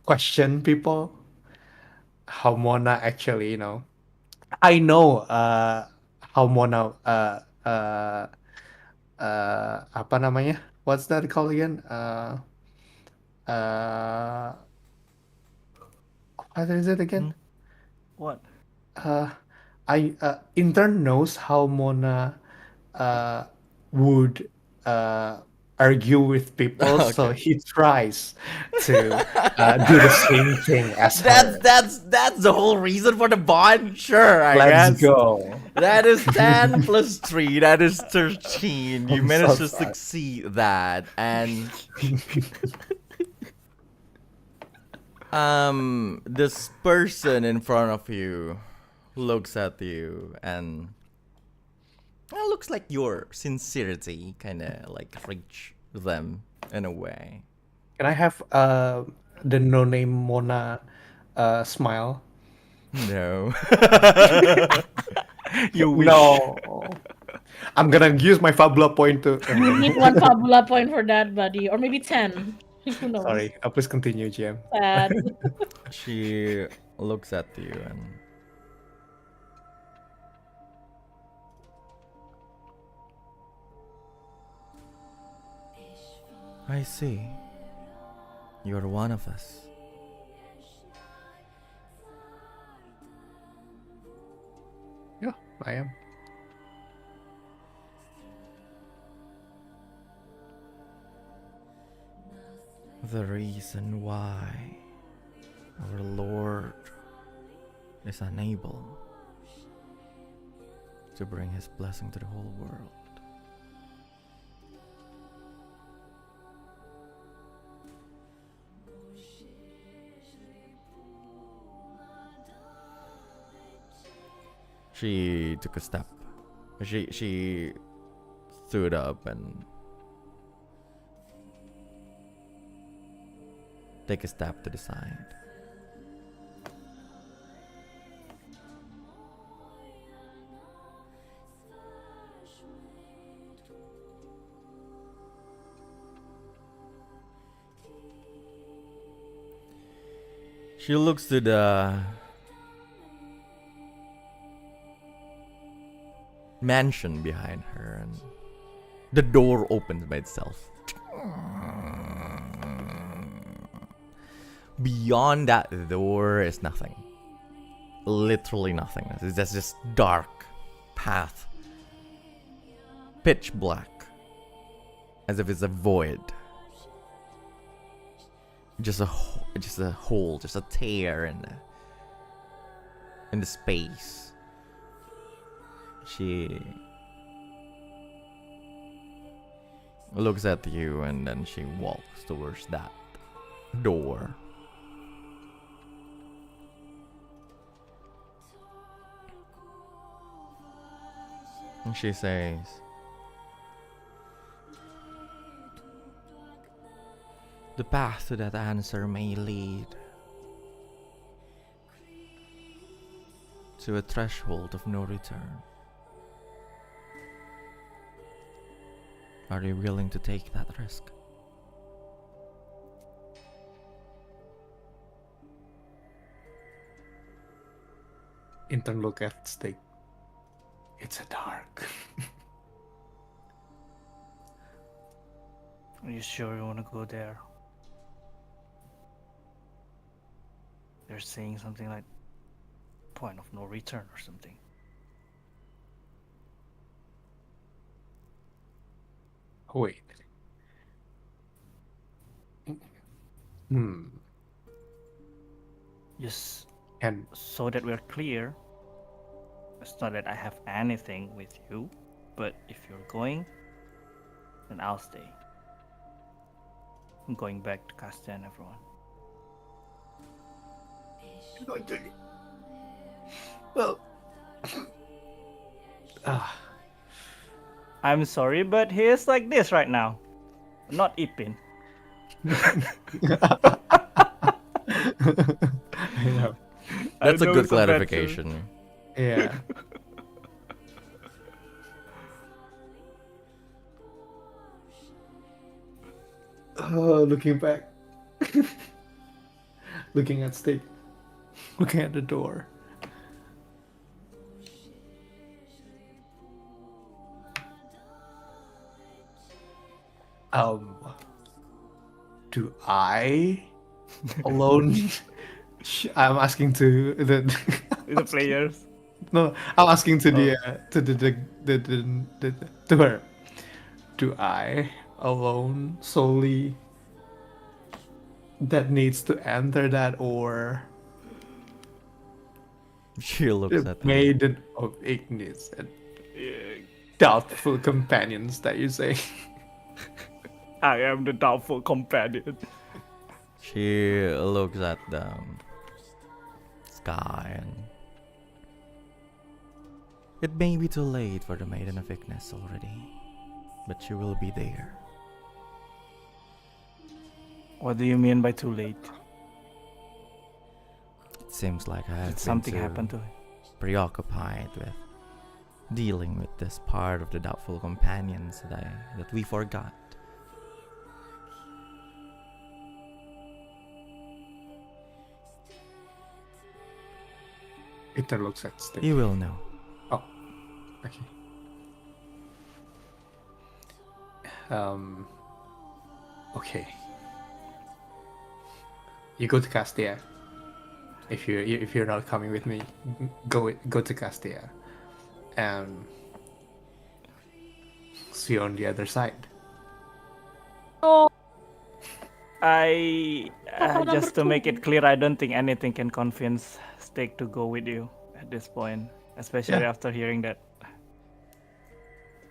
question people. How Mona actually, I know how Mona apa namanya? What's that called again? Uh, what is it again? What? Intern knows how Mona would argue with people, so Okay. he tries to do the same thing as her. That's the whole reason for the bond. Sure, I Let's guess. go. That is 10 plus 3. That is 13. You I'm managed so to sorry. succeed that. And this person in front of you looks at you and it looks like your sincerity kind of like reach them in a way. Can I have the no-name Mona smile? No. You wish. No. I'm gonna use my Fabula point to. You need 1 Fabula point for that, buddy. Or maybe 10. Who knows? Sorry, please continue, GM. Sad. She looks at you and I see. You're one of us. Yeah, I am. The reason why our Lord is unable to bring his blessing to the whole world She took a step. She stood up and take a step to the side. She looks to the mansion behind her, and the door opens by itself. Beyond that door is nothing. Literally nothing. It's just dark path. Pitch black. As if it's a void. Just a hole, just a tear in the space. She looks at you and then she walks towards that door. And she says, "The path to that answer may lead to a threshold of no return. Are you willing to take that risk?" Intern look at Stygg. It's a dark. Are you sure you want to go there? They're saying something like point of no return or something. Wait. Just And so that we're clear, it's not that I have anything with you, but if you're going, then I'll stay. I'm going back to Castia and everyone. well, I'm sorry, but he is like this right now. Not Ipin. yeah. That's a know good it's a bad clarification. Yeah. Looking back. Looking at Stygg. Looking at the door. Do I alone? I'm asking to the The players. no. I'm asking to the to her. Do I alone solely that needs to enter that, or She looks the at me. maiden of Ignis and doubtful companions that you say? I am the doubtful companion. She looks at the sky and it may be too late for the Maiden of Ignis already, but she will be there. What do you mean by too late? It seems like I have Did been something too happen to him? preoccupied with dealing with this part of the doubtful companions that we forgot. It looks at Stygg. You will know. Oh, okay. Okay. You go to Castia. If you're not coming with me, go to Castia, and see you on the other side. Oh, Just to make it clear, I don't think anything can convince Stygg to go with you at this point, especially Yeah. after hearing that.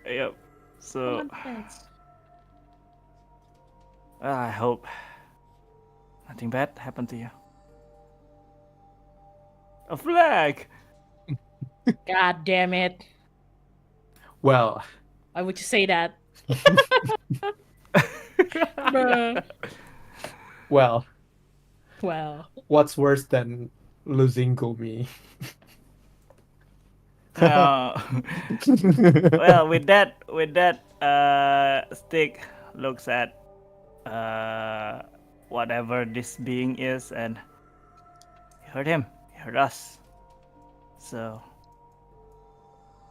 Yep. So I hope nothing bad happened to you. A flag. God damn it. Well, Why would you say that? Bruh. Well, Well, what's worse than losing Gumi? Uh, well, with that, Stygg looks at whatever this being is, and he heard him. He heard us. So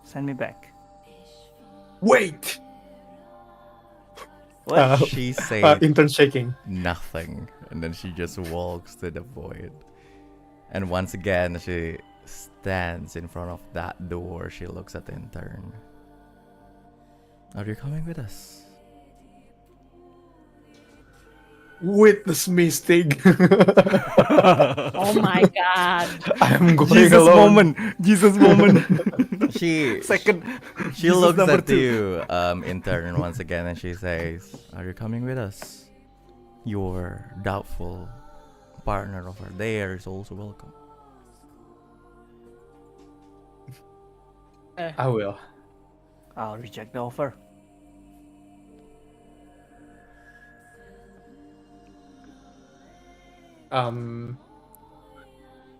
send me back. Wait. What? She said Intern shaking. nothing, and then she just walks to the void. And once again, she stands in front of that door. She looks at the intern. Are you coming with us? Witness me, Stygg. oh my god. I'm going Jesus alone. moment. Jesus moment. She Second. she Jesus looks number at two. you, intern, once again, and she says, "Are you coming with us? Your doubtful partner over there is also welcome." I will. I'll reject the offer.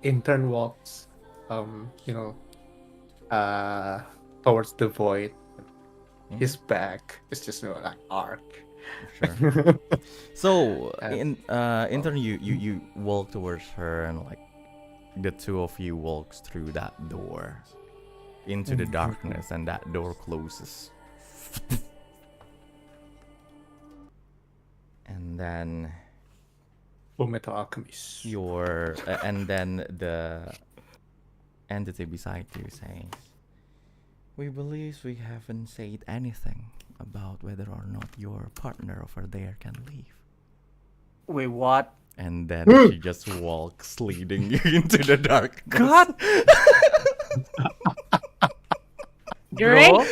Intern walks, towards the void. His back is just like arc. Sure. So, And- intern, you walk towards her, and like the two of you walks through that door into the darkness, and that door closes. And then Full Metal Alchemist. and then the entity beside you says, "We believe we haven't said anything about whether or not your partner over there can leave." Wait, what? And then she just walks, leading you into the darkness. God. Drake? Bro?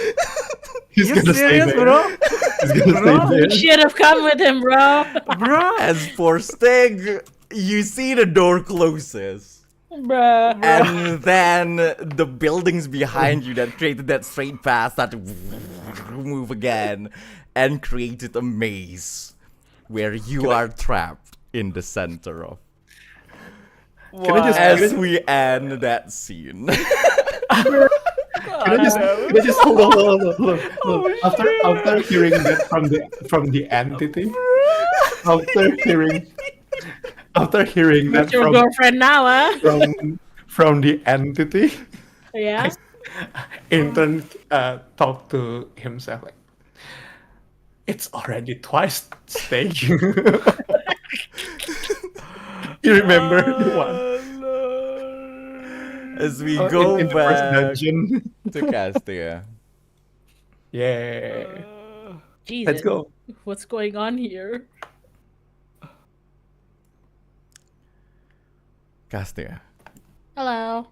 He's You gonna stay serious, there. bro? He's gonna Bro? stay You there. should have come with him, bro. Bro? As for Stygg, you see the door closes. Bruh. And then the buildings behind you that created that straight path start to move again and created a maze where you are trapped in the center of. Can I just- As we end that scene. Can I just hold on. After hearing that from the entity, after hearing that That's your girlfriend now, huh? from the entity, Yeah. intern talked to himself like, it's already twice stage. You remember the one As we go in the first back dungeon? to Castia. Yeah. Jesus. Let's go. What's going on here? Castia. Hello.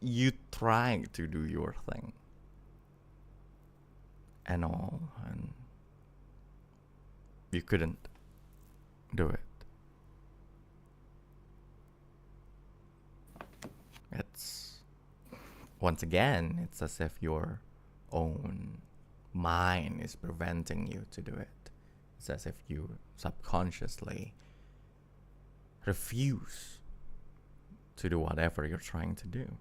You trying to do your thing and all, and you couldn't do it. It's once again, it's as if your own mind is preventing you to do it. It's as if you subconsciously refuse to do whatever you're trying to do.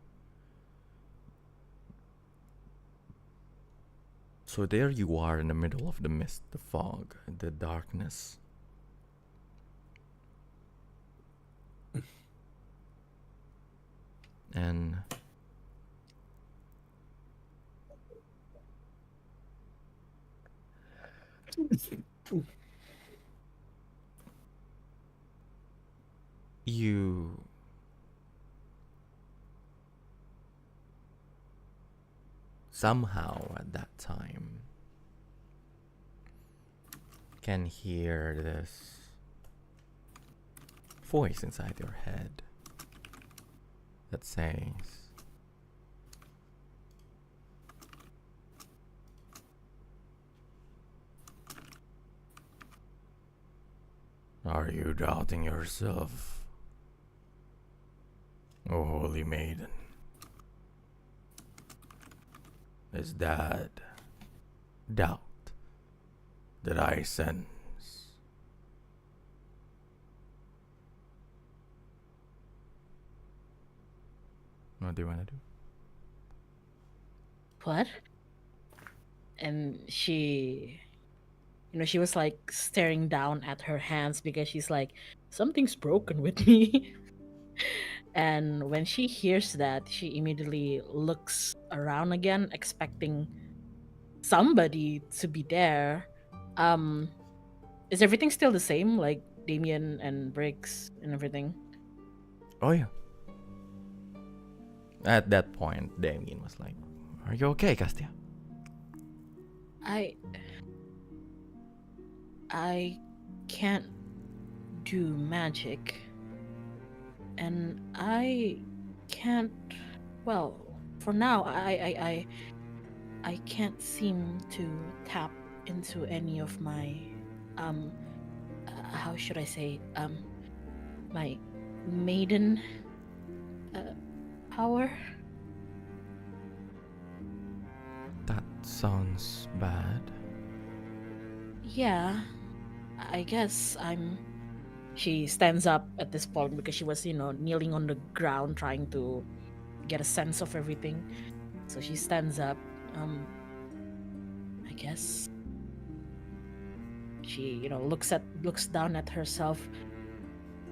So there you are in the middle of the mist, the fog, the darkness. And you somehow at that time can hear this voice inside your head that says, "Are you doubting yourself, O holy maiden? is that doubt that I sense. What do you want to do? What? And she, she was like staring down at her hands because she's like, something's broken with me. And when she hears that, she immediately looks around again, expecting somebody to be there. Um, is everything still the same, like Damien and Briggs and everything? Oh yeah. At that point, Damien was like, "Are you okay, Castia?" I can't do magic, and I can't. Well, for now, I can't seem to tap into any of my how should I say, my maiden power. That sounds bad. Yeah, I guess I'm. She stands up at this point because she was, kneeling on the ground trying to get a sense of everything. So she stands up. I guess she, looks down at herself.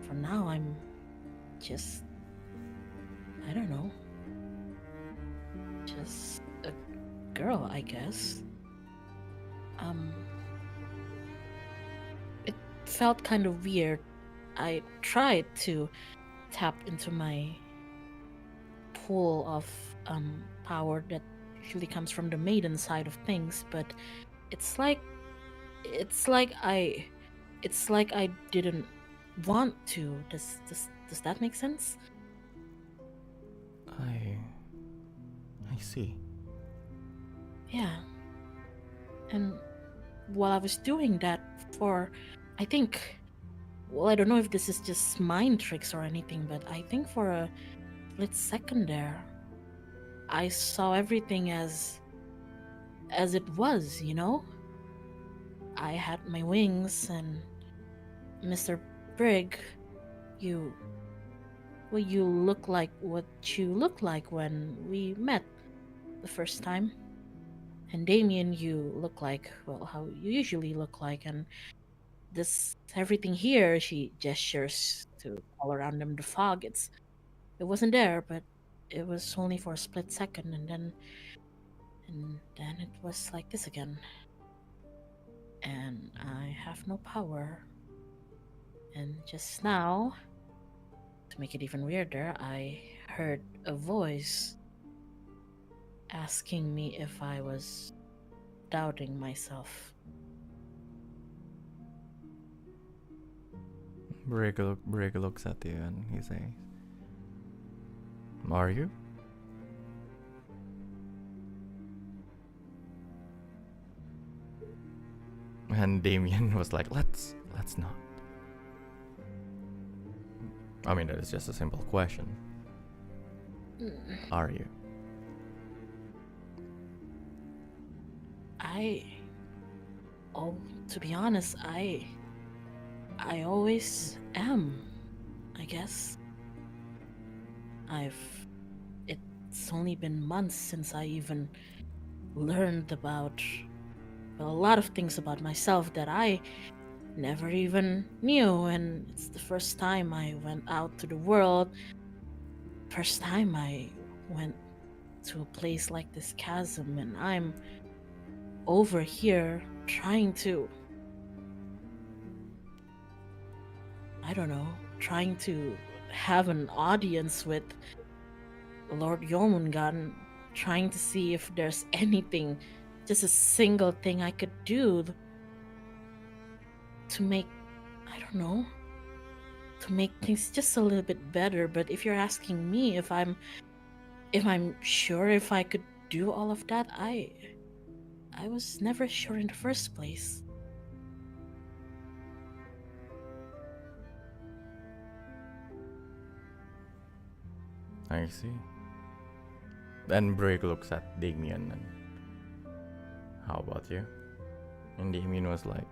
For now, I'm just, I don't know, just a girl, I guess. It felt kind of weird. I tried to tap into my pool of power that usually comes from the maiden side of things, but it's like I didn't want to. Does that make sense? I see. Yeah. And while I was doing that for, I think, well, I don't know if this is just mind tricks or anything, but I think for a split second there, I saw everything as it was, I had my wings, and Mr. Brigg, you look like what you looked like when we met the first time. And Damien, you look like, well, how you usually look like. And this everything here, she gestures to all around them the fog. It wasn't there, but it was only for a split second, and then it was like this again. And I have no power. And just now, to make it even weirder, I heard a voice asking me if I was doubting myself. Brig looks at you and he says, "Are you?" And Damien was like, let's not. I mean, that is just a simple question. Are you? To be honest, I always am, I guess. It's only been months since I even learned about, well, a lot of things about myself that I never even knew, and it's the first time I went out to the world. First time I went to a place like this chasm, and I'm over here trying to, I don't know, trying to have an audience with Lord Yomungan, trying to see if there's anything, just a single thing I could do to make, I don't know, to make things just a little bit better. But if you're asking me if I'm sure if I could do all of that, I was never sure in the first place. I see. Then Brig looks at Damien and How about you? And Damien was like,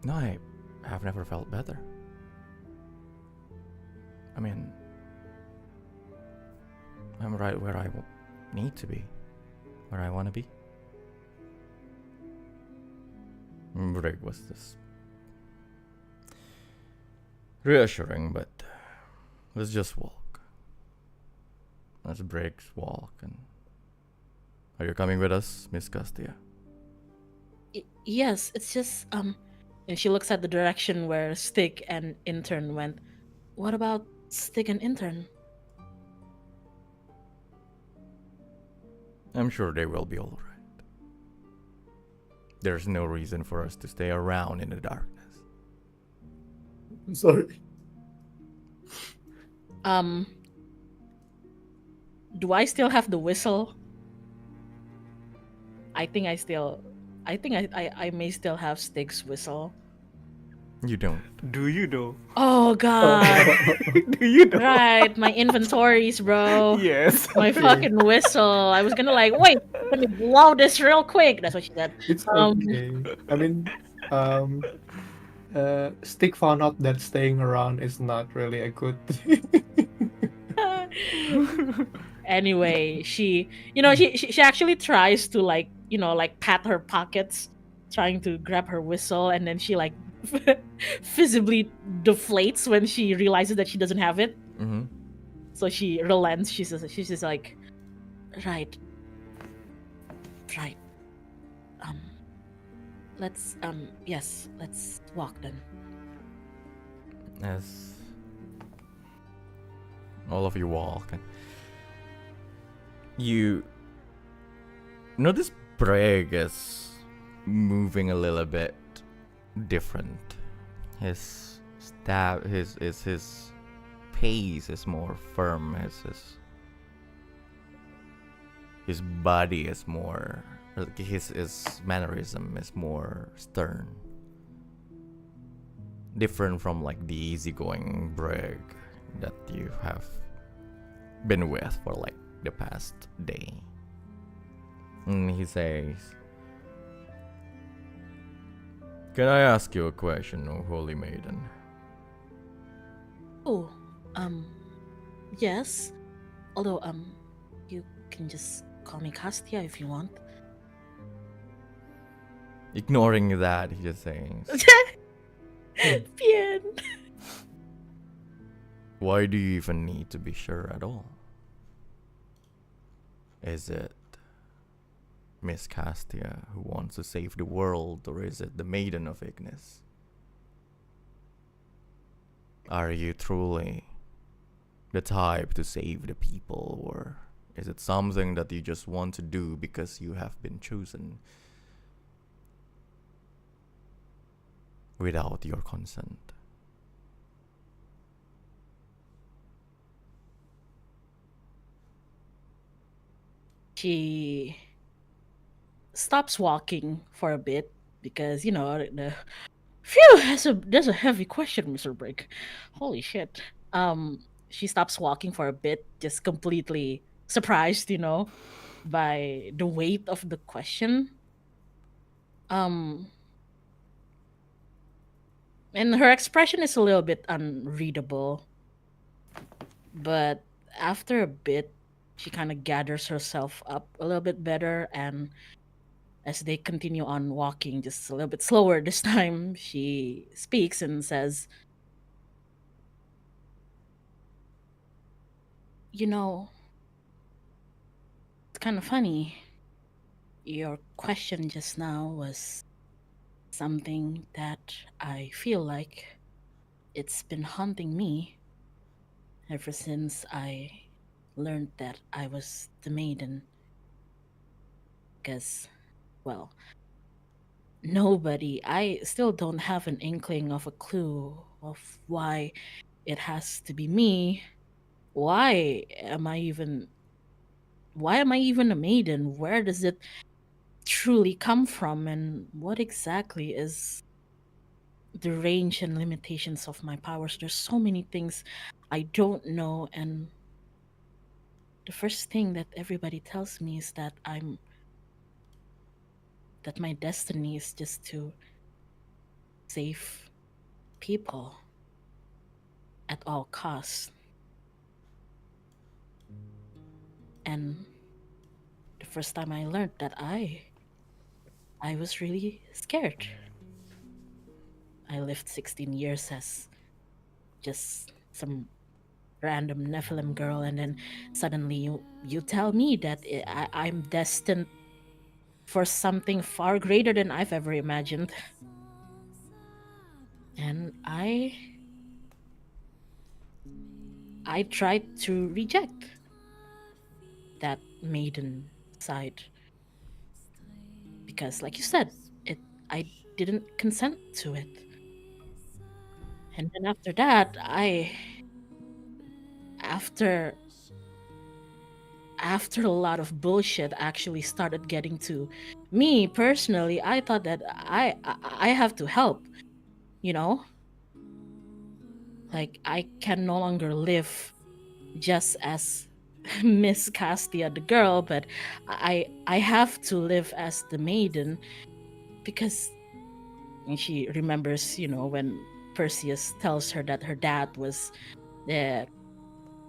no, I have never felt better. I mean, I'm right where I need to be, where I want to be. Regg was just reassuring, but let's just walk. Let's Regg's walk. And are you coming with us, Miss Castia? Yes, it's just and she looks at the direction where Stygg and Intern went. What about Stygg and Intern? I'm sure they will be all right. There's no reason for us to stay around in the darkness. I'm sorry. Do I still have the whistle? I think I may still have Stygg's whistle. You don't. Do you know? Oh god. Do you know? Right, my inventories, bro. Yes. My fucking whistle. I was gonna like, wait, let me blow this real quick. That's what she said. It's okay. I mean, Stygg found out that staying around is not really a good thing. Anyway, she actually tries to like pat her pockets, trying to grab her whistle, and then she like visibly deflates when she realizes that she doesn't have it. Mm-hmm. So she relents. She's just like, right. Let's walk then. As all of you walk, and you notice Regg is moving a little bit different. His pace is more firm. His body is more, his mannerism is more stern. Different from like the easygoing Regg that you have been with for like the past day. And he says, can I ask you a question, O Holy Maiden? Oh, yes. Although, you can just call me Castia if you want. Ignoring that, he just says, Bien. why do you even need to be sure at all? Is it Miss Castia who wants to save the world, or is it the Maiden of Ignis? Are you truly the type to save the people, or is it something that you just want to do because you have been chosen without your consent? She stops walking for a bit because phew, that's a heavy question, Mr. Brick. Holy shit. She stops walking for a bit, just completely surprised, by the weight of the question. And her expression is a little bit unreadable. But after a bit, she kind of gathers herself up a little bit better, and as they continue on walking, just a little bit slower this time, she speaks and says, it's kind of funny. Your question just now was something that I feel like it's been haunting me ever since I learned that I was the maiden. Because, well, I still don't have an inkling of a clue of why it has to be me. Why am I even a maiden? Where does it truly come from, and what exactly is the range and limitations of my powers? There's so many things I don't know, and the first thing that everybody tells me is that I'm that my destiny is just to save people at all costs. And the first time I learned that, I was really scared. I lived 16 years as just some random Nephilim girl, and then suddenly you tell me that I'm destined for something far greater than I've ever imagined. And I tried to reject that maiden side because, like you said, I didn't consent to it. And then after that, after a lot of bullshit actually started getting to me personally, I thought that I have to help, you know? Like, I can no longer live just as Miss Castia the girl, but I have to live as the maiden, because she remembers, when Perseus tells her that her dad was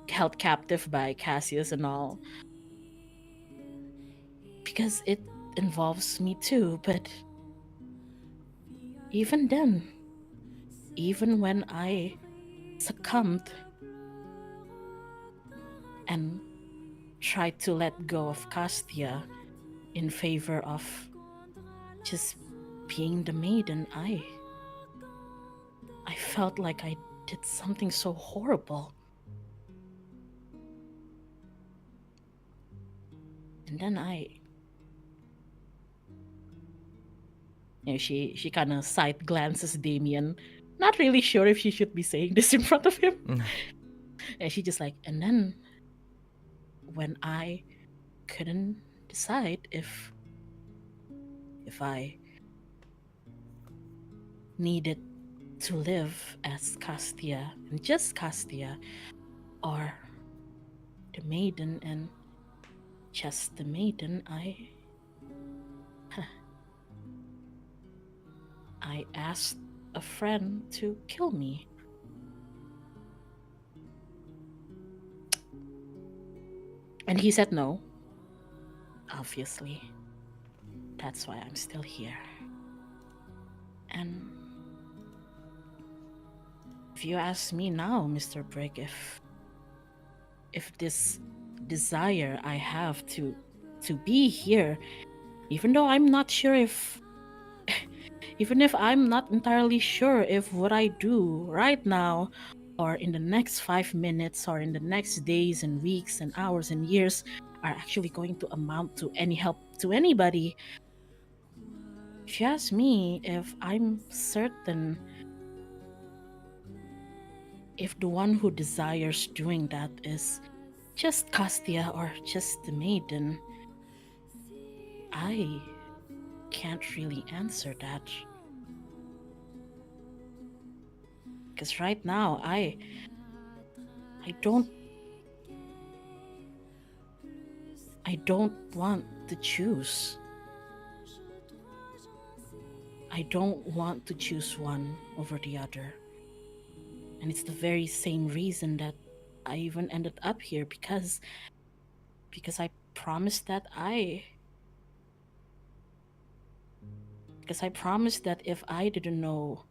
held captive by Cassius and all, because it involves me too. But even then, even when I succumbed and tried to let go of Castia in favor of just being the maiden, I felt like I did something so horrible. And then she kind of side glances Damien, not really sure if she should be saying this in front of him. And she just like, and then when I couldn't decide if I needed to live as Castia and just Castia, or the maiden and just the maiden, I asked a friend to kill me. And he said no. Obviously. That's why I'm still here. And if you ask me now, Mr. Brick, if this desire I have to be here, even though I'm not sure if even if I'm not entirely sure if what I do right now or in the next 5 minutes or in the next days and weeks and hours and years are actually going to amount to any help to anybody, if you ask me if I'm certain if the one who desires doing that is just Castia or just the maiden, I can't really answer that. Because right now, I don't want to choose. I don't want to choose one over the other. And it's the very same reason that I even ended up here, because I promised that if I didn't know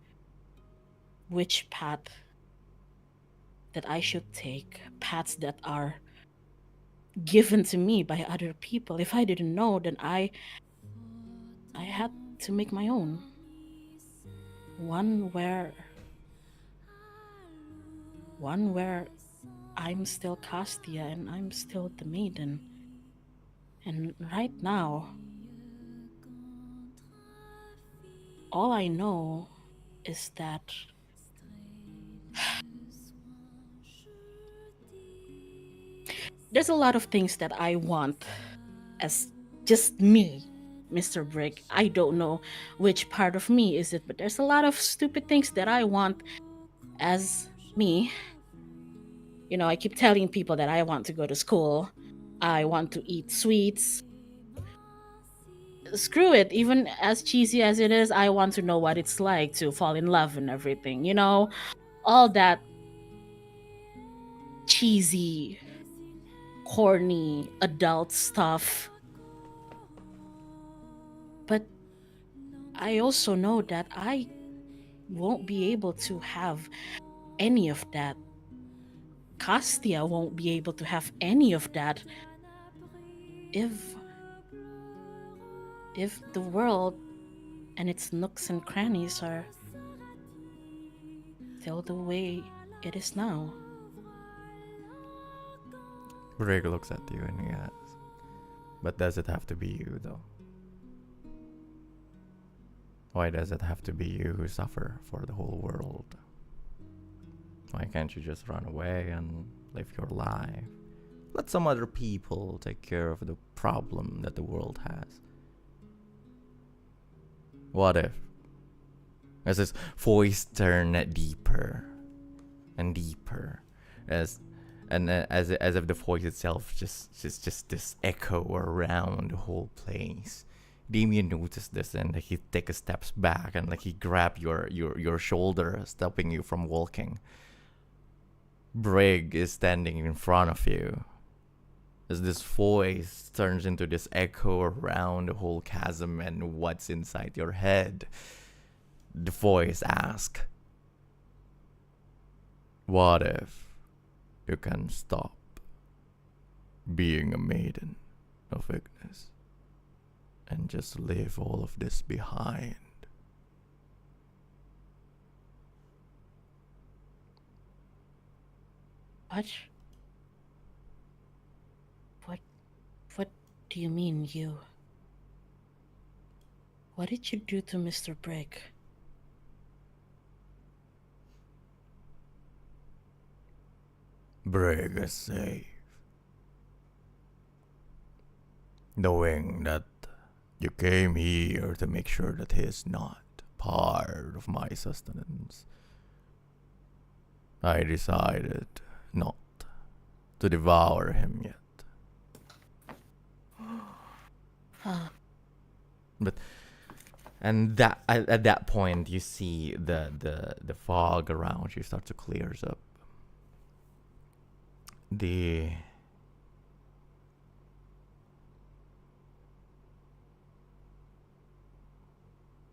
which path that I should take, paths that are given to me by other people, if I didn't know, then I had to make my own. One where I'm still Castia and I'm still the maiden. And right now, all I know is that there's a lot of things that I want as just me, Mr. Brick. I don't know which part of me is it, but there's a lot of stupid things that I want as me. I keep telling people that I want to go to school. I want to eat sweets. screw it. Even as cheesy as it is, I want to know what it's like to fall in love and everything. You know, all that cheesy, corny, adult stuff. But I also know that I won't be able to have any of that. Castia won't be able to have any of that if the world and its nooks and crannies are still the way it is now. Regg looks at you and he asks, but does it have to be you though? Why does it have to be you who suffer for the whole world? Why can't you just run away and live your life? Let some other people take care of the problem that the world has. What if? As his voice turned deeper and deeper, as if the voice itself just this echo around the whole place. Damien noticed this and he take a steps back and he grab your shoulder, stopping you from walking. Regg is standing in front of you. As this voice turns into this echo around the whole chasm and what's inside your head, the voice asks, what if you can stop being a maiden of Ignis and just leave all of this behind? What do you mean, you? What did you do to Mr. Regg? Regg is safe, knowing that you came here to make sure that he is not part of my sustenance. I decided not to devour him yet. But and that at that point you see the fog around you start to clears up.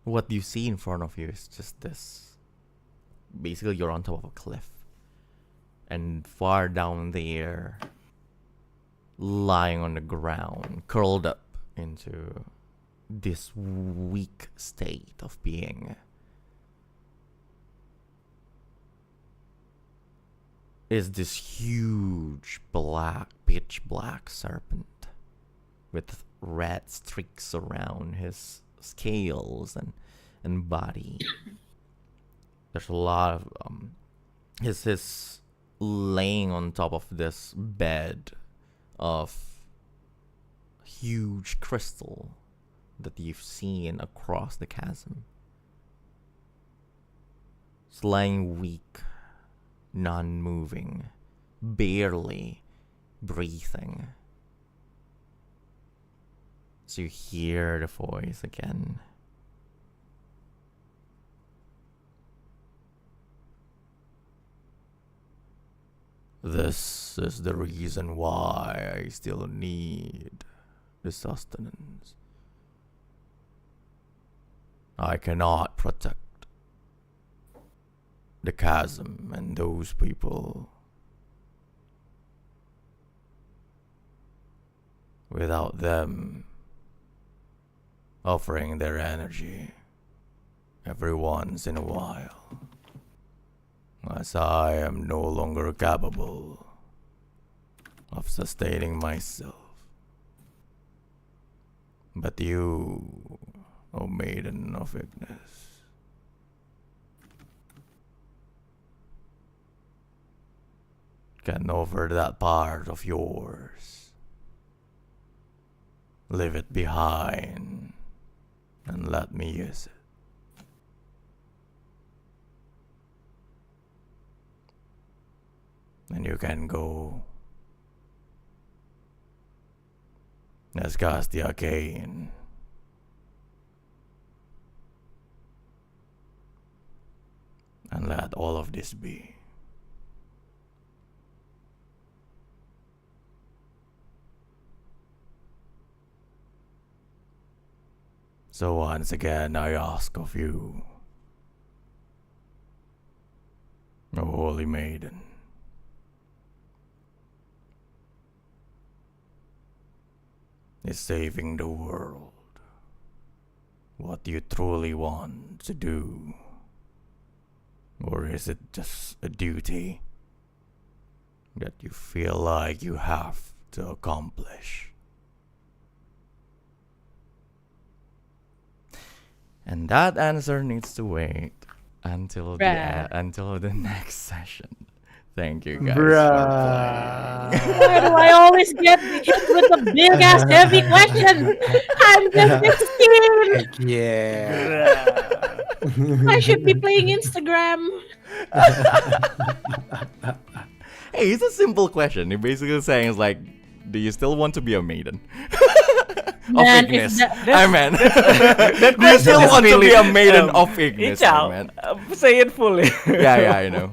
What you see in front of you is just this. Basically, you're on top of a cliff. And far down there, lying on the ground, curled up into this weak state of being, is this huge pitch black serpent with red streaks around his scales and body. There's a lot of his laying on top of this bed of huge crystal that you've seen across the chasm. It's lying weak, non-moving, barely breathing. So you hear the voice again. This is the reason why I still need the sustenance. I cannot protect the chasm and those people without them offering their energy every once in a while, as I am no longer capable of sustaining myself. But you, O Maiden of Ignis, can offer that part of yours. Leave it behind and let me use it. And you can go as Castia came let all of this be. So once again I ask of you, O holy maiden, is saving the world what you truly want to do? Or is it just a duty that you feel like you have to accomplish? And that answer needs to wait until the next session. Thank you guys for playing. Why do I always get hit with the big ass heavy question? I'm just 16. Yeah. I should be playing Instagram. Hey, it's a simple question. It basically saying like, do you still want to be a maiden? Of Man, Ignis. if I mean, That do you still question is want to really, be a maiden of Ignis? I Ical, mean. say it fully. Yeah, I know.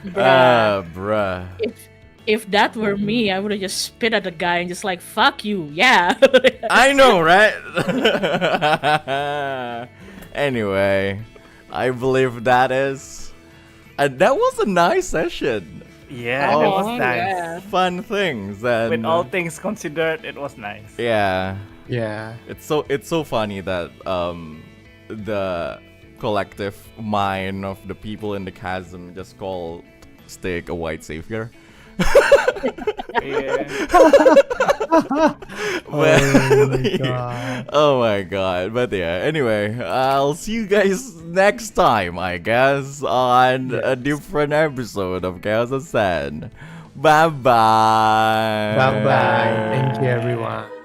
Bruh. If that were me, I would have just spit at the guy and just like, fuck you, yeah. I know, right? Anyway, I believe that is... that was a nice session. Yeah, that was Oh, nice. yeah. Fun things. And With all things considered, it was nice. yeah. Yeah. It's so funny that the collective mind of the people in the chasm just call Stygg a white savior. Yeah. Oh my god. But yeah, anyway, I'll see you guys next time, I guess, on a different episode of Chaos Ascend. Bye bye. Bye bye. Thank you, everyone.